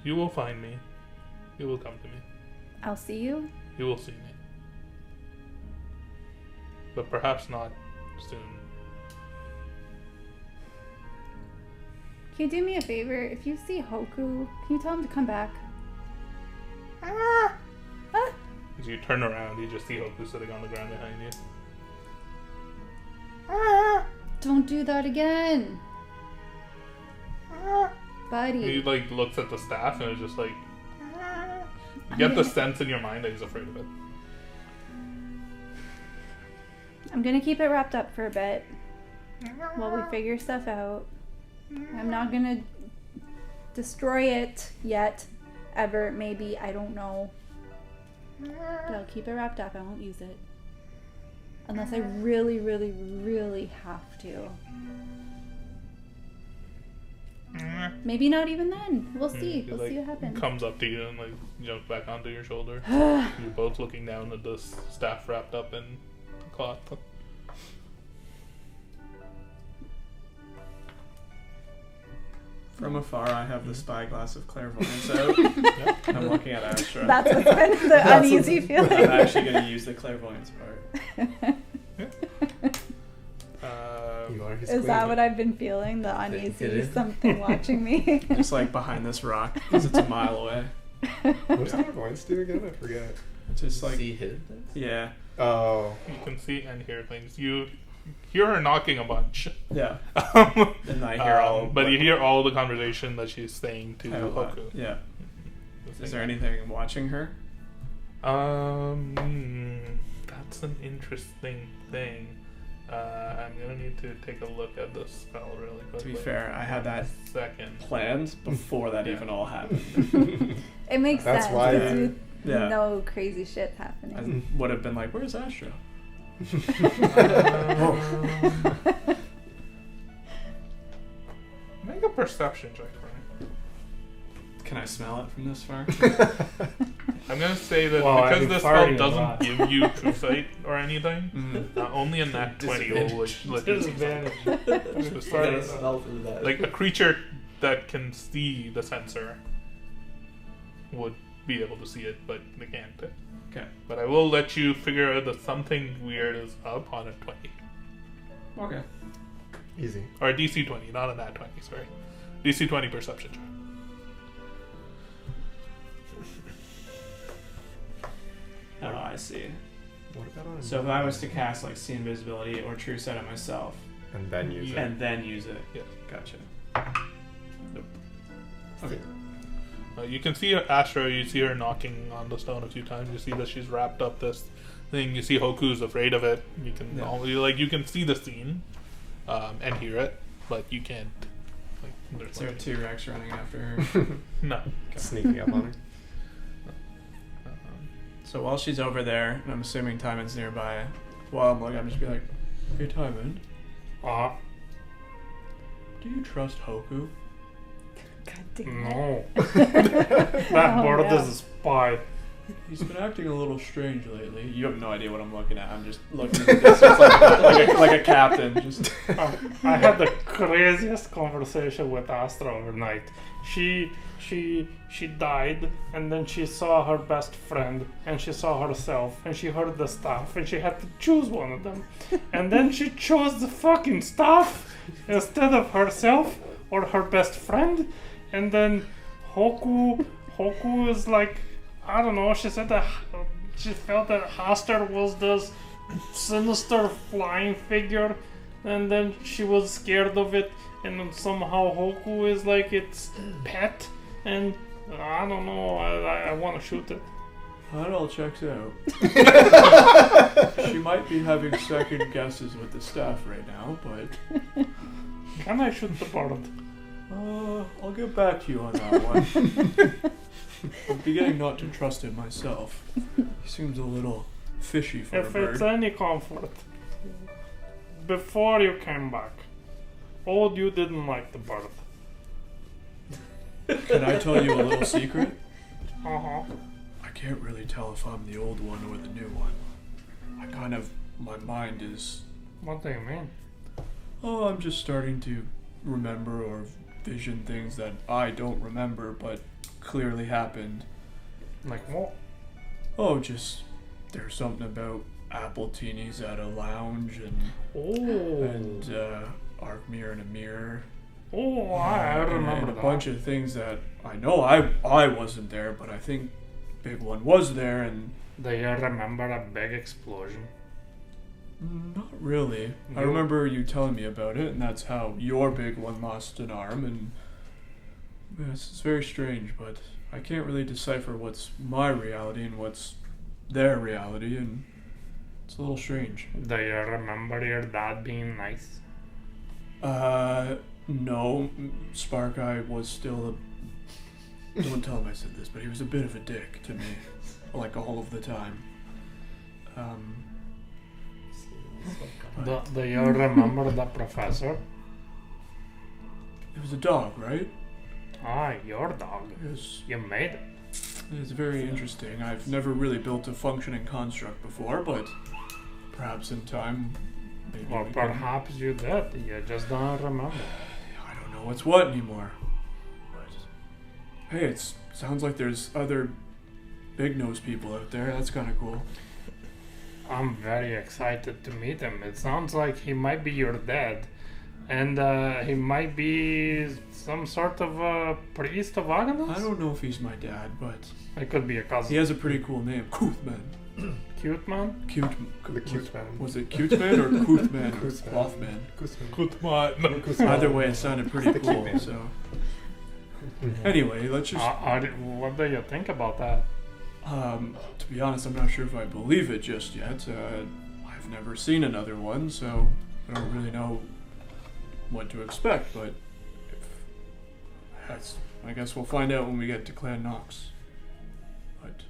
S1: You will find me. You will come to me.
S4: I'll see you.
S1: You will see me. But perhaps not soon.
S4: Can you do me a favor? If you see Hoku, can you tell him to come back? Ah!
S1: As you turn around, you just see Hoku sitting on the ground behind you.
S4: Don't do that again. Buddy.
S1: He looks at the staff and is just like, you get the sense in your mind that he's afraid of it.
S4: I'm gonna keep it wrapped up for a bit while we figure stuff out. I'm not gonna destroy it yet, ever, maybe, I don't know. But I'll keep it wrapped up, I won't use it. Unless I really, really, really have to. Maybe not even then. We'll see.
S1: He,
S4: We'll
S1: like,
S4: see what happens.
S1: comes up to you and like jumps back onto your shoulder. You're both looking down at this staff wrapped up in cloth.
S6: From afar, I have the spyglass of clairvoyance out. And I'm looking at Astra.
S4: That's what's been the uneasy feeling.
S6: I'm actually going to use the clairvoyance part.
S3: You are his
S4: Is
S3: queen.
S4: that what I've been feeling? The
S5: it
S4: uneasy
S5: is.
S4: something watching me?
S6: Just like behind this rock, because it's a mile away.
S3: What does clairvoyance do again? I forget.
S6: Just like,
S5: See hidden things?
S6: yeah.
S3: Oh.
S1: You can see and hear things. You hear her knocking a bunch.
S6: Yeah.
S1: Um,
S6: And I hear all.
S1: but you hear all the conversation that she's saying to Hoku.
S6: Yeah. Is there anything watching her?
S1: That's an interesting thing. I'm gonna need to take a look at the spell really quickly.
S6: To be fair, I had that
S1: Second.
S6: planned before that
S1: Yeah.
S6: even all happened.
S4: It makes
S3: That's
S4: sense.
S3: why-
S4: 'Cause you
S6: Yeah.
S4: know crazy shit
S6: I
S4: happening.
S6: would have been like, "Where's Astra?"
S1: Make a perception check for me.
S6: Can I smell it from this far?
S1: I'm gonna say that
S2: Wow, I've
S1: because
S2: been
S1: this spell
S2: farting a
S1: doesn't
S2: lot.
S1: give you true sight or anything,
S6: Mhm.
S1: only a nat 20 will let you see
S2: Disadvantage.
S1: something.
S5: You
S1: Just
S5: gotta
S1: like-
S5: smell through that.
S1: like a creature that can see the sensor would be able to see it, but they can't.
S6: Okay.
S1: But I will let you figure out that something weird is up on a 20.
S6: Okay.
S3: Easy.
S1: Or a DC 20, not a nat 20, sorry. DC 20 perception check.
S6: Oh, I see.
S3: What about on
S6: So if I was to cast like see invisibility or true sight on myself,
S3: and then use
S1: Yeah.
S3: it?
S6: and then use it.
S1: Yes.
S6: Gotcha. Nope. Okay.
S1: You can see Astra, you see her knocking on the stone a few times. You see that she's wrapped up this thing. You see Hoku's afraid of it. You can
S6: Yeah.
S1: only, you can see the scene and hear it, but you can't. There's
S6: Is there a
S1: like-
S6: T-Rex running after her?
S1: No.
S3: Sneaking up on her.
S6: So while she's over there, and I'm assuming Timon's nearby, while I'm looking, I'm just be like, "Hey Timon, do you trust Hoku?"
S4: God damn it.
S2: No. That
S4: Oh,
S2: bird
S4: no.
S2: is a spy.
S6: He's been acting a little strange lately. You have no idea what I'm looking at. I'm just looking at the distance like a captain. Just
S2: I had the craziest conversation with Astra overnight. She died, and then she saw her best friend, and she saw herself, and she heard the staff, and she had to choose one of them. And then she chose the fucking staff instead of herself or her best friend. And then Hoku is like, I don't know, she said that she felt that Haster was this sinister flying figure, and then she was scared of it, and then somehow Hoku is like its pet, and I don't know, I want to shoot it.
S6: that all checks out. She might be having second guesses with the staff right now, but
S2: Can I shoot the bird?
S6: I'll get back to you on that one. I'm beginning not to trust him myself. He seems a little fishy for
S2: If
S6: a bird.
S2: it's any comfort, before you came back, you didn't like the bird.
S6: Can I tell you a little secret?
S2: Uh-huh.
S6: I can't really tell if I'm the old one or the new one. My mind is,
S2: What do you mean?
S6: I'm just starting to remember or vision things that I don't remember but clearly happened.
S2: Like what?
S6: Just there's something about apple teenies at a lounge
S2: Oh.
S6: and Arkmir in a mirror.
S2: Oh, I remember
S6: and a
S2: that.
S6: bunch of things that I know I wasn't there, but I think Big One was there, and
S2: Do you remember a big explosion?
S6: not really. I remember you telling me about it, and that's how your Big One lost an arm, and yes, it's very strange, but I can't really decipher what's my reality and what's their reality, and it's a little strange.
S2: Do you remember your dad being nice?
S6: No, Spark Eye was still a... Don't tell him I said this, but he was a bit of a dick to me, like all of the time.
S2: Do you remember the professor?
S6: It was a dog, right?
S2: Ah, your dog.
S6: Yes.
S2: You made it.
S6: It's very interesting. I've never really built a functioning construct before, but perhaps in time, maybe
S2: Or
S6: we can-
S2: perhaps you did. You just don't remember.
S6: I don't know what's what anymore. But hey, it sounds like there's other big nose people out there. That's kind of cool.
S2: I'm very excited to meet him. It sounds like he might be your dad. And he might be some sort of priest of Aghanos?
S6: I don't know if he's my dad, but
S2: It could be a cousin.
S6: he has a pretty cool name. Kuthman.
S2: Cute man?
S6: Cute.
S3: The cute man.
S6: Was it Kuthman or Kuthman?
S3: Kuthman.
S6: Mothman.
S1: Good man.
S6: Either way, it sounded pretty
S3: The cute
S6: cool.
S3: man.
S6: So anyway, let's just.
S2: What do you think about that?
S6: To be honest, I'm not sure if I believe it just yet. I've never seen another one, so I don't really know what to expect. But I guess we'll find out when we get to Clan Nox. But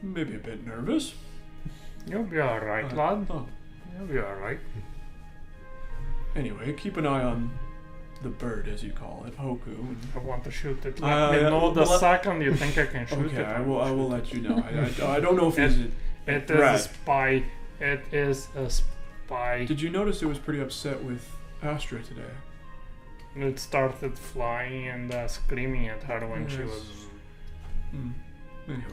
S6: maybe a bit nervous.
S2: You'll be alright, lad.
S6: Oh.
S2: You'll be alright.
S6: Anyway, keep an eye on the bird, as you call it, Hoku.
S2: I want to shoot it. Let me
S6: yeah,
S2: know the
S6: well,
S2: second you think I can shoot
S6: Okay,
S2: it.
S6: I will let you know. I don't know if he's.
S2: It is
S6: Brad.
S2: a spy. It is a spy.
S6: Did you notice it was pretty upset with Astra today?
S2: It started flying and screaming at her when she
S6: Yes.
S2: was.
S6: Anyway,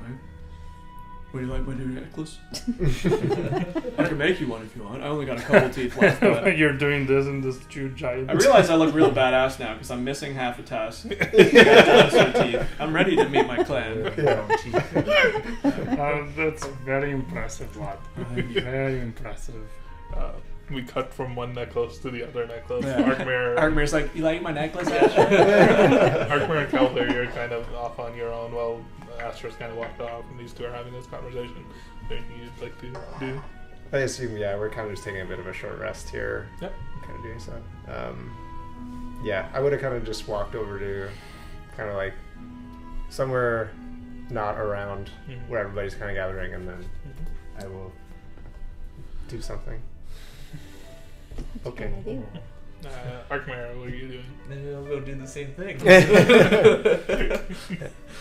S6: would you like my new necklace? I can make you one if you want. I only got a couple teeth left. But
S2: You're doing this in this huge giant.
S6: I realize I look real badass now because I'm missing half a tusk. Dinosaur teeth. I'm ready to meet my clan.
S2: That's very impressive, lad. Very impressive.
S1: We cut from one necklace to the other necklace.
S6: Yeah.
S1: Arkmir,
S6: Arkmir's like, you like my necklace, Astra?
S1: Arkmir and Calder, you're kind of off on your own while Astra's kind of walked off and these two are having this conversation. Anything you'd like to do?
S3: I assume, yeah, we're kind of just taking a bit of a short rest here.
S1: Yep.
S3: Kind of doing so. Yeah, I would have kind of just walked over to kind of like somewhere not around
S1: Mhm.
S3: where everybody's kind of gathering, and then I will do something.
S4: What
S3: Okay.
S4: you gonna do?
S1: Arkmir, what are you doing?
S5: Maybe I'll go do the same thing.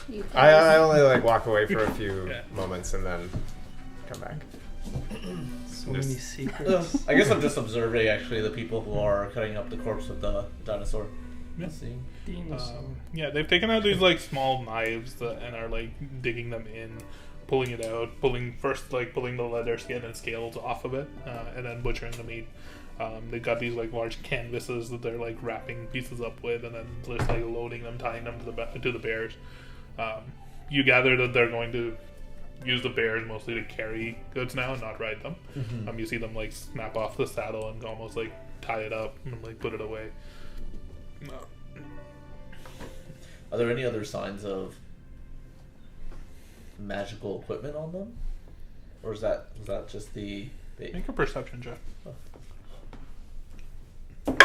S4: You
S3: I only like walk away for a few
S1: Yeah.
S3: moments and then come back.
S2: So
S3: Just-
S2: many secrets.
S5: I guess I'm just observing actually the people who are cutting up the corpse of the dinosaur.
S1: Yeah.
S5: Seeing.
S2: Dinosaur.
S1: Yeah, they've taken out these like small knives and are like digging them in, pulling it out, pulling the leather skin and scales off of it, and then butchering the meat. They've got these like large canvases that they're like wrapping pieces up with, and then just like loading them, tying them to the bears. You gather that they're going to use the bears mostly to carry goods now and not ride them. You see them like snap off the saddle and almost like tie it up and like put it away.
S5: Are there any other signs of magical equipment on them, or was that just the?
S1: Make a perception check.
S5: Let's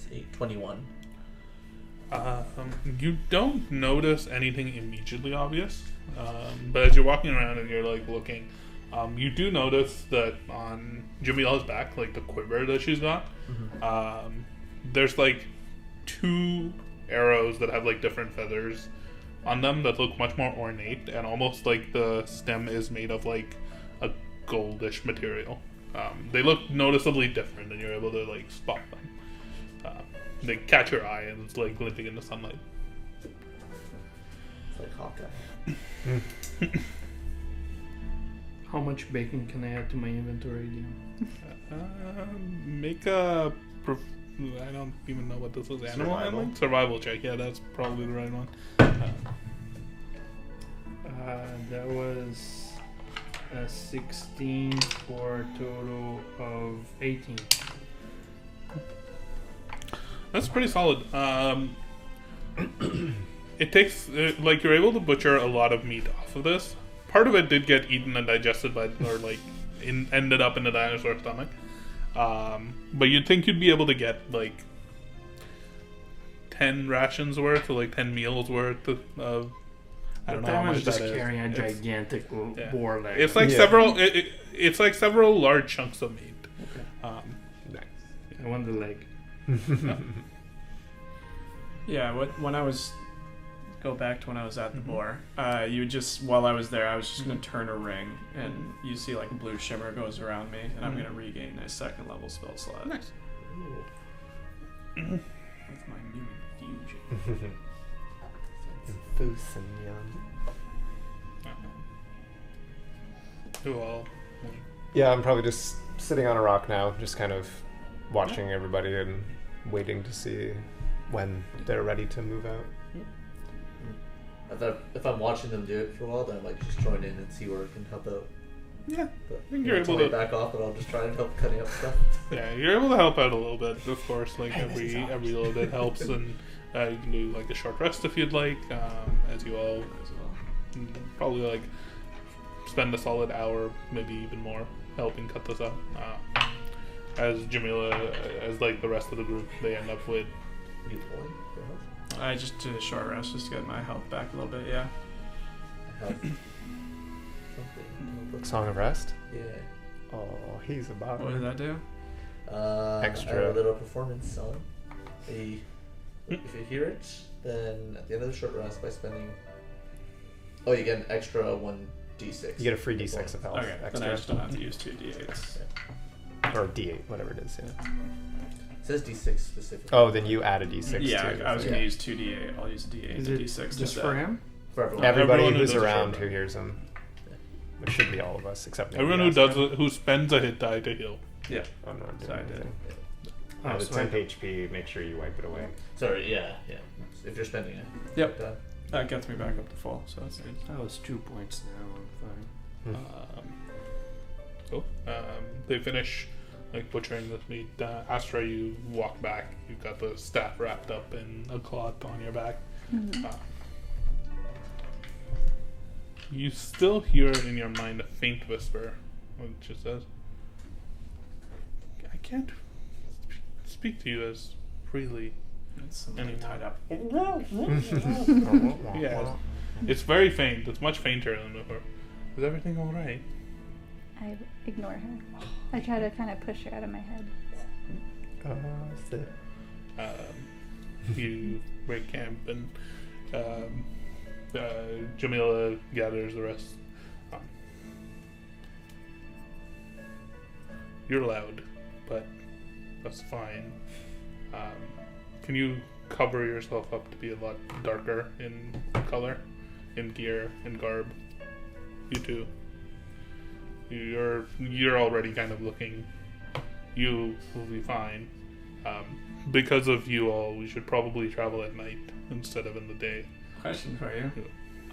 S5: see, 21.
S1: You don't notice anything immediately obvious, but as you're walking around and you're like looking, you do notice that on Jamila's back, like the quiver that she's got, there's like 2 arrows that have like different feathers on them that look much more ornate, and almost like the stem is made of like a goldish material. They look noticeably different, and you're able to like spot them. They catch your eye, and it's like glinting in the sunlight.
S5: It's like Hawkeye.
S2: How much bacon can I add to my inventory, Liam?
S1: Make a. I don't even know what this is. Animal
S5: Survival.
S1: handling? Survival check. Yeah, that's probably the right one.
S2: That was a 16 for a total of 18.
S1: That's pretty solid. It takes like you're able to butcher a lot of meat off of this. Part of it did get eaten and digested by, or like ended up in the dinosaur stomach. But you'd think you'd be able to get like 10 rations worth, or like 10 meals worth of I don't
S2: But
S1: know
S2: that
S1: how much
S2: one's just
S1: that is.
S2: carrying a
S1: It's-
S2: gigantic
S1: yeah.
S2: boar leg.
S1: It's like
S3: Yeah.
S1: several. It's like several large chunks of meat.
S2: Okay.
S3: Nice.
S2: I want the leg.
S6: Yeah, when I was go back to when I was at the
S1: Mhm.
S6: boar, you just while I was there, I was just gonna turn a ring, and you see like a blue shimmer goes around me, and I'm
S1: Mhm.
S6: gonna regain a 2nd level spell slot
S1: Nice.
S5: Ooh.
S6: with my new infusion.
S1: Who all?
S3: Yeah, I'm probably just sitting on a rock now, just kind of watching everybody and waiting to see when they're ready to move out.
S5: If I'm watching them do it for a while, then I might just join in and see where I can help out.
S1: Yeah.
S5: But
S1: I think you're able
S5: tell me
S1: to-
S5: back off, but I'll just try and help cutting up stuff.
S1: Yeah, you're able to help out a little bit, of course. Like every little bit helps, and you can do like a short rest if you'd like. As you all probably like spend a solid hour, maybe even more, helping cut this up. As Jamila, as like the rest of the group, they end up with
S5: Need point for help?
S6: I just did a short rest just to get my health back a little bit. Yeah.
S5: I have something.
S3: Song of Rest?
S5: Yeah.
S3: Oh, he's about
S6: What did that do?
S5: I
S3: Extra.
S5: have a little performance song. If you hear it, then at the end of the short rest, by spending, you get an extra 1d6.
S3: You get a free d6 of health
S6: Okay, then I
S3: extra.
S6: just don't have to use 2d8s.
S3: Or d8, whatever it is, yeah.
S5: It says d6 specifically.
S3: Oh, then you add a d6
S6: Yeah,
S3: too.
S6: I was gonna
S5: Yeah.
S6: use 2d8. I'll use d8
S2: Is
S6: and
S2: it
S6: d6
S2: just
S6: to
S2: for
S6: that.
S2: him?
S5: For everyone.
S3: Everybody
S1: Everyone who
S3: who's
S1: does a
S3: around
S1: short
S3: who
S1: rest.
S3: hears him. Which should be all of us, except maybe
S1: everyone who
S3: Astro.
S1: does who spends a hit die to heal.
S6: Yeah.
S3: I'm not doing
S6: So I did.
S3: anything.
S2: Oh,
S8: the
S2: so
S8: temp HP, make sure you wipe it away.
S5: Sorry, yeah. If you're spending it.
S6: Yep.
S5: Done.
S6: That gets me back up to full, so that's good.
S2: That was 2 points now. I'm fine.
S1: Cool. They finish like butchering this meat. Astra, you walk back. You've got the staff wrapped up in a cloth on your back.
S4: Mhm.
S1: You still hear in your mind a faint whisper, which just says, "I can't speak to you as freely."
S6: It's something
S1: Anymore.
S6: tied up.
S1: Yeah, it's very faint. It's much fainter than before. Is everything all right?
S4: I ignore her. I try to kind of push her out of my head.
S1: You break camp and Jamila gathers the rest. You're loud, but that's fine. Can you cover yourself up to be a lot darker in color, in gear, in garb? You too. You're already kind of looking. You will be fine. Because of you all, we should probably travel at night instead of in the day.
S6: Question for you.
S1: Yeah.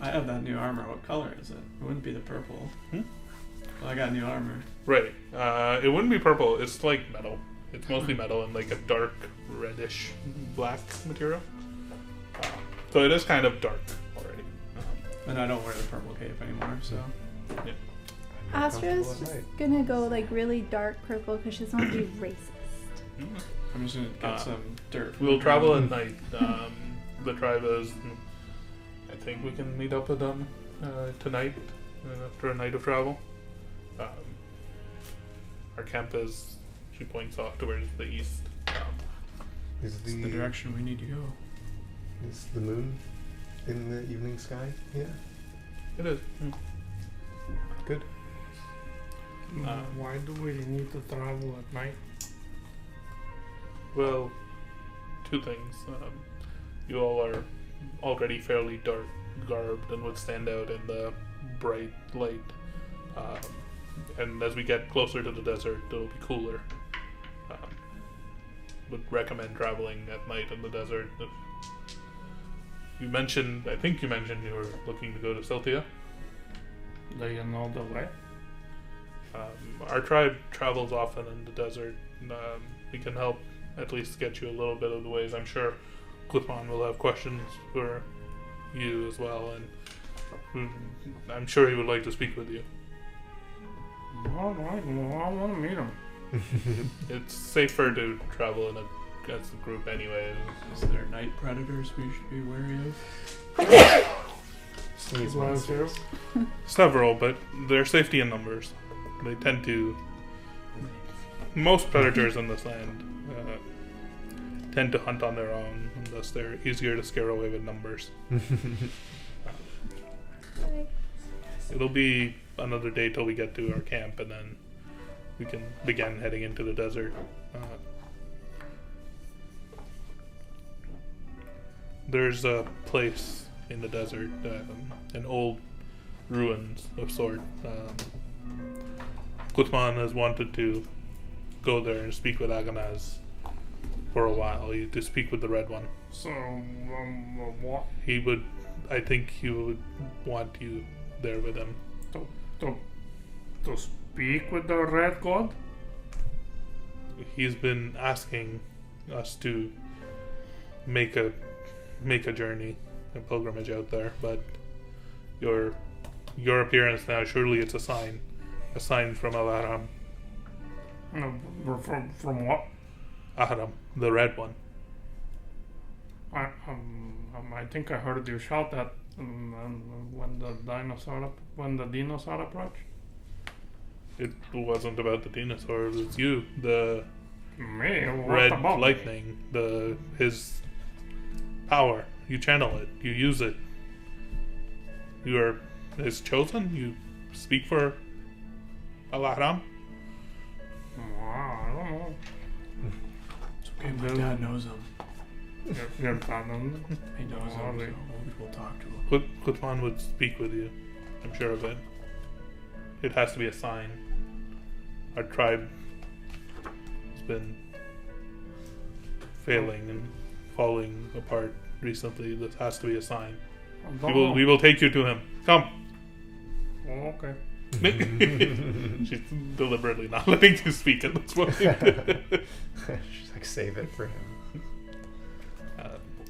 S6: I have that new armor. What color is it? It wouldn't be the purple.
S1: Hmm?
S6: Well, I got new armor.
S1: Right. It wouldn't be purple. It's like metal. It's mostly metal and like a dark reddish black material. So it is kind of dark already.
S6: And I don't wear the purple cape anymore, so.
S1: Yeah.
S4: Astra's just gonna go like really dark purple because she doesn't want to be racist.
S6: I'm just gonna get some dirt. from
S1: We'll
S6: the
S1: travel
S6: ground.
S1: at night. The tribe is. I think we can meet up with them tonight after a night of travel. Our camp is. She points off towards the east.
S3: Is
S6: It's the direction we need to go.
S3: Is the moon in the evening sky? Yeah.
S1: It is.
S3: Good.
S2: Why do we need to travel at night?
S1: Well, two things. You all are already fairly dark garbed and would stand out in the bright light. And as we get closer to the desert, it'll be cooler. Would recommend traveling at night in the desert. I think you mentioned you were looking to go to Silthia.
S2: Do you know the way?
S1: Our tribe travels often in the desert. We can help at least get you a little bit of the ways. I'm sure Clipon will have questions for you as well, and I'm sure he would like to speak with you.
S2: Alright, well, I want to meet him.
S1: It's safer to travel as a group anyways.
S6: Is there night predators we should be wary of?
S3: Sneeze
S2: One
S3: monsters.
S2: zero.
S1: Several, but they're safety in numbers. They tend to. Most predators in this land tend to hunt on their own, and thus they're easier to scare away with numbers. It'll be another day till we get to our camp, and then we can begin heading into the desert. There's a place in the desert, an old ruins of sort. Kutman has wanted to go there and speak with Aganaz for a while, to speak with the Red One.
S2: So, what?
S1: I think he would want you there with him.
S2: To speak with the Red God?
S1: He's been asking us to make a journey, a pilgrimage out there, but your appearance now, surely it's a sign from Al-Aram.
S2: From what?
S1: Ahram, the Red One.
S2: I think I heard you shout that when the dinosaur approached.
S1: It wasn't about the dinosaur, it was you, the
S2: Me? What
S1: red
S2: about
S1: lightning, his power. You channel it, you use it. You are his chosen, you speak for Al-Ahram.
S2: I don't know.
S6: It's okay, my dad knows him.
S2: Your dad knows him?
S6: He knows him,
S2: Alright.
S6: so we'll talk to him.
S1: Kutman would speak with you, I'm sure of it. It has to be a sign. Our tribe has been failing and falling apart recently. This has to be a sign. We will take you to him. Come.
S2: Oh, okay.
S1: She's deliberately not letting you speak at this point.
S3: She's like, save it for him.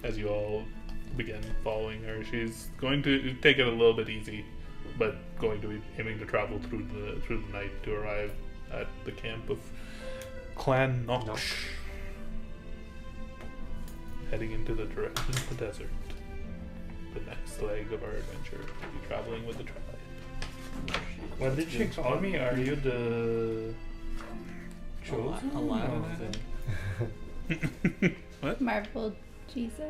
S1: As you all begin following her, she's going to take it a little bit easy, but going to be aiming to travel through the night to arrive at the camp of Clan Noksh. Heading into the direction of the desert. The next leg of our adventure will be traveling with the tribe.
S2: What did she call me? Are you the chosen?
S6: Aladdin.
S1: What?
S4: Marvel Jesus.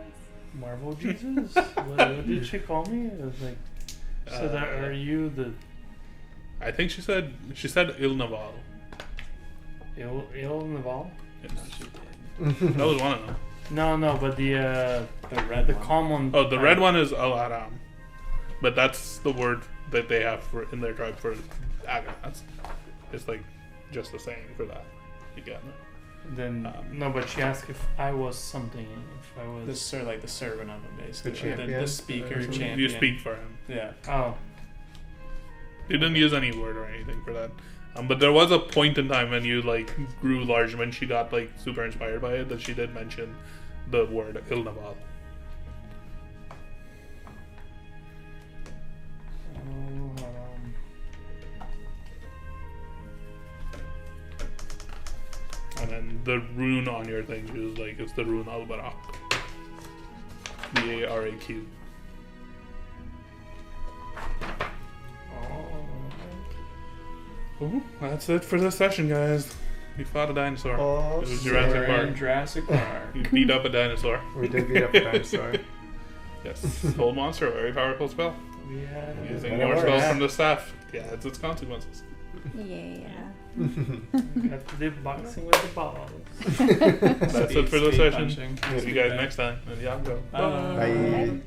S2: Marvel Jesus? What did she call me? It was like, so that are you the
S1: I think she said Il Naval.
S2: Il Naval?
S1: Yes. That was one of them.
S2: No, but the
S6: red one.
S2: common.
S1: Oh, the red one is Al-Aram. But that's the word that they have in their tribe for Aganaz. It's like just the saying for that. You get it?
S2: Then no, but she asked if I was something. If I was
S6: The servant of him, basically.
S3: The
S6: Like
S3: champion?
S6: the speaker,
S3: You
S6: champion.
S1: You speak for him.
S6: Yeah.
S2: Oh,
S1: You didn't use any word or anything for that. But there was a point in time when you like grew large, when she got like super inspired by it, that she did mention the word Il Naval. And then the rune on your thing is like, it's the rune Al-Barak. B-A-R-A-Q. Oh, that's it for this session, guys. You fought a dinosaur.
S3: Oh,
S1: It was Jurassic Park.
S6: Jurassic Park.
S1: You beat up a dinosaur.
S3: We did beat up a dinosaur.
S1: Yes. Old monster, very powerful spell.
S2: yeah.
S1: Using
S3: And it
S1: more
S3: works.
S1: spells from the staff. Yeah, it's its consequences.
S4: Yeah.
S2: Got to do boxing with the balls.
S1: That's it for this
S6: Speed
S1: session.
S6: punching.
S1: See you guys next time. And yeah, go.
S6: Bye.
S3: Bye.
S4: Bye.